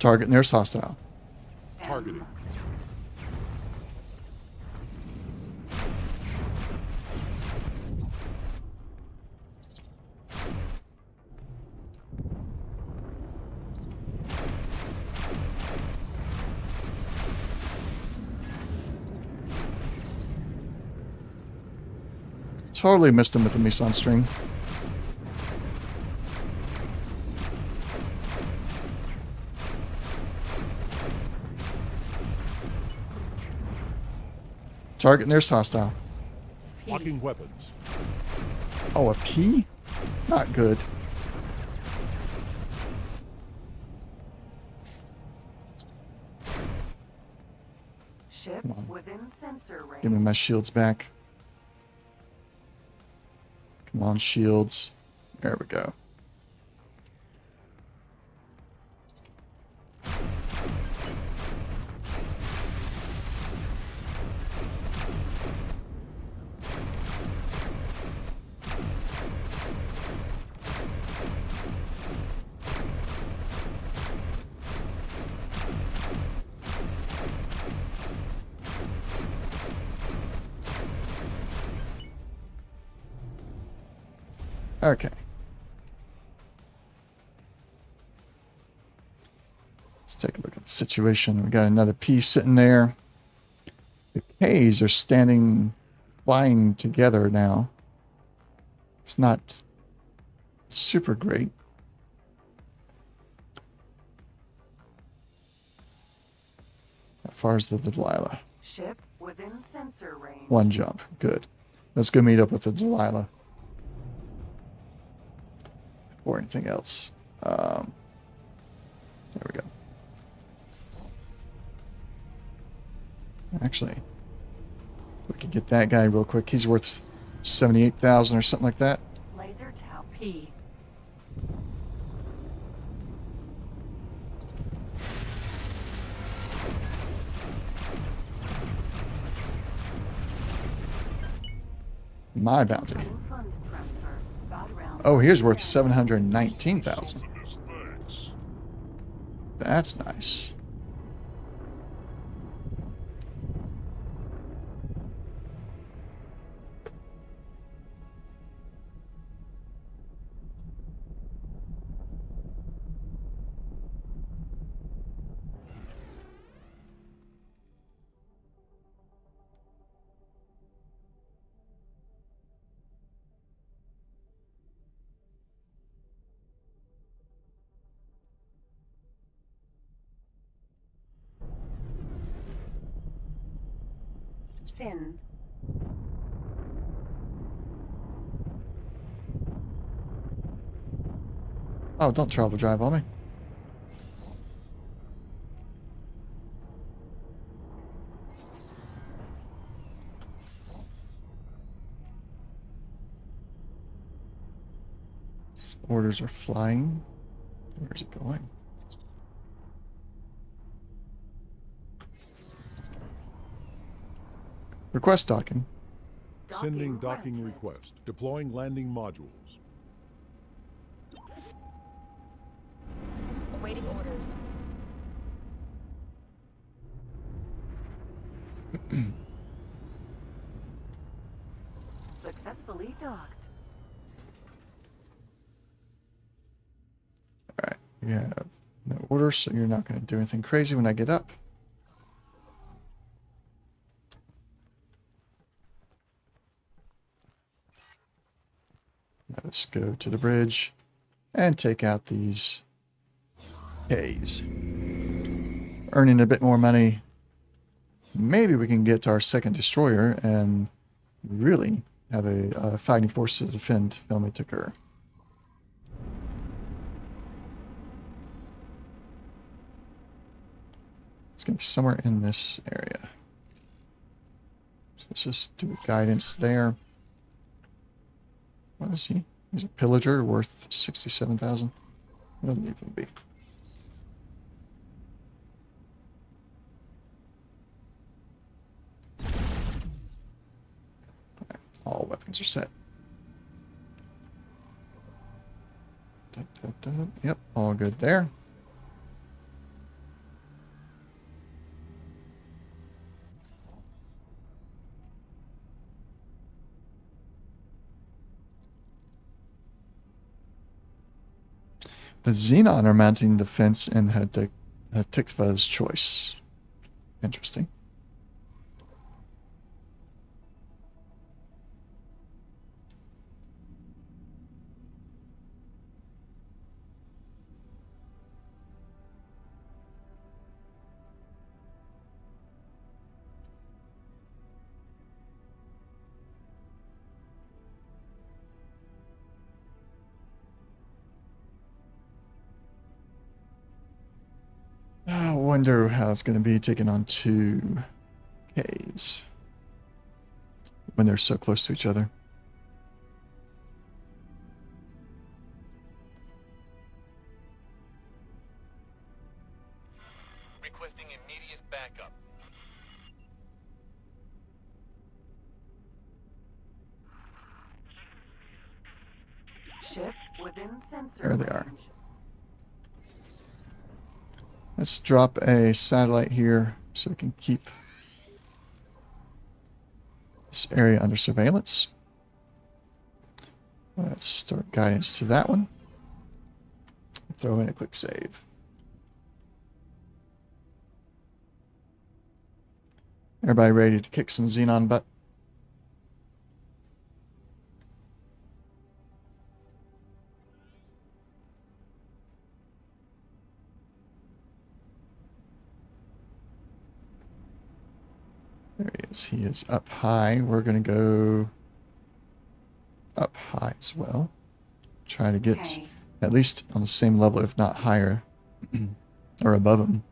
Target nearest hostile. M. Targeting. Totally missed him with the Meson string. Target nearest hostile. Locking weapons. Oh, a P? Not good. Ship Come on. within sensor range. Give me my shields back. Come on, shields. There we go. Okay. Let's take a look at the situation. We got another P sitting there. The K's are standing, flying together now. It's not super great. How far is the Delilah? Ship within sensor range. 1 jump. Good. Let's go meet up with the Delilah. Or anything else. There we go. Actually, we could get that guy real quick. He's worth 78,000 or something like that. Laser Tau P. My bounty. Running fund transfer. God realm. Oh, here's worth 719,000. That's nice. Sin. Oh, don't travel drive on me. Orders are flying. Where's it going? Request docking. Sending docking granted. request. Deploying landing modules. Awaiting orders. Successfully docked. We have no order, so you're not going to do anything crazy when I get up. Let us go to the bridge and take out these Ks. Earning a bit more money. Maybe we can get our second destroyer and really have a fighting force to defend Family to Kerr. It's going to be somewhere in this area. So let's just do a guidance there. What is he? He's a pillager worth 67,000. We'll leave him be. All weapons are set. Yep, all good there. The Xenon are mounting defense in Hatikva's choice. Interesting. I wonder how it's going to be taking on 2 Ks when they're so close to each other. Requesting immediate backup. Ship within sensor There they are. range. Let's drop a satellite here so we can keep this area under surveillance. Let's start guidance to that one. Throw in a quick save. Everybody ready to kick some Xenon butt? There he is. He is up high. We're going to go up high as well. Try to get Okay. at least on the same level, if not higher, or above him.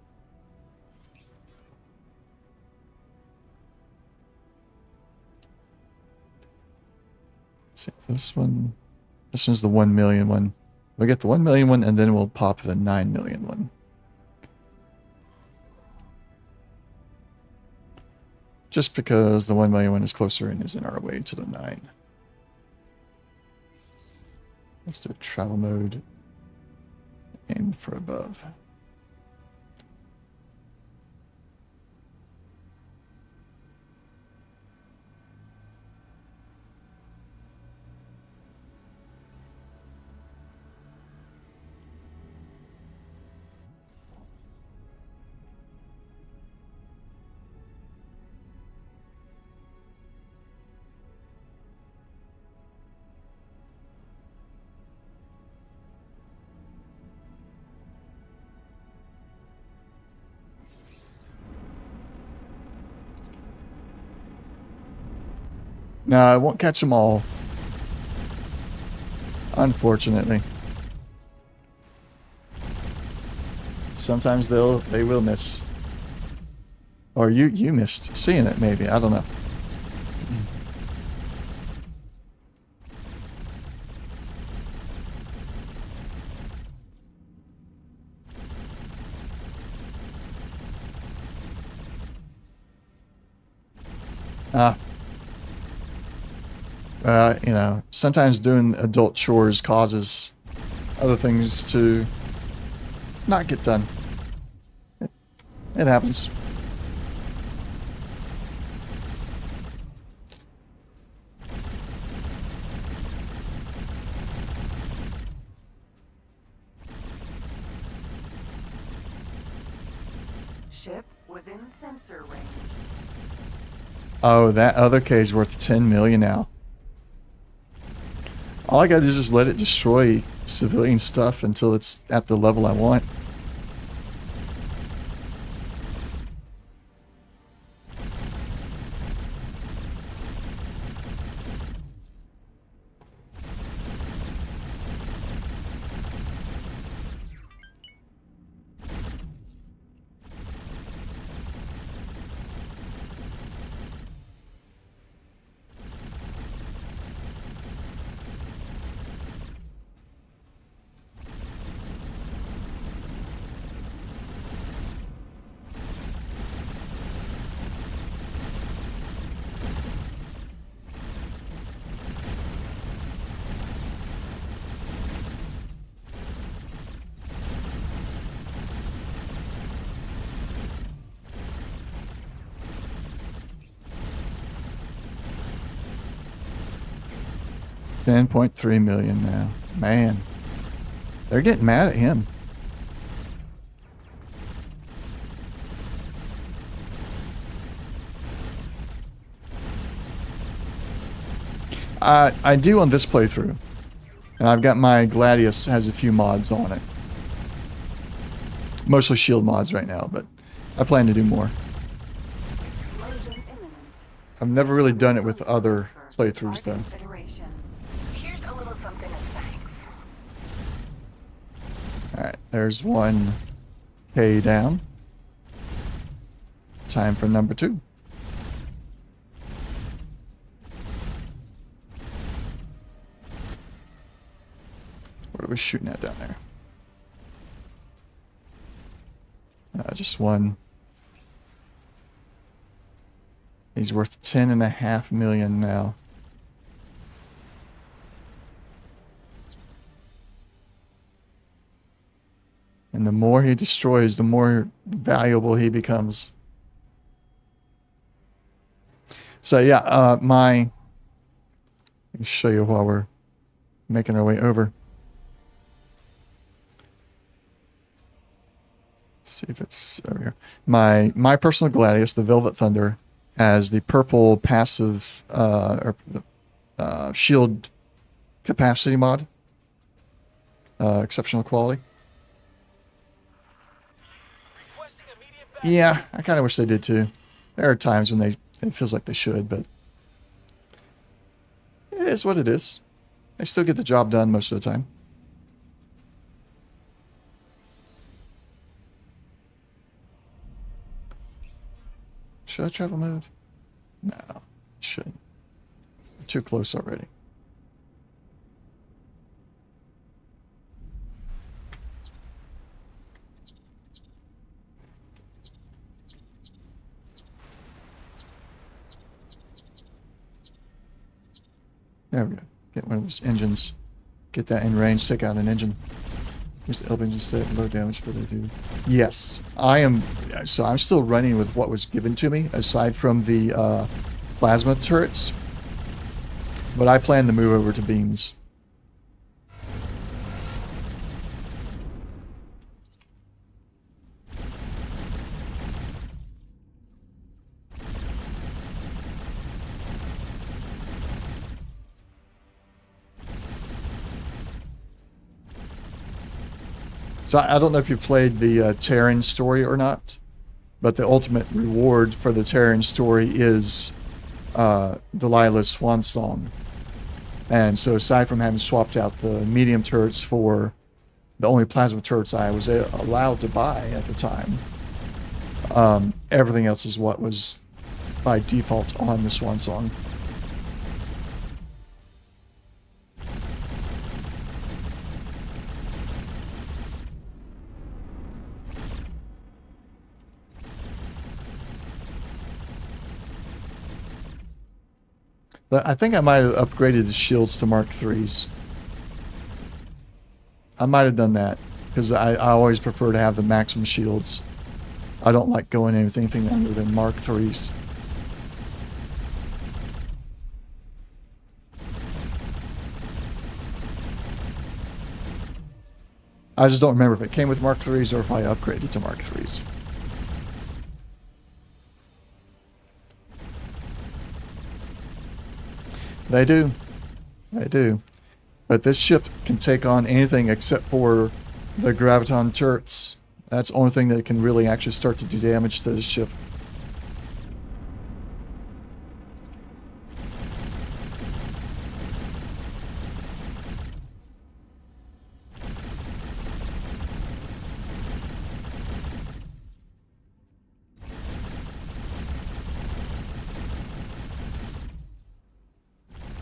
See, this one's the 1 million one. We'll get the 1 million one, and then we'll pop the 9 million one. Just because the 1 million one is closer and is in our way to the 9. Let's do a travel mode. Aim for above. No, I won't catch them all. Unfortunately. Sometimes they will miss. Or you missed seeing it maybe, I don't know. You know, sometimes doing adult chores causes other things to not get done. It happens. Ship within sensor range. Oh, that other K is worth 10 million now. All I gotta do is just let it destroy civilian stuff until it's at the level I want. $10.3 million now. Man. They're getting mad at him. I do on this playthrough. And I've got my Gladius has a few mods on it. Mostly shield mods right now, but I plan to do more. Explosion imminent. I've never really done it with other playthroughs though. Federation. Here's a little something as thanks. Alright, there's one K down. Time for number 2. What are we shooting at down there? Just one. He's worth 10.5 million now. And the more he destroys, the more valuable he becomes. So yeah, let me show you while we're making our way over. See if it's over here. My personal Gladius, the Velvet Thunder, has the purple passive or the shield capacity mod, exceptional quality. Yeah, I kind of wish they did too. There are times when it feels like they should, but it is what it is. They still get the job done most of the time. Should I travel mode? No, shouldn't. I'm too close already. There we go. Get one of those engines. Get that in range. Take out an engine. Here's the engine set. Low damage, but they do. Yes, I am. So I'm still running with what was given to me, aside from the plasma turrets. But I plan to move over to beams. So I don't know if you played the Terran story or not, but the ultimate reward for the Terran story is Delilah's swan song. And so aside from having swapped out the medium turrets for the only plasma turrets I was allowed to buy at the time, everything else is what was by default on the swan song. But I think I might have upgraded the shields to Mark IIIs. I might have done that, because I always prefer to have the maximum shields. I don't like going anything other than Mark IIIs. I just don't remember if it came with Mark IIIs or if I upgraded to Mark IIIs. They do. They do. But this ship can take on anything except for the graviton turrets. That's the only thing that can really actually start to do damage to this ship.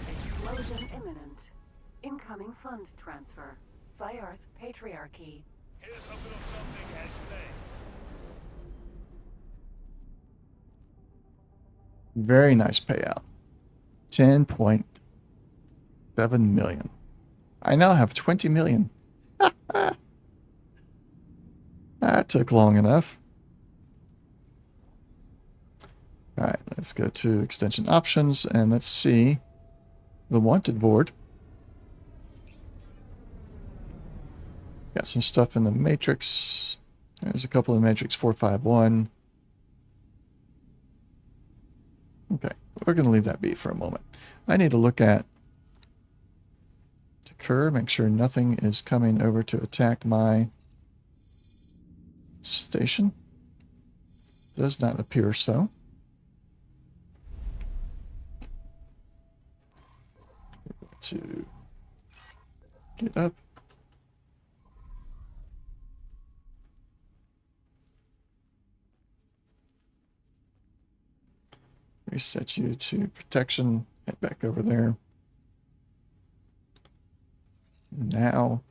Explosion imminent. Incoming fund transfer. Psyarth Patriarchy. Here's a little something as thanks. Very nice payout. 10.7 million. I now have 20 million. That took long enough. Alright, let's go to extension options and let's see the wanted board. Got some stuff in the matrix. There's a couple in matrix 451. Okay, we're going to leave that be for a moment. I need to look at Kerr, make sure nothing is coming over to attack my station. Does not appear so. To get up. Reset you to protection. Head back over there. Now.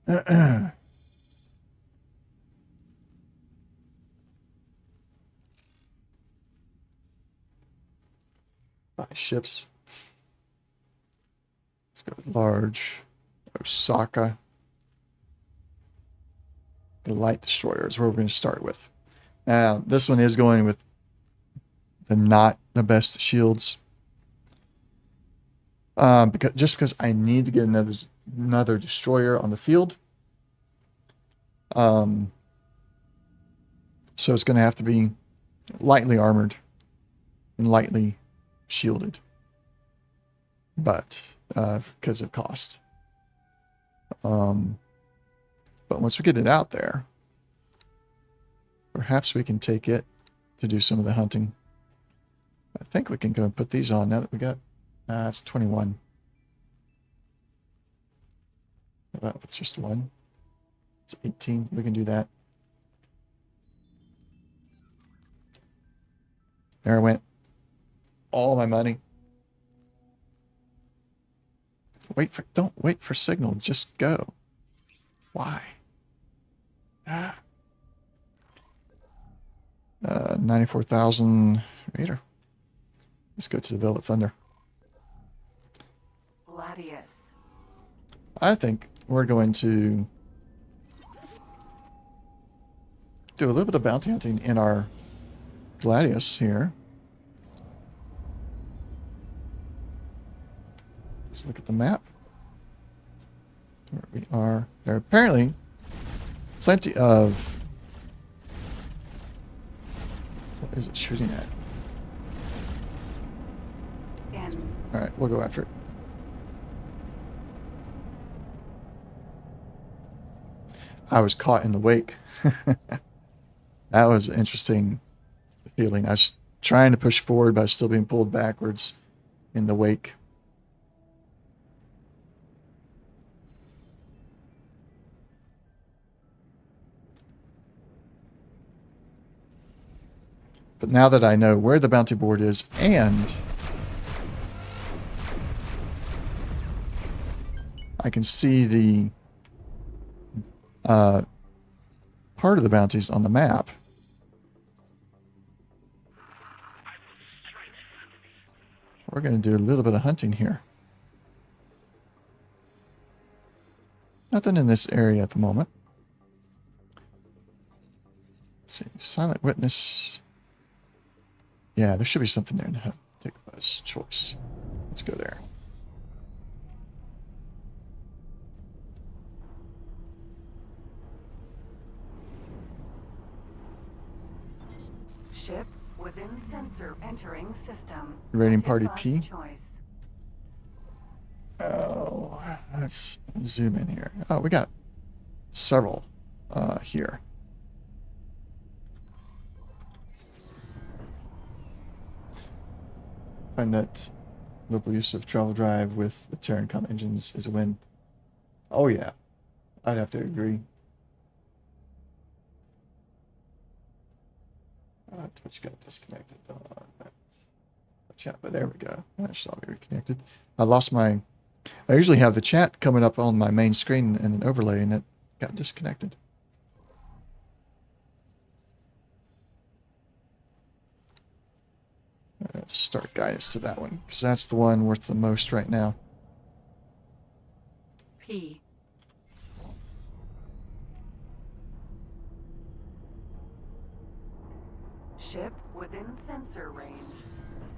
Buy ships. Let's go with large. Osaka. The light destroyer is where we're going to start with. Now, this one is going with the not the best shields. Because I need to get another destroyer on the field. So it's going to have to be lightly armored and lightly shielded. But because of cost. But once we get it out there, perhaps we can take it to do some of the hunting. I think we can go and put these on now that we got... it's 21. How about with just one? It's 18. We can do that. There I went. All my money. Don't wait for signal. Just go. Why? 94,000 Raider. Let's go to the Velvet Thunder. Gladius. I think we're going to do a little bit of bounty hunting in our Gladius here. Let's look at the map. Where we are. There are apparently plenty of... What is it shooting at? Alright, we'll go after it. I was caught in the wake. That was an interesting feeling. I was trying to push forward, but I was still being pulled backwards in the wake. But now that I know where the bounty board is and I can see the part of the bounties on the map, we're going to do a little bit of hunting here. Nothing in this area at the moment. Let's see, Silent Witness. Yeah, there should be something there. No, take this choice. Let's go there. Ship within sensor entering system. Rating party Identify P. choice. let's zoom in here. Oh, we got several here. Find that local use of travel drive with the Terran com engines is a win. Oh yeah, I'd have to agree. Twitch got disconnected. Chat, but there we go. That should all be reconnected. I lost my. I usually have the chat coming up on my main screen and an overlay, and it got disconnected. Let's start guidance to that one, because that's the one worth the most right now. P. Ship within sensor range.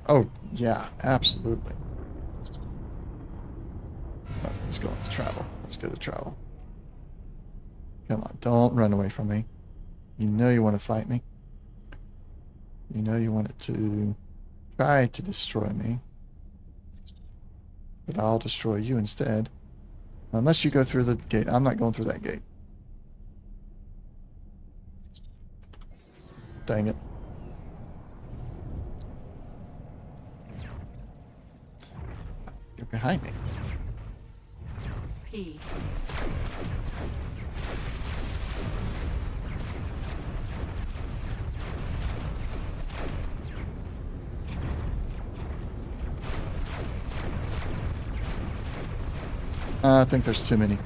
Oh, yeah, absolutely. Oh, let's go to travel. Let's go to travel. Come on, don't run away from me. You know you want to fight me. You know you want it to try to destroy me. But I'll destroy you instead. Unless you go through the gate. I'm not going through that gate. Dang it. You're behind me. P. I think there's too many.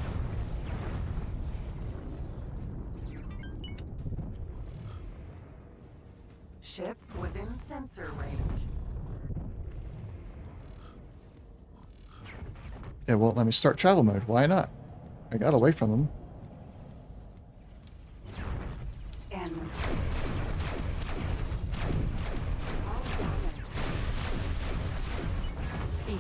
Ship within sensor range. It won't let me start travel mode. Why not? I got away from them. N. P.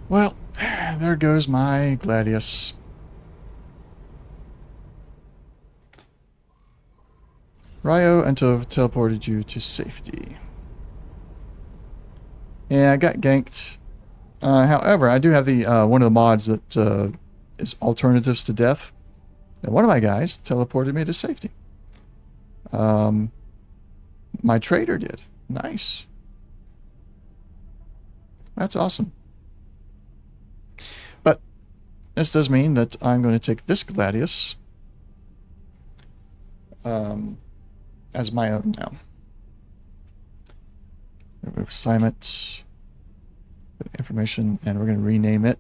Well, there goes my Gladius. Ryo until teleported you to safety. Yeah, I got ganked. However, I do have the one of the mods that is alternatives to death. And one of my guys teleported me to safety. My trader did. Nice. That's awesome. But this does mean that I'm going to take this Gladius as my own now. Remove assignment, put information, and we're going to rename it.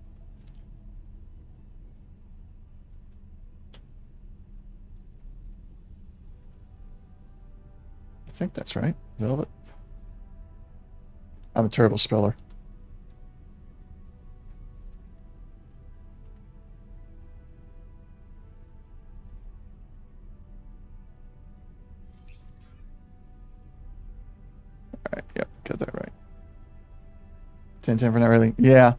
I think that's right. Velvet. I'm a terrible speller. Alright, yep, got that right. 10-10 for not really. Yeah.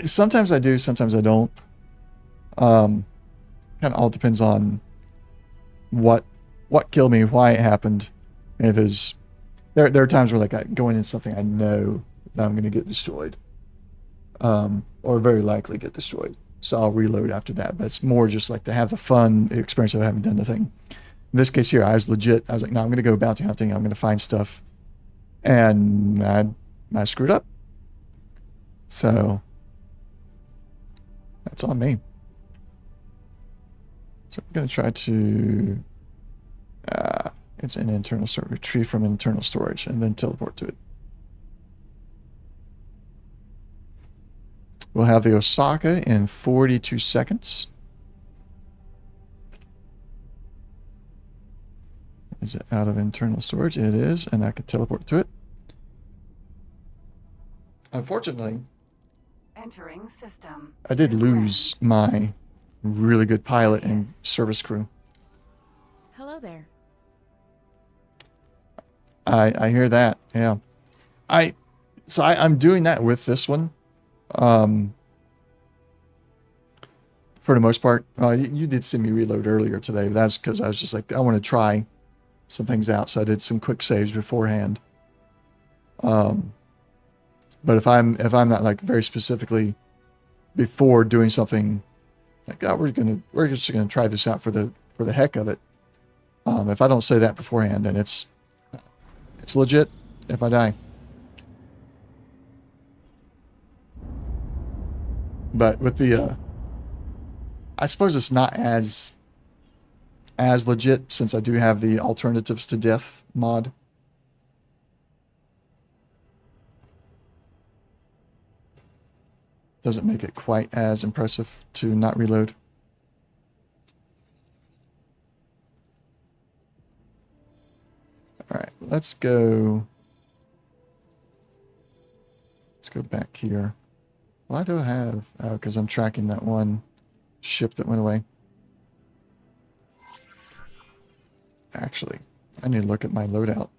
Sometimes I do, sometimes I don't. Kind of all depends on what killed me, why it happened. And if it's there are times where like I go into something I know that I'm gonna get destroyed. Or very likely get destroyed. So I'll reload after that. But it's more just like to have the fun experience of having done the thing. In this case here, I was legit. I was like, no, I'm gonna go bounty hunting, I'm gonna find stuff. And I screwed up. So that's on me. So we're going to try to it's an internal storage, retrieve from internal storage and then teleport to it. We'll have the Osaka in 42 seconds. Is it out of internal storage? It is, and I can teleport to it. Unfortunately, Entering system. I did lose my really good pilot and service crew. Hello there. I hear that, yeah. I'm doing that with this one. For the most part, you did see me reload earlier today. But that's because I was just like, I want to try some things out. So I did some quick saves beforehand. But if I'm not like very specifically before doing something like, oh, we're just gonna try this out for the heck of it. If I don't say that beforehand, then it's legit if I die. But with the I suppose it's not as legit since I do have the alternatives to death mod. Doesn't make it quite as impressive to not reload. Alright, let's go back here. Why do I have... Oh, because I'm tracking that one ship that went away. Actually, I need to look at my loadout.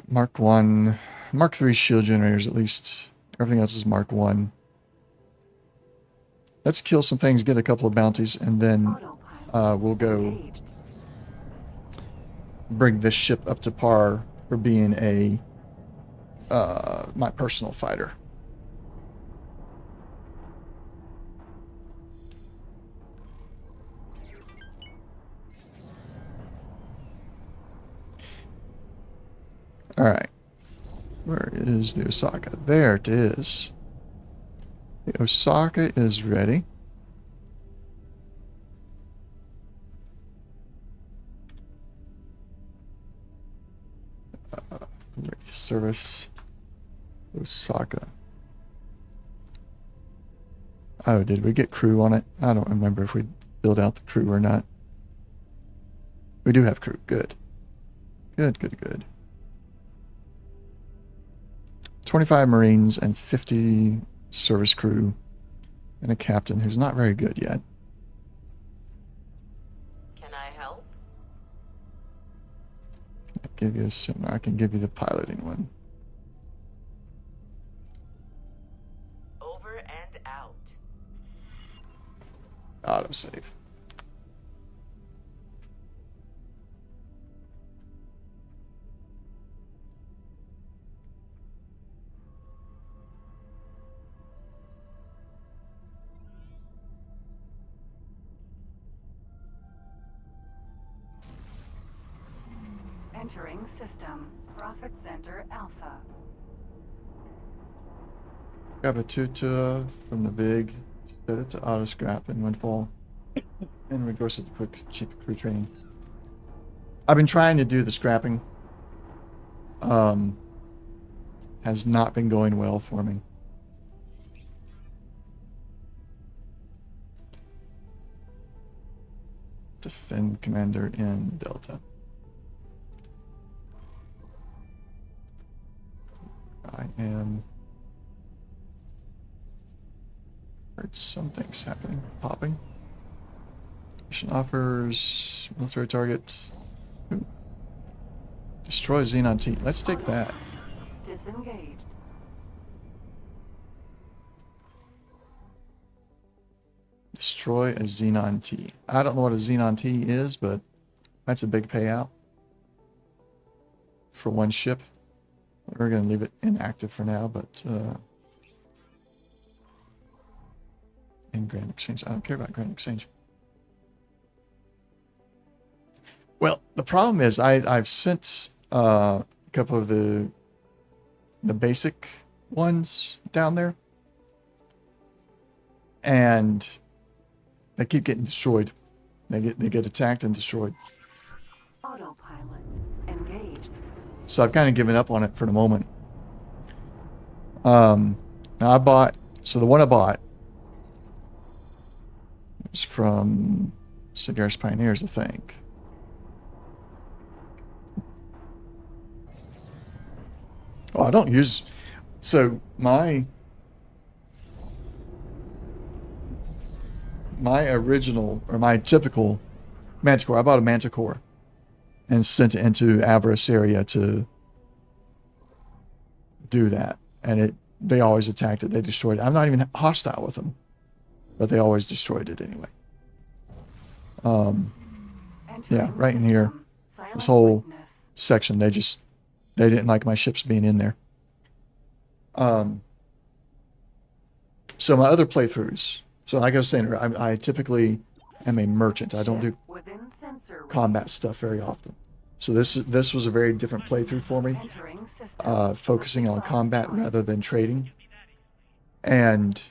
Mark 1, Mark 3 shield generators at least. Everything else is Mark 1. Let's kill some things, get a couple of bounties, and then we'll go bring this ship up to par for being a my personal fighter. Alright. Where is the Osaka? There it is. The Osaka is ready. Wraith service. Osaka. Oh, did we get crew on it? I don't remember if we built out the crew or not. We do have crew. Good. Good, good, good. 25 Marines and 50 service crew and a captain who's not very good yet. Can I help? I give you I can give you the piloting one. Over and out. Autosave. Entering system. Profit Center Alpha. Grab a tutor from the big, set it to auto scrap and windfall, and reverse it to quick cheap crew training. I've been trying to do the scrapping. Has not been going well for me. Defend commander in Delta. I am... Heard some things happening. Popping. Mission offers... Military targets. Ooh. Destroy Xenon T. Let's take that. Disengage. Destroy a Xenon T. I don't know what a Xenon T is, but that's a big payout. For one ship. We're going to leave it inactive for now, but... in Grand Exchange. I don't care about Grand Exchange. Well, the problem is I've sent a couple of the basic ones down there. And they keep getting destroyed. They get attacked and destroyed. Autopilot. Engage. So I've kind of given up on it for the moment. Now I bought... So the one I bought is from Cigaris Pioneers, I think. Oh, I don't use... So my original, or my typical Manticore, I bought a Manticore. and sent it into Avarice area to do that. And they always attacked it. They destroyed it. I'm not even hostile with them, but they always destroyed it anyway. Yeah, right in here. This whole section, they didn't like my ships being in there. So my other playthroughs. So like I was saying, I typically am a merchant. I don't do combat stuff very often. So this was a very different playthrough for me, focusing on combat rather than trading. And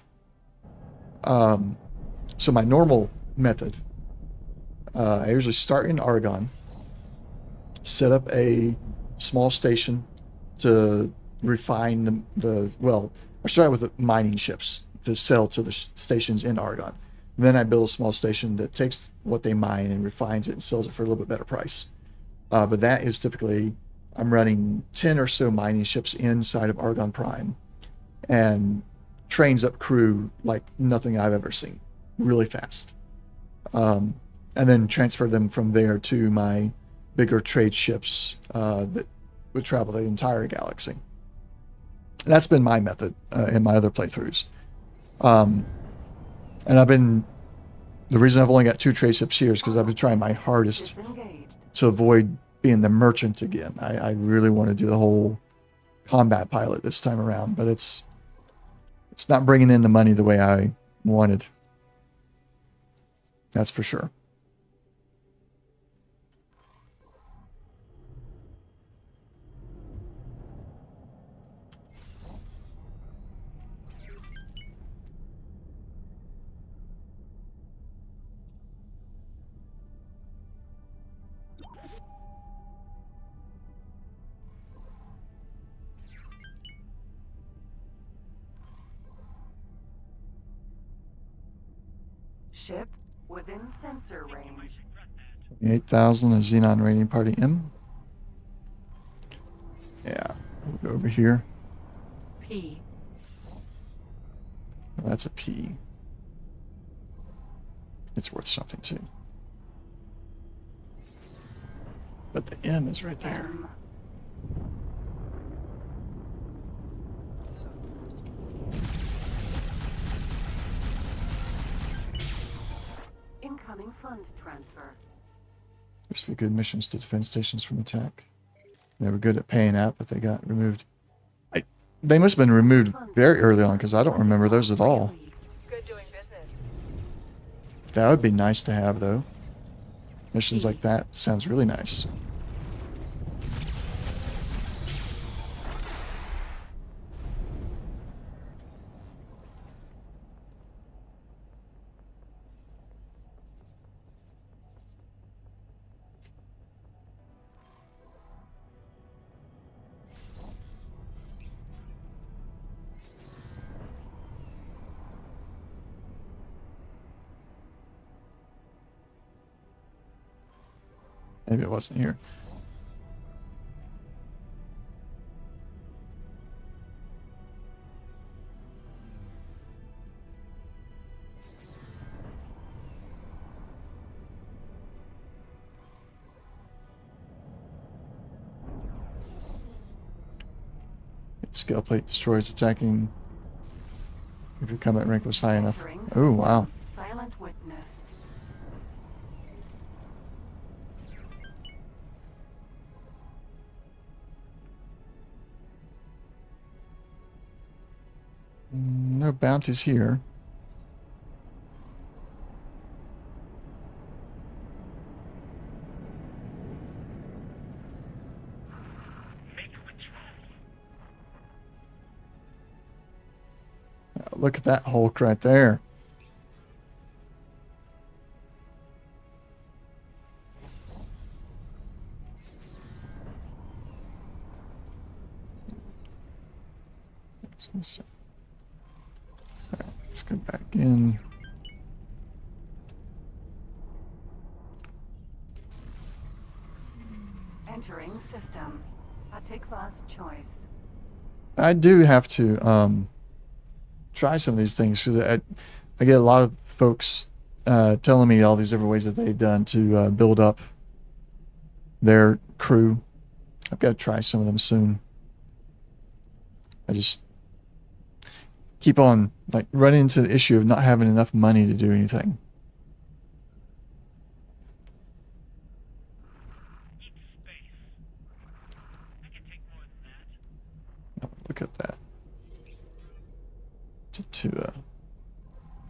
so my normal method, I usually start in Argon, set up a small station to refine well, I start out with mining ships to sell to the stations in Argon. Then I build a small station that takes what they mine and refines it and sells it for a little bit better price. But that is typically, I'm running 10 or so mining ships inside of Argon Prime and trains up crew like nothing I've ever seen, really fast. And then transfer them from there to my bigger trade ships that would travel the entire galaxy. That's been my method in my other playthroughs. And the reason I've only got 2 trade ships here is because I've been trying my hardest to avoid being the merchant again. I really want to do the whole combat pilot this time around, but it's not bringing in the money the way I wanted. That's for sure. Ship within sensor range. 8,000 is Xenon Raiding Party M. Yeah, we'll go over here. P. Well, that's a P. It's worth something too. But the M is right there. M. Incoming fund transfer. Used to be good missions to defend stations from attack. They were good at paying out, but they got removed. They must have been removed very early on because I don't remember those at all. Good doing business. That would be nice to have, though. Missions like that sounds really nice. Maybe it wasn't here. Scale plate destroys attacking if your combat rank was high enough. Oh, wow. Silent witness. No bounties here. Look at that Hulk right there. Alright, let's go back in. Entering system. Atikva's choice. I do have to try some of these things because I get a lot of folks telling me all these different ways that they've done to build up their crew. I've got to try some of them soon. I just keep on like running into the issue of not having enough money to do anything. Oh, look at that. Tatua.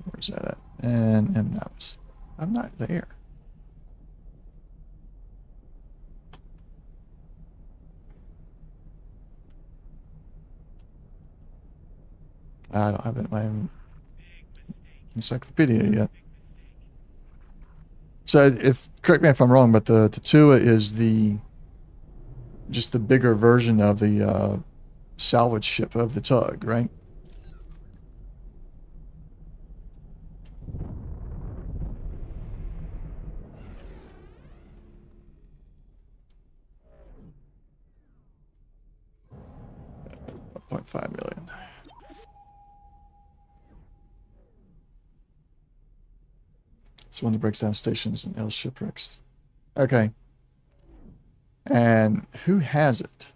Where's that at? And Mnavis. I'm not there. I don't have that in my encyclopedia yet. So correct me if I'm wrong, but the Tatua is just the bigger version of the salvage ship of the tug, right? $1.5 million. It's one that breaks down stations and L shipwrecks. Okay. And who has it?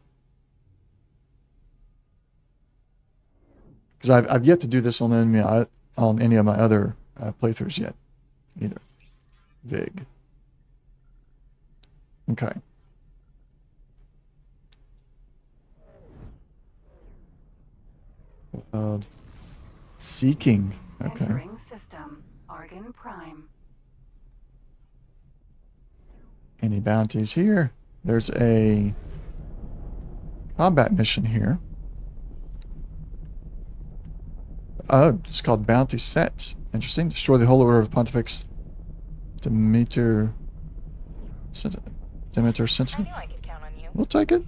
Because I've yet to do this on any of my other playthroughs yet, either. Vig. Okay. Seeking. Okay. Entering system. Argon Prime. Any bounties here? There's a combat mission here. Oh, it's called Bounty Set. Interesting. Destroy the Holy Order of Pontifex Demeter Sentinel. I knew I could count on you. We'll take it.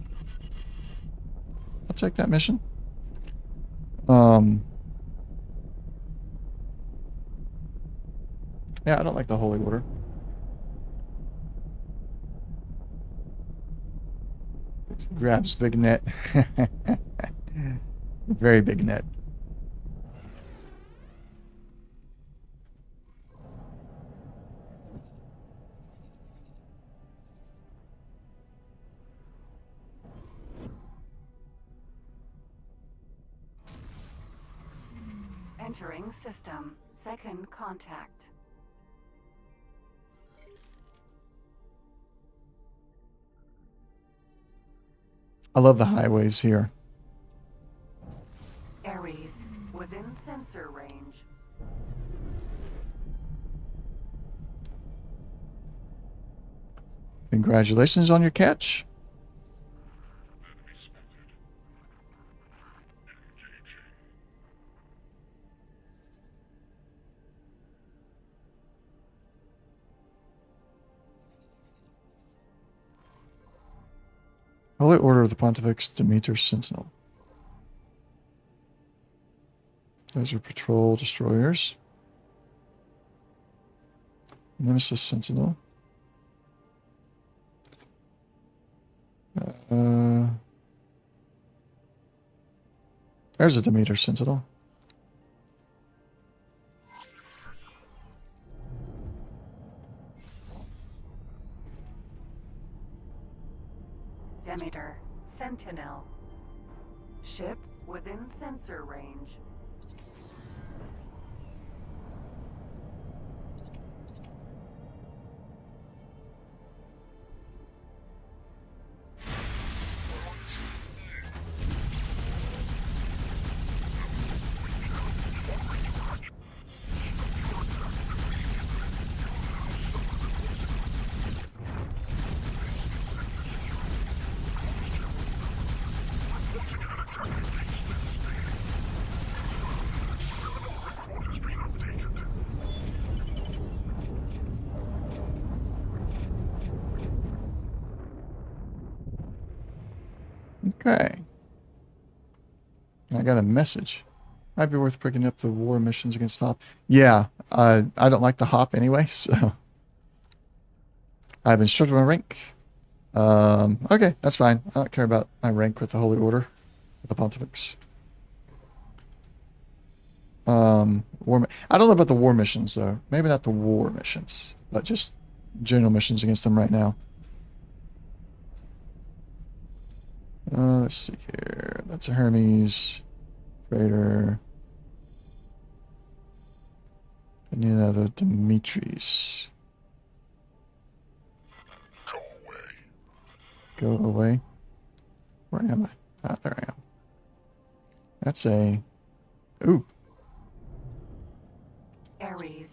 I'll take that mission. Yeah, I don't like the Holy Order. Grabs big net. Very big net. Entering system. Second contact. I love the highways here. Ares. Within sensor range. Congratulations on your catch. Holy Order of the Pontifex Demeter Sentinel. Those are patrol destroyers. Nemesis Sentinel. There's a Demeter Sentinel. Demeter. Sentinel. Ship within sensor range. Okay. I got a message. Might be worth picking up the war missions against Hop. Yeah, I don't like the Hop anyway, so I've been stripped of my rank. Okay, that's fine. I don't care about my rank with the Holy Order, with the Pontifex. I don't know about the war missions though. Maybe not the war missions, but just general missions against them right now. let's see here. That's a Hermes. Freighter. Any other Dimitris? Go away. Where am I? Ah, there I am. That's a... Ooh. Ares.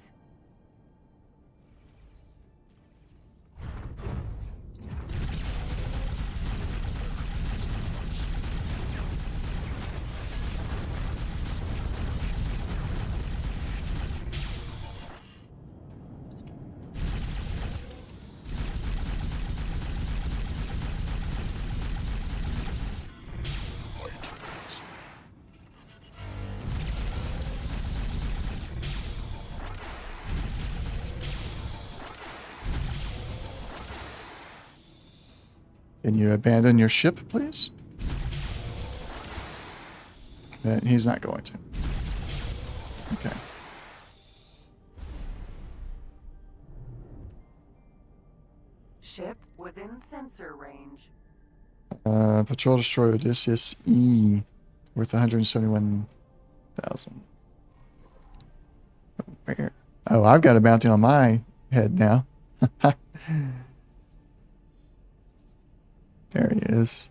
Can you abandon your ship, please? He's not going to. Okay. Ship within sensor range. Patrol destroyer Odysseus E. Worth 171,000. Where? Oh, I've got a bounty on my head now. There he is.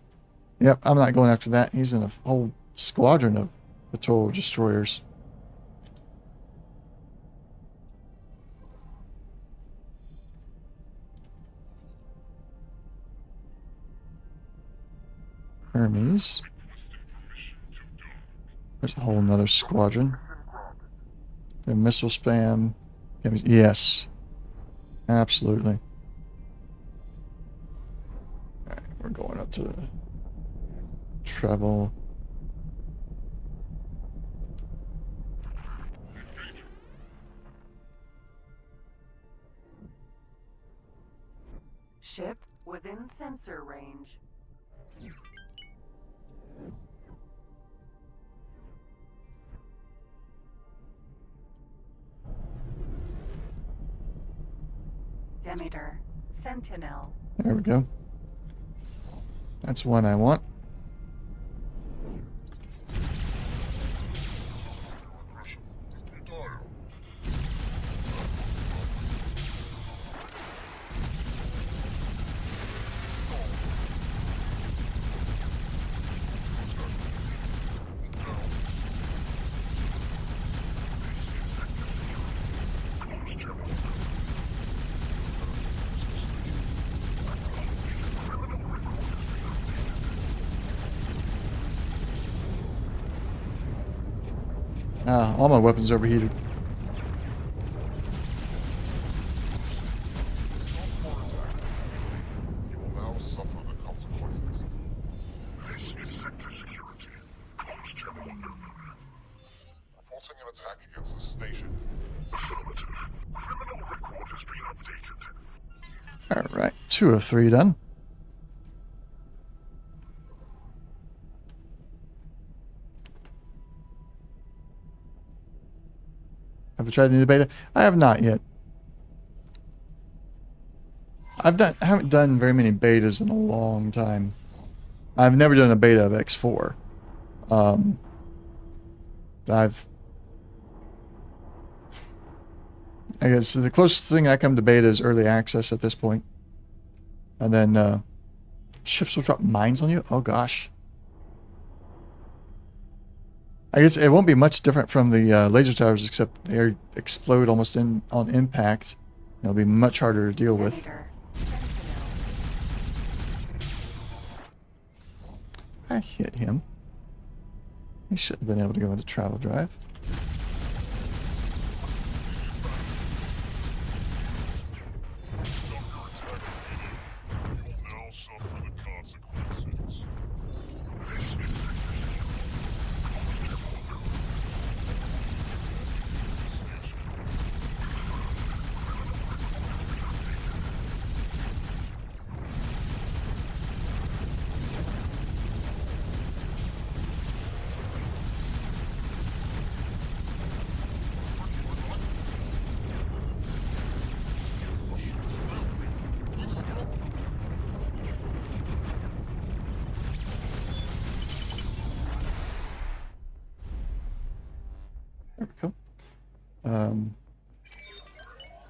Yep, I'm not going after that. He's in a whole squadron of patrol destroyers. Hermes. There's a whole nother squadron. Their missile spam. Yes. Absolutely. Alright, we're going up to the travel. Ship within sensor range. Demeter. Sentinel. There we go. That's one I want. Ah, all my weapons overheated. You will now suffer the consequences. Forcing an attack against the station. Alright, 2 of 3 done. Have you tried the new beta? I have not yet. I haven't done very many betas in a long time. I've never done a beta of X4. I guess the closest thing I come to beta is early access at this point. And then ships will drop mines on you? Oh gosh. I guess it won't be much different from the laser towers, except they explode almost on impact. It'll be much harder to deal with. I hit him. He shouldn't have been able to go into travel drive. You will now suffer the consequences.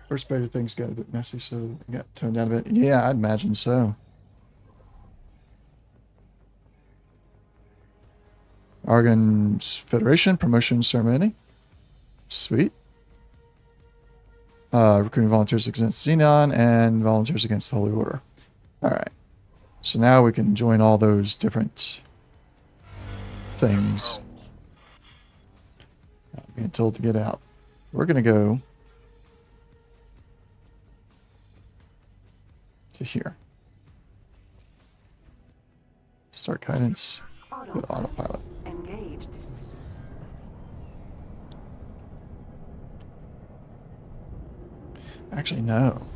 First beta things got a bit messy, so it got toned down a bit. Yeah, I'd imagine so. Argon Federation promotion ceremony. Sweet. Recruiting volunteers against Xenon and volunteers against the Holy Order. Alright. So now we can join all those different things. Not being told to get out. We're going to go to here. Start guidance. Go to autopilot. Engaged. Actually, no.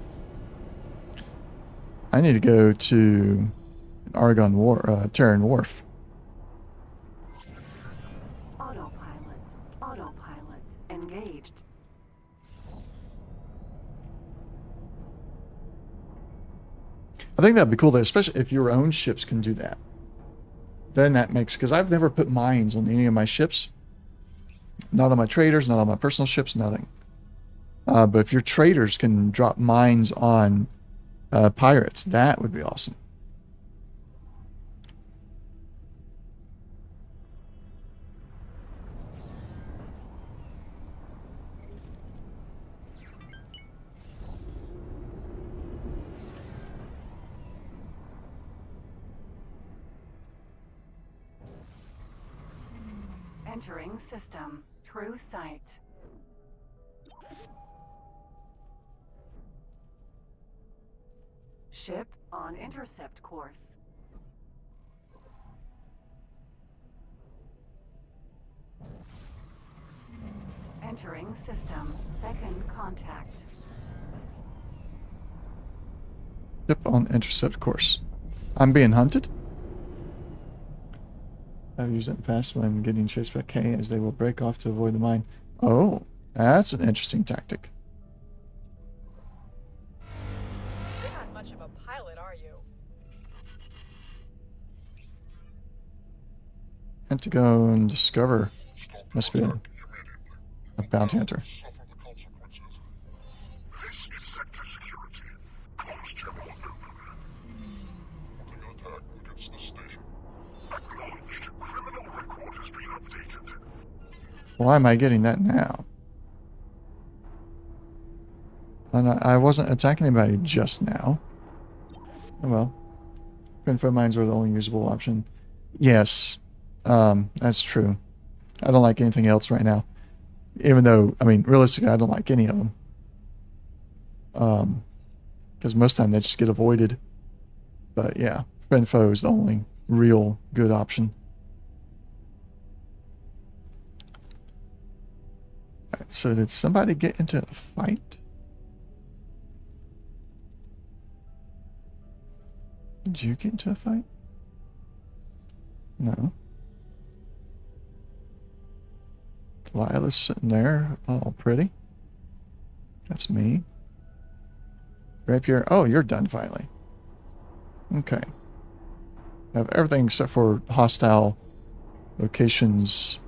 I need to go to an Terran Wharf. Autopilot. Autopilot. Engaged. I think that'd be cool, though, especially if your own ships can do that. Then that makes... Because I've never put mines on any of my ships. Not on my traders, not on my personal ships, nothing. But if your traders can drop mines on pirates, that would be awesome. Entering system. True sight. Ship on intercept course. Entering system. Second contact. Ship on intercept course. I'm being hunted. I've used it in the past when getting chased by K, as they will break off to avoid the mine. Oh, that's an interesting tactic. You're not much of a pilot, are you? And to go and discover. Must be a bounty hunter. Suffer the consequences. This is sector security. Close general open. Putting an attack against the station. Acknowledged. Criminal record has been updated. Why am I getting that now? And I wasn't attacking anybody just now. Oh well. Info mines are the only usable option. Yes. That's true. I don't like anything else right now. Even though, I mean, realistically, I don't like any of them. Because most of the time they just get avoided. But yeah, friend foe is the only real good option. Alright, so did somebody get into a fight? Did you get into a fight? No. Lila's sitting there, all pretty. That's me. Rapier. Oh, you're done finally. Okay. I have everything except for hostile locations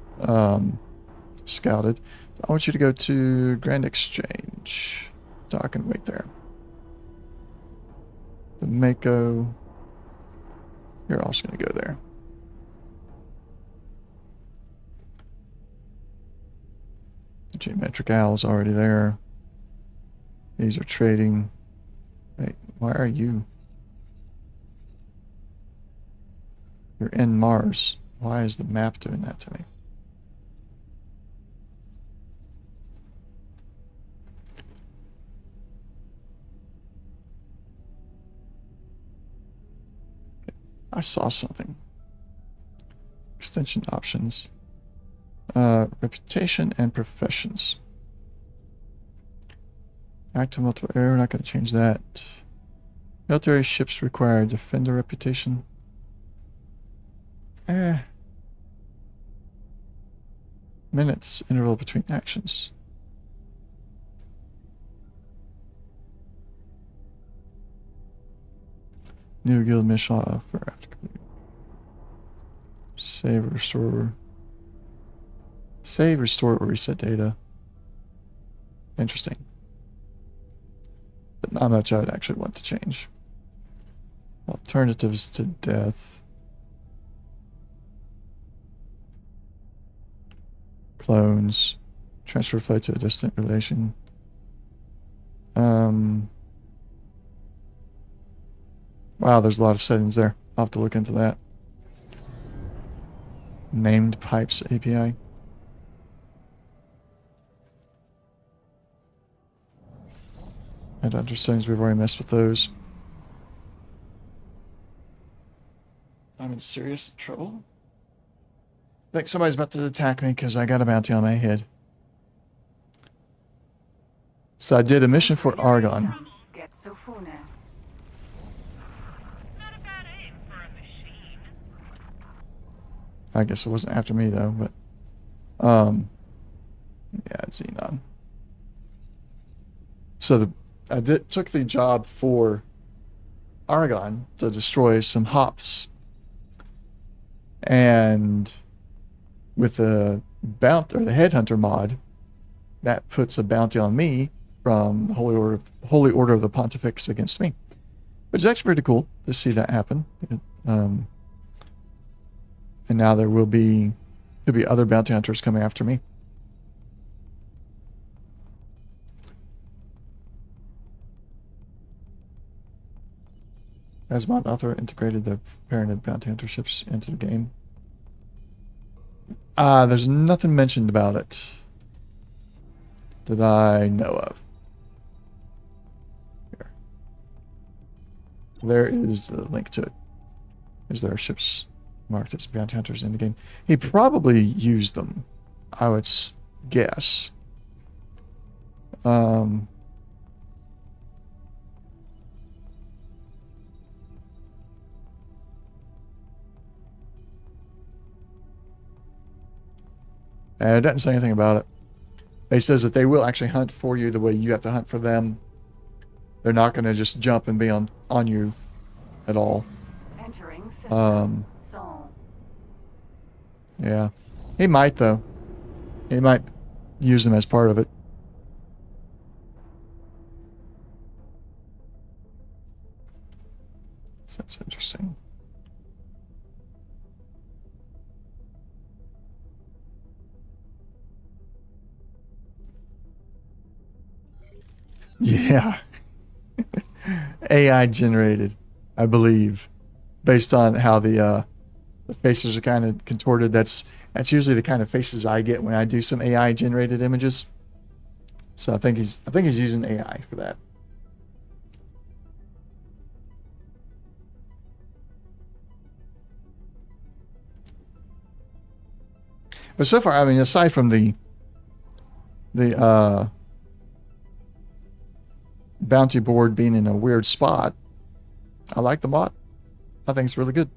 scouted. I want you to go to Grand Exchange. Dock and wait there. The Mako. You're also going to go there. Geometric Owl's already there. These are trading. Wait, why are you? You're in Mars. Why is the map doing that to me? I saw something. Extension options. Reputation and professions. Active multiple air, we're not going to change that. Military ships require defender reputation. Minutes interval between actions. New guild mission offer after completing. Save, restore. Save, restore, or reset data. Interesting. But not much I would actually want to change. Alternatives to death. Clones. Transfer flight to a distant relation. Wow, there's a lot of settings there. I'll have to look into that. Named pipes API. And under settings, we've already messed with those. I'm in serious trouble. I think somebody's about to attack me because I got a bounty on my head. So I did a mission for Argon. Get Sofuna. Not a bad aim for a machine. I guess it wasn't after me though, but yeah, Xenon. So took the job for Argon to destroy some hops, and with the the Headhunter mod, that puts a bounty on me from the Holy Order of the Pontifex against me, which is actually pretty cool to see that happen. And now could be other bounty hunters coming after me. As mod author integrated the Terran bounty hunter ships into the game. There's nothing mentioned about it that I know of. Here. There is the link to it. Is there ships marked as bounty hunters in the game? He probably used them, I would guess. And it doesn't say anything about it. It says that they will actually hunt for you the way you have to hunt for them. They're not going to just jump and be on you at all. Entering system. Sol. Yeah. He might, though. He might use them as part of it. So that's interesting. Yeah. AI generated, I believe, based on how the faces are kind of contorted. That's usually the kind of faces I get when I do some AI generated images. So I think he's using AI for that. But so far, I mean, aside from the bounty board being in a weird spot, I like the mod. I think it's really good.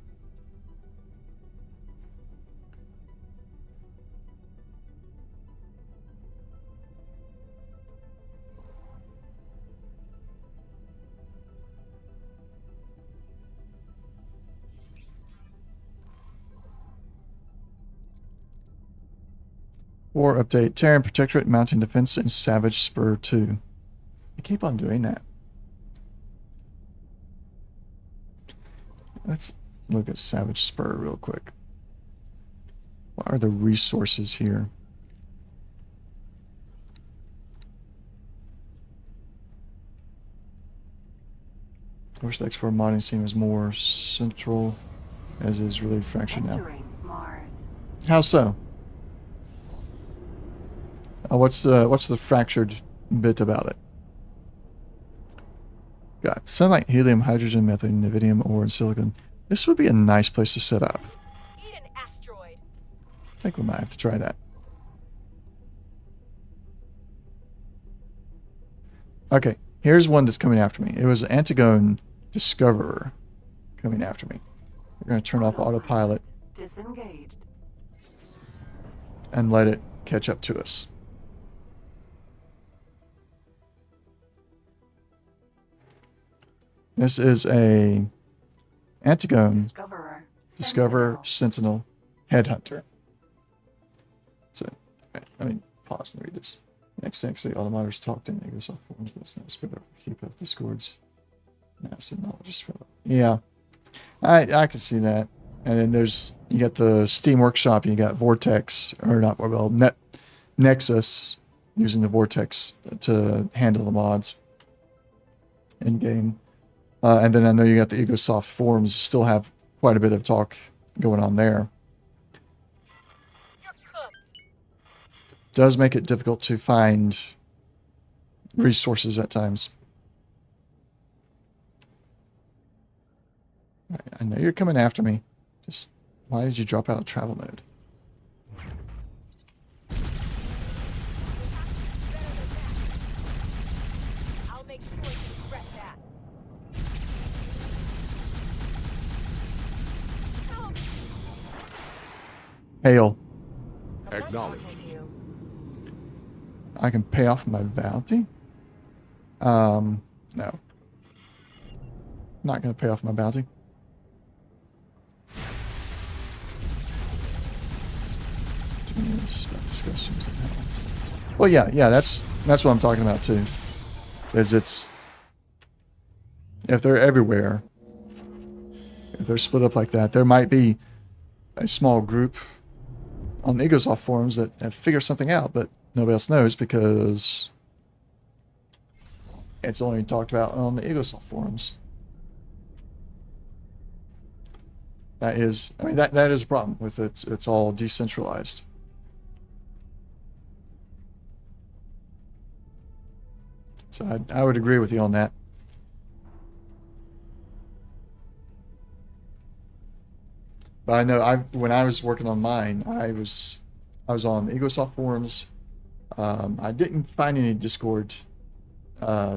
War update. Terran Protectorate, Mountain Defense, and Savage Spur 2. They keep on doing that. Let's look at Savage Spur real quick. What are the resources here? I wish the X4 modding scene was more central, as is really fractured now. Entering Mars. How so? What's the fractured bit about it? Got sunlight, helium, hydrogen, methane, nevidium, ore, and silicon. This would be a nice place to set up. Eat an asteroid. I think we might have to try that. Okay, here's one that's coming after me. It was an Antigone Discoverer coming after me. We're going to turn off autopilot Disengaged. and let it catch up to us. This is a Antigone Discoverer Sentinel Headhunter. So, let me pause and read this. Next, actually, all the monitors talked in Microsoft forums, but it's not split up. Keep up Discords. Massive knowledge is spread up. Yeah, I can see that. And then you got the Steam Workshop, you got Vortex, or not, well, Nexus, using the Vortex to handle the mods in game. And then I know you got the Egosoft forums, still have quite a bit of talk going on there. You're cooked. Does make it difficult to find resources at times. I know you're coming after me. Just, why did you drop out of travel mode? I'll make sure you regret that. Help! Hail. I'm not talking Acknowledged. to you. I can pay off my bounty? No. Not going to pay off my bounty. Well, yeah, that's what I'm talking about too. Is if they're everywhere, if they're split up like that, there might be a small group on the Egosoft forums that figure something out, but nobody else knows because it's only talked about on the Egosoft forums. That is, I mean, that is a problem with it. It's all decentralized. So I would agree with you on that. But I know when I was working on mine, I was on the Egosoft forums. I didn't find any Discord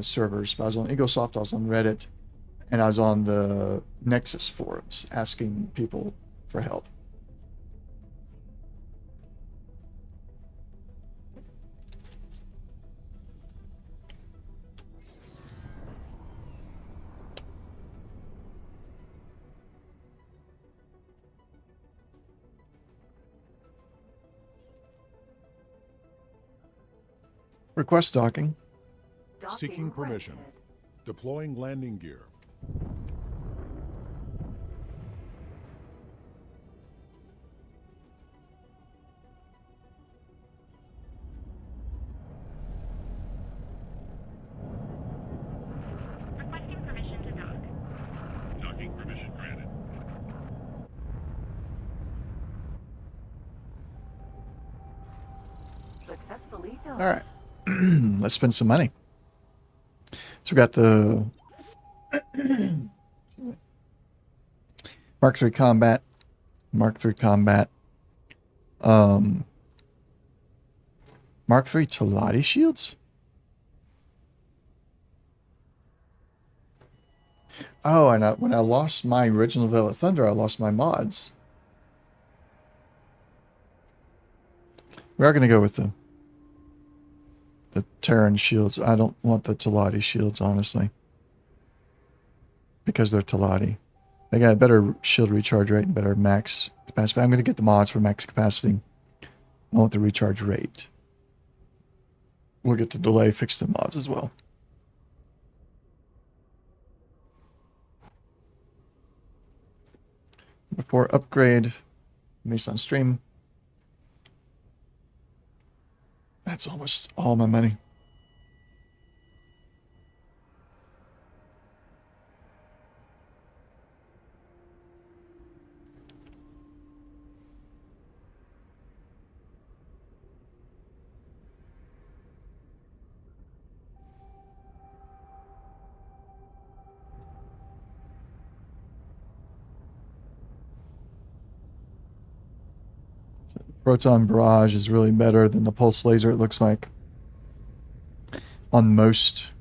servers, but I was on Egosoft, I was on Reddit, and I was on the Nexus forums asking people for help. Request docking. Docking Seeking permission. granted. Deploying landing gear. Requesting permission to dock. Docking permission granted. Successfully done. All right. Let's spend some money. So we got the Mark III Combat, Mark III Combat, Mark III Talati shields. Oh, and when I lost my original Velvet Thunder, I lost my mods. We are going to go with the Terran shields. I don't want the Talati shields, honestly. Because they're Talati. They got a better shield recharge rate and better max capacity. I'm going to get the mods for max capacity. I want the recharge rate. We'll get the delay, fix the mods as well. Before upgrade, based on stream. That's almost all my money. Proton barrage is really better than the pulse laser, it looks like. On most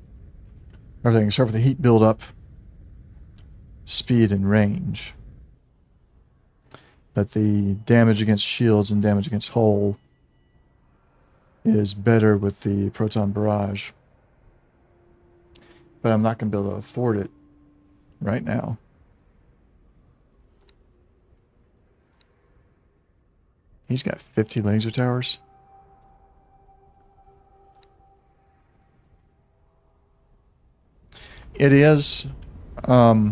everything, except for the heat buildup, speed, and range. But the damage against shields and damage against hull is better with the proton barrage. But I'm not going to be able to afford it right now. He's got 50 laser towers. It is. Although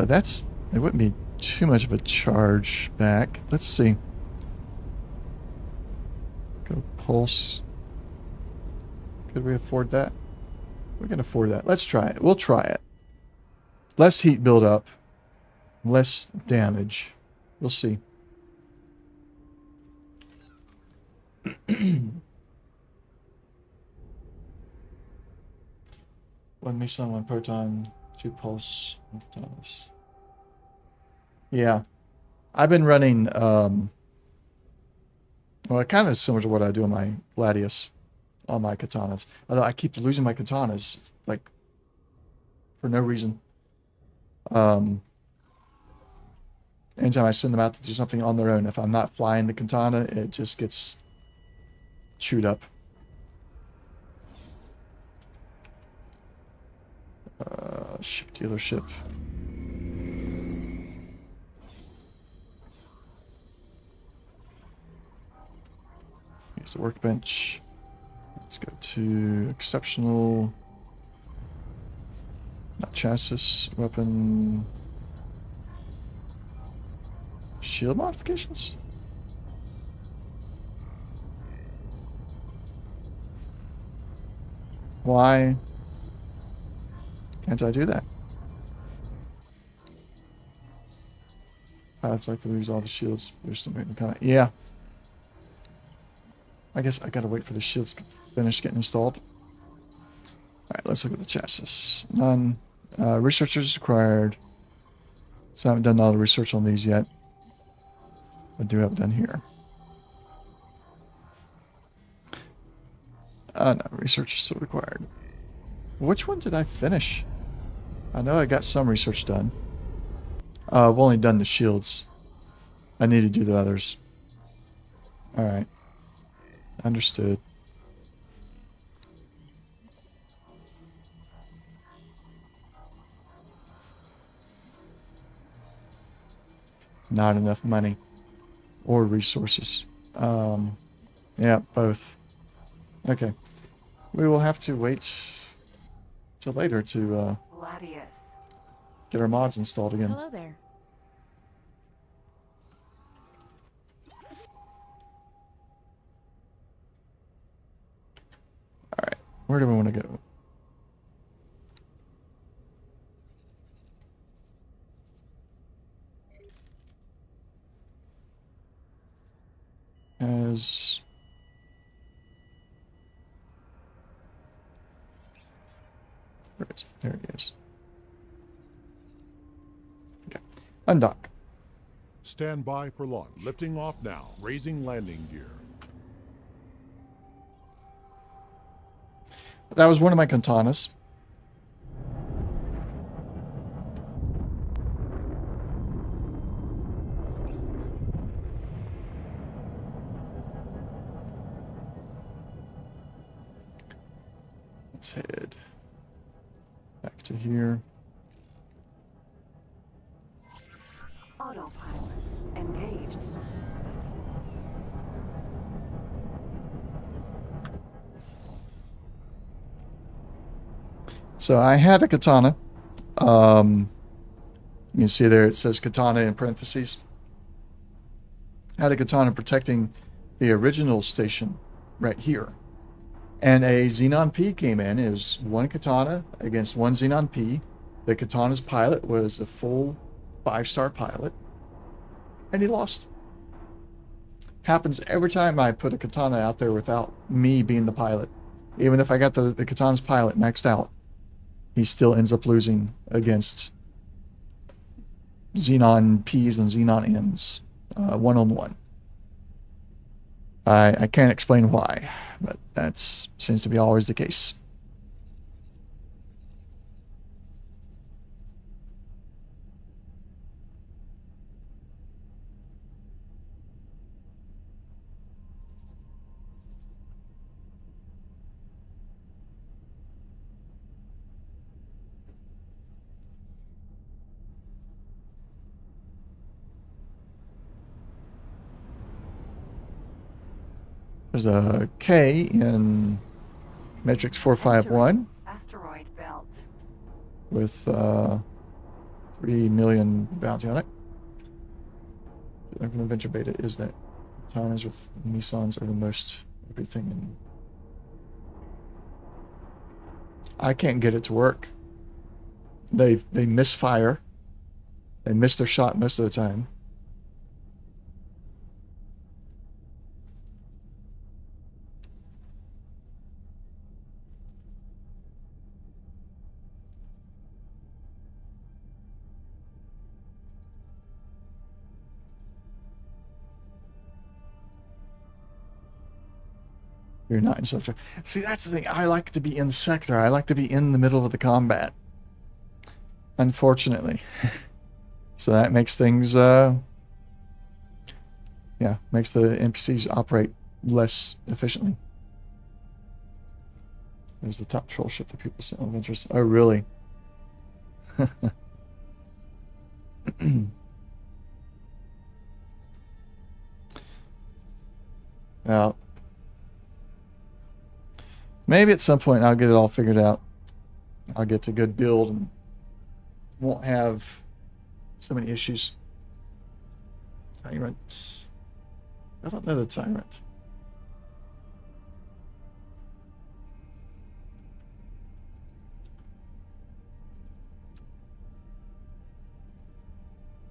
it wouldn't be too much of a charge back. Let's see. Go pulse. Could we afford that? We can afford that. Let's try it. We'll try it. Less heat buildup. Less damage. We'll see. One meson, one proton, 2 pulse, 1 katanas. Yeah. I've been running, well, it kind of is similar to what I do on my Gladius, on my katanas. Although I keep losing my katanas, like, for no reason. Anytime I send them out to do something on their own, if I'm not flying the katana, it just gets chewed up. Ship dealership. Here's the workbench. Let's go to exceptional. Not chassis, weapon. Shield modifications? Why can't I do that? Pilots like to lose all the shields. Yeah. I guess I gotta wait for the shields to finish getting installed. Alright, let's look at the chassis. None. Researchers required. So I haven't done all the research on these yet. I do have it done here. No, research is still required. Which one did I finish? I know I got some research done. I've only done the shields. I need to do the others. Alright. Understood. Not enough money. Or resources. Yeah, both. Okay. We will have to wait till later to Gladius. get our mods installed again. Hello there. Alright. Where do we want to go? As right, there it is. Okay. Undock. Stand by for launch. Lifting off now. Raising landing gear. That was one of my katanas. Let's head back to here. Autopilot engaged. So I had a katana. You can see there it says katana in parentheses. I had a katana protecting the original station right here. And a Xenon P came in. It was one katana against one Xenon P. The katana's pilot was a full 5-star pilot. And he lost. Happens every time I put a katana out there without me being the pilot. Even if I got the katana's pilot maxed out, he still ends up losing against Xenon Ps and Xenon Ms. One-on-one. I can't explain why, but that seems to be always the case. There's a K in Matrix 451 Asteroid belt. with 3 million bounty on it. From the Venture Beta is that timers with Nissans are the most everything. And I can't get it to work. They misfire. They miss their shot most of the time. You're not in sector. See, that's the thing. I like to be in the sector. I like to be in the middle of the combat. Unfortunately. So that makes things, makes the NPCs operate less efficiently. There's the top troll ship that people sent on adventures. Oh, really? Well, maybe at some point I'll get it all figured out. I'll get to good build and won't have so many issues. Tyrant. I don't know the Tyrant.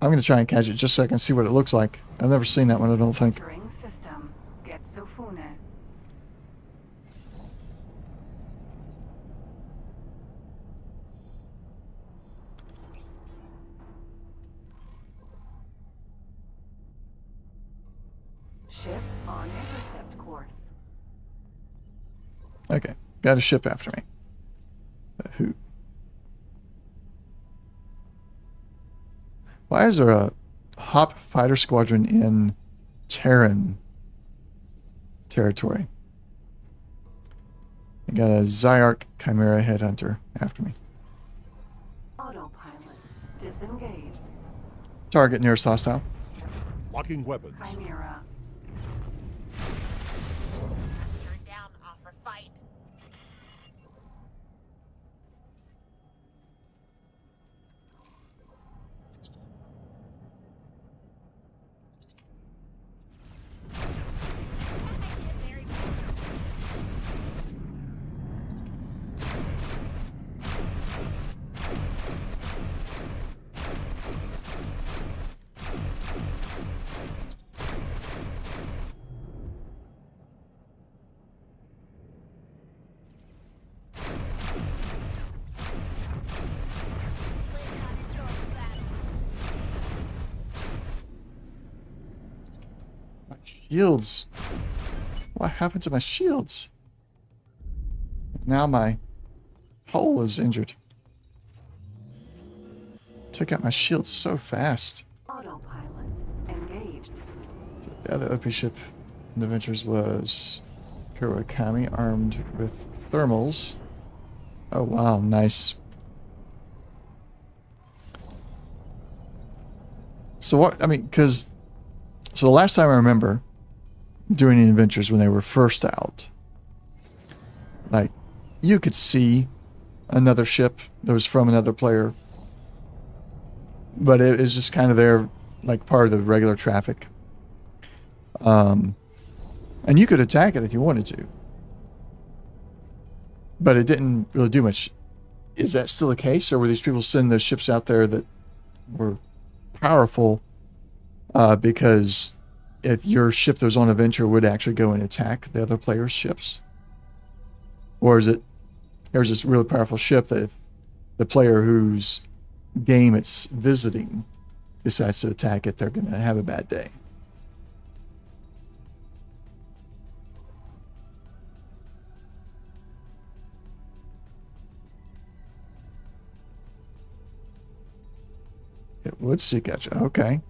I'm going to try and catch it just so I can see what it looks like. I've never seen that one, I don't think. Entering system. Get Sofune. Ship on intercept course. Okay, got a ship after me. Who? Why is there a Hop fighter squadron in Terran territory? I got a Zyark Chimera headhunter after me. Autopilot. Disengage. Target nearest hostile. Locking weapons. Chimera. Turn down, offer fight. My shields. What happened to my shields? Now my hull is injured. Took out my shields so fast. Autopilot. Engaged. The other OP ship in the Ventures was Kurakami, armed with thermals. Oh wow, nice. So what, I mean, because, so the last time I remember doing any adventures when they were first out, like, you could see another ship that was from another player, but it was just kind of there, like part of the regular traffic. And you could attack it if you wanted to, but it didn't really do much. Is that still the case, or were these people sending those ships out there that were powerful because if your ship that was on adventure would actually go and attack the other player's ships? Or is it there's this really powerful ship that if the player whose game it's visiting decides to attack it, they're going to have a bad day? It would seek out you. Okay.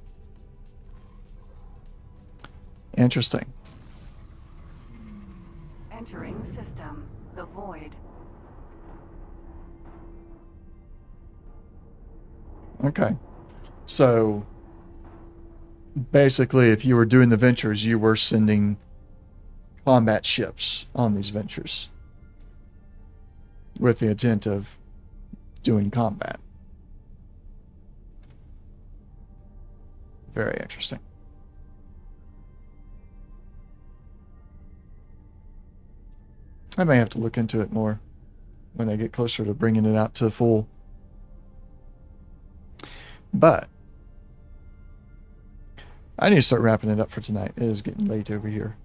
Interesting. Entering system. The void. Okay. So basically, if you were doing the ventures, you were sending combat ships on these ventures. with the intent of doing combat. Very interesting. I may have to look into it more when I get closer to bringing it out to full. But I need to start wrapping it up for tonight. It is getting late over here.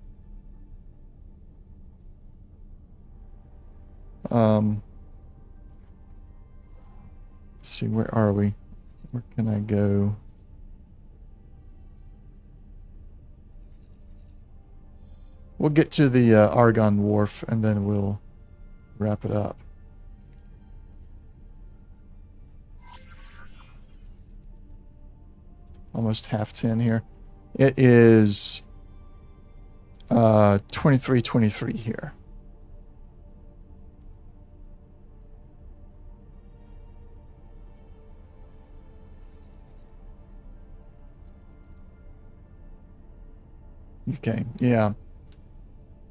Let's see, where are we? Where can I go? We'll get to the Argon Wharf and then we'll wrap it up. Almost 10:30 here. It is 23:23 here. Okay, yeah.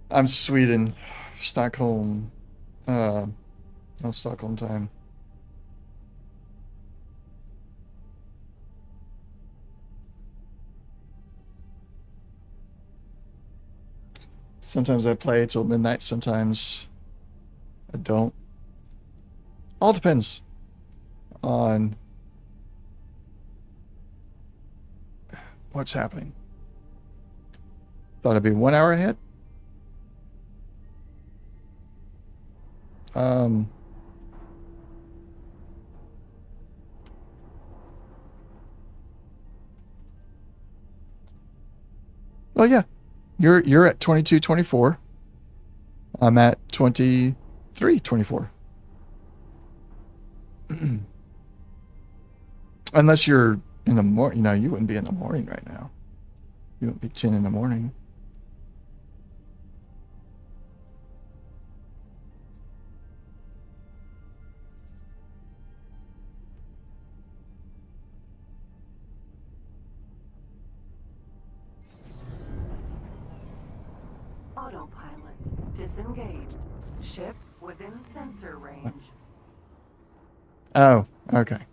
I'm Sweden, Stockholm, no, Stockholm time. Sometimes I play till midnight, sometimes I don't. All depends on what's happening. Thought I'd be 1 hour ahead. Well, yeah, you're at 22:24. I'm at 23:24. Unless you're in the morning, you wouldn't be in the morning right now. You wouldn't be 10 in the morning. Autopilot disengaged. Ship within sensor range. Oh, okay.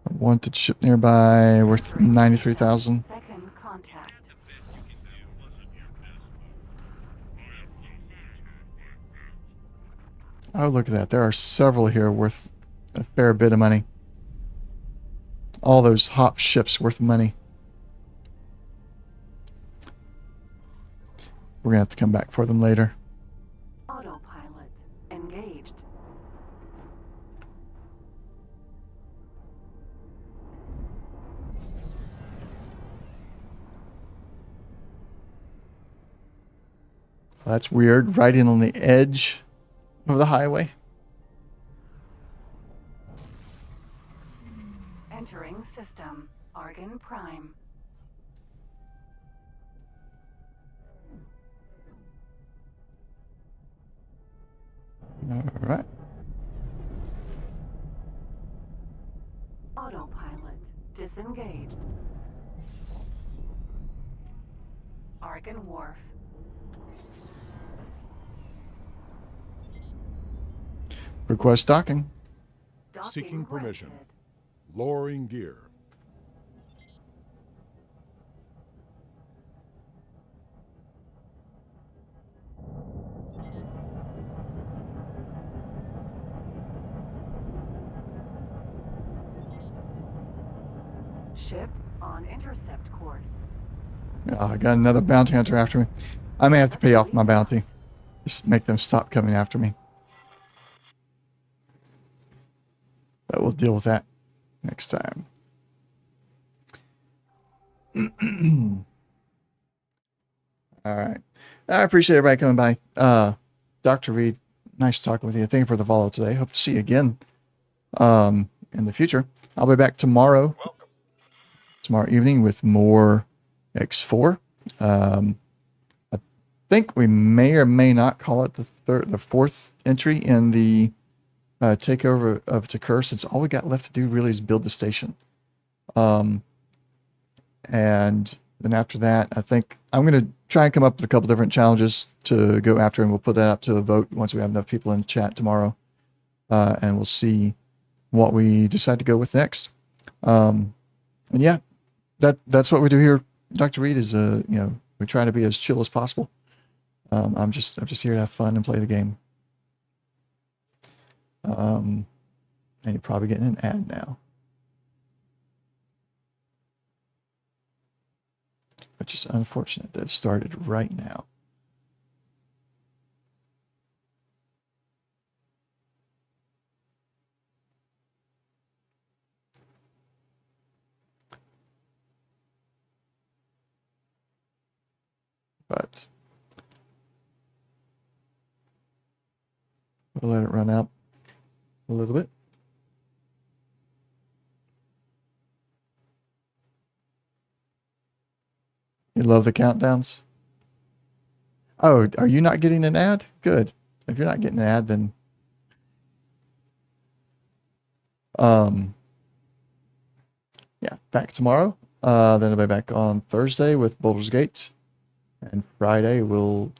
Wanted ship nearby, worth 93,000. Second contact. Oh, look at that. There are several here worth a fair bit of money. All those hop ships worth money. We're going to have to come back for them later. Autopilot engaged. That's weird. Right in on the edge of the highway. Entering system. Argon Prime. All right. Autopilot disengaged. Argon Wharf. Request docking. Docking Seeking permission. granted. Lowering gear. Ship on intercept course. Oh, I got another bounty hunter after me. I may have to pay off my bounty. Just make them stop coming after me. But we'll deal with that next time. All right. I appreciate everybody coming by. Dr. Reed, nice talking with you. Thank you for the follow today. Hope to see you again in the future. I'll be back tomorrow. Welcome. Tomorrow evening with more X4. I think we may or may not call it the fourth entry in the takeover of Takur, since all we got left to do really is build the station. And then after that, I think I'm going to try and come up with a couple different challenges to go after, and we'll put that up to a vote once we have enough people in the chat tomorrow. And we'll see what we decide to go with next. And yeah, that's what we do here. Dr. Reed is, we try to be as chill as possible. I'm just here to have fun and play the game. And you're probably getting an ad now, which is unfortunate that it started right now. But we'll let it run out a little bit. You love the countdowns? Oh, are you not getting an ad? Good. If you're not getting an ad, then yeah, back tomorrow. Then I'll be back on Thursday with Baldur's Gate. And Friday we'll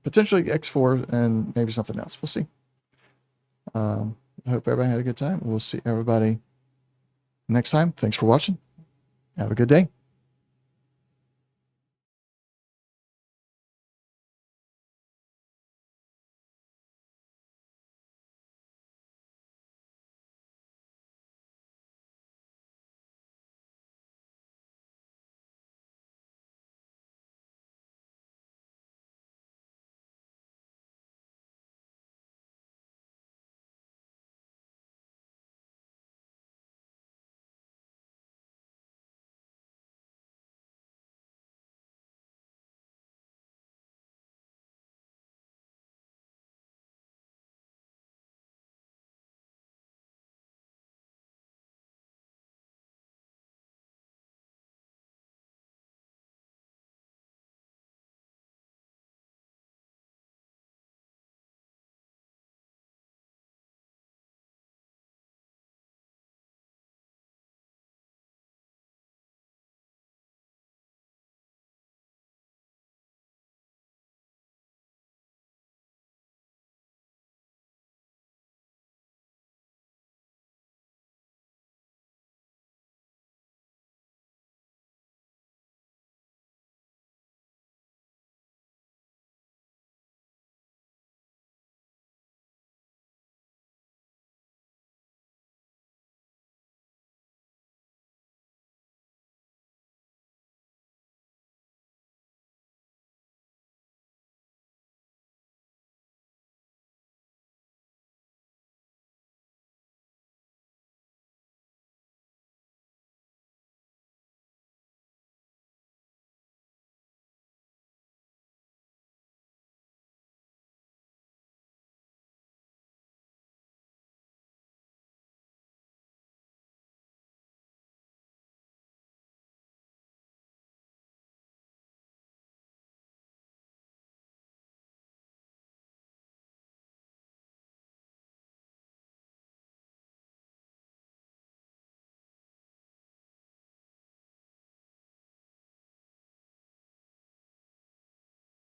potentially X4 and maybe something else. We'll see. I hope everybody had a good time. We'll see everybody next time. Thanks for watching. Have a good day.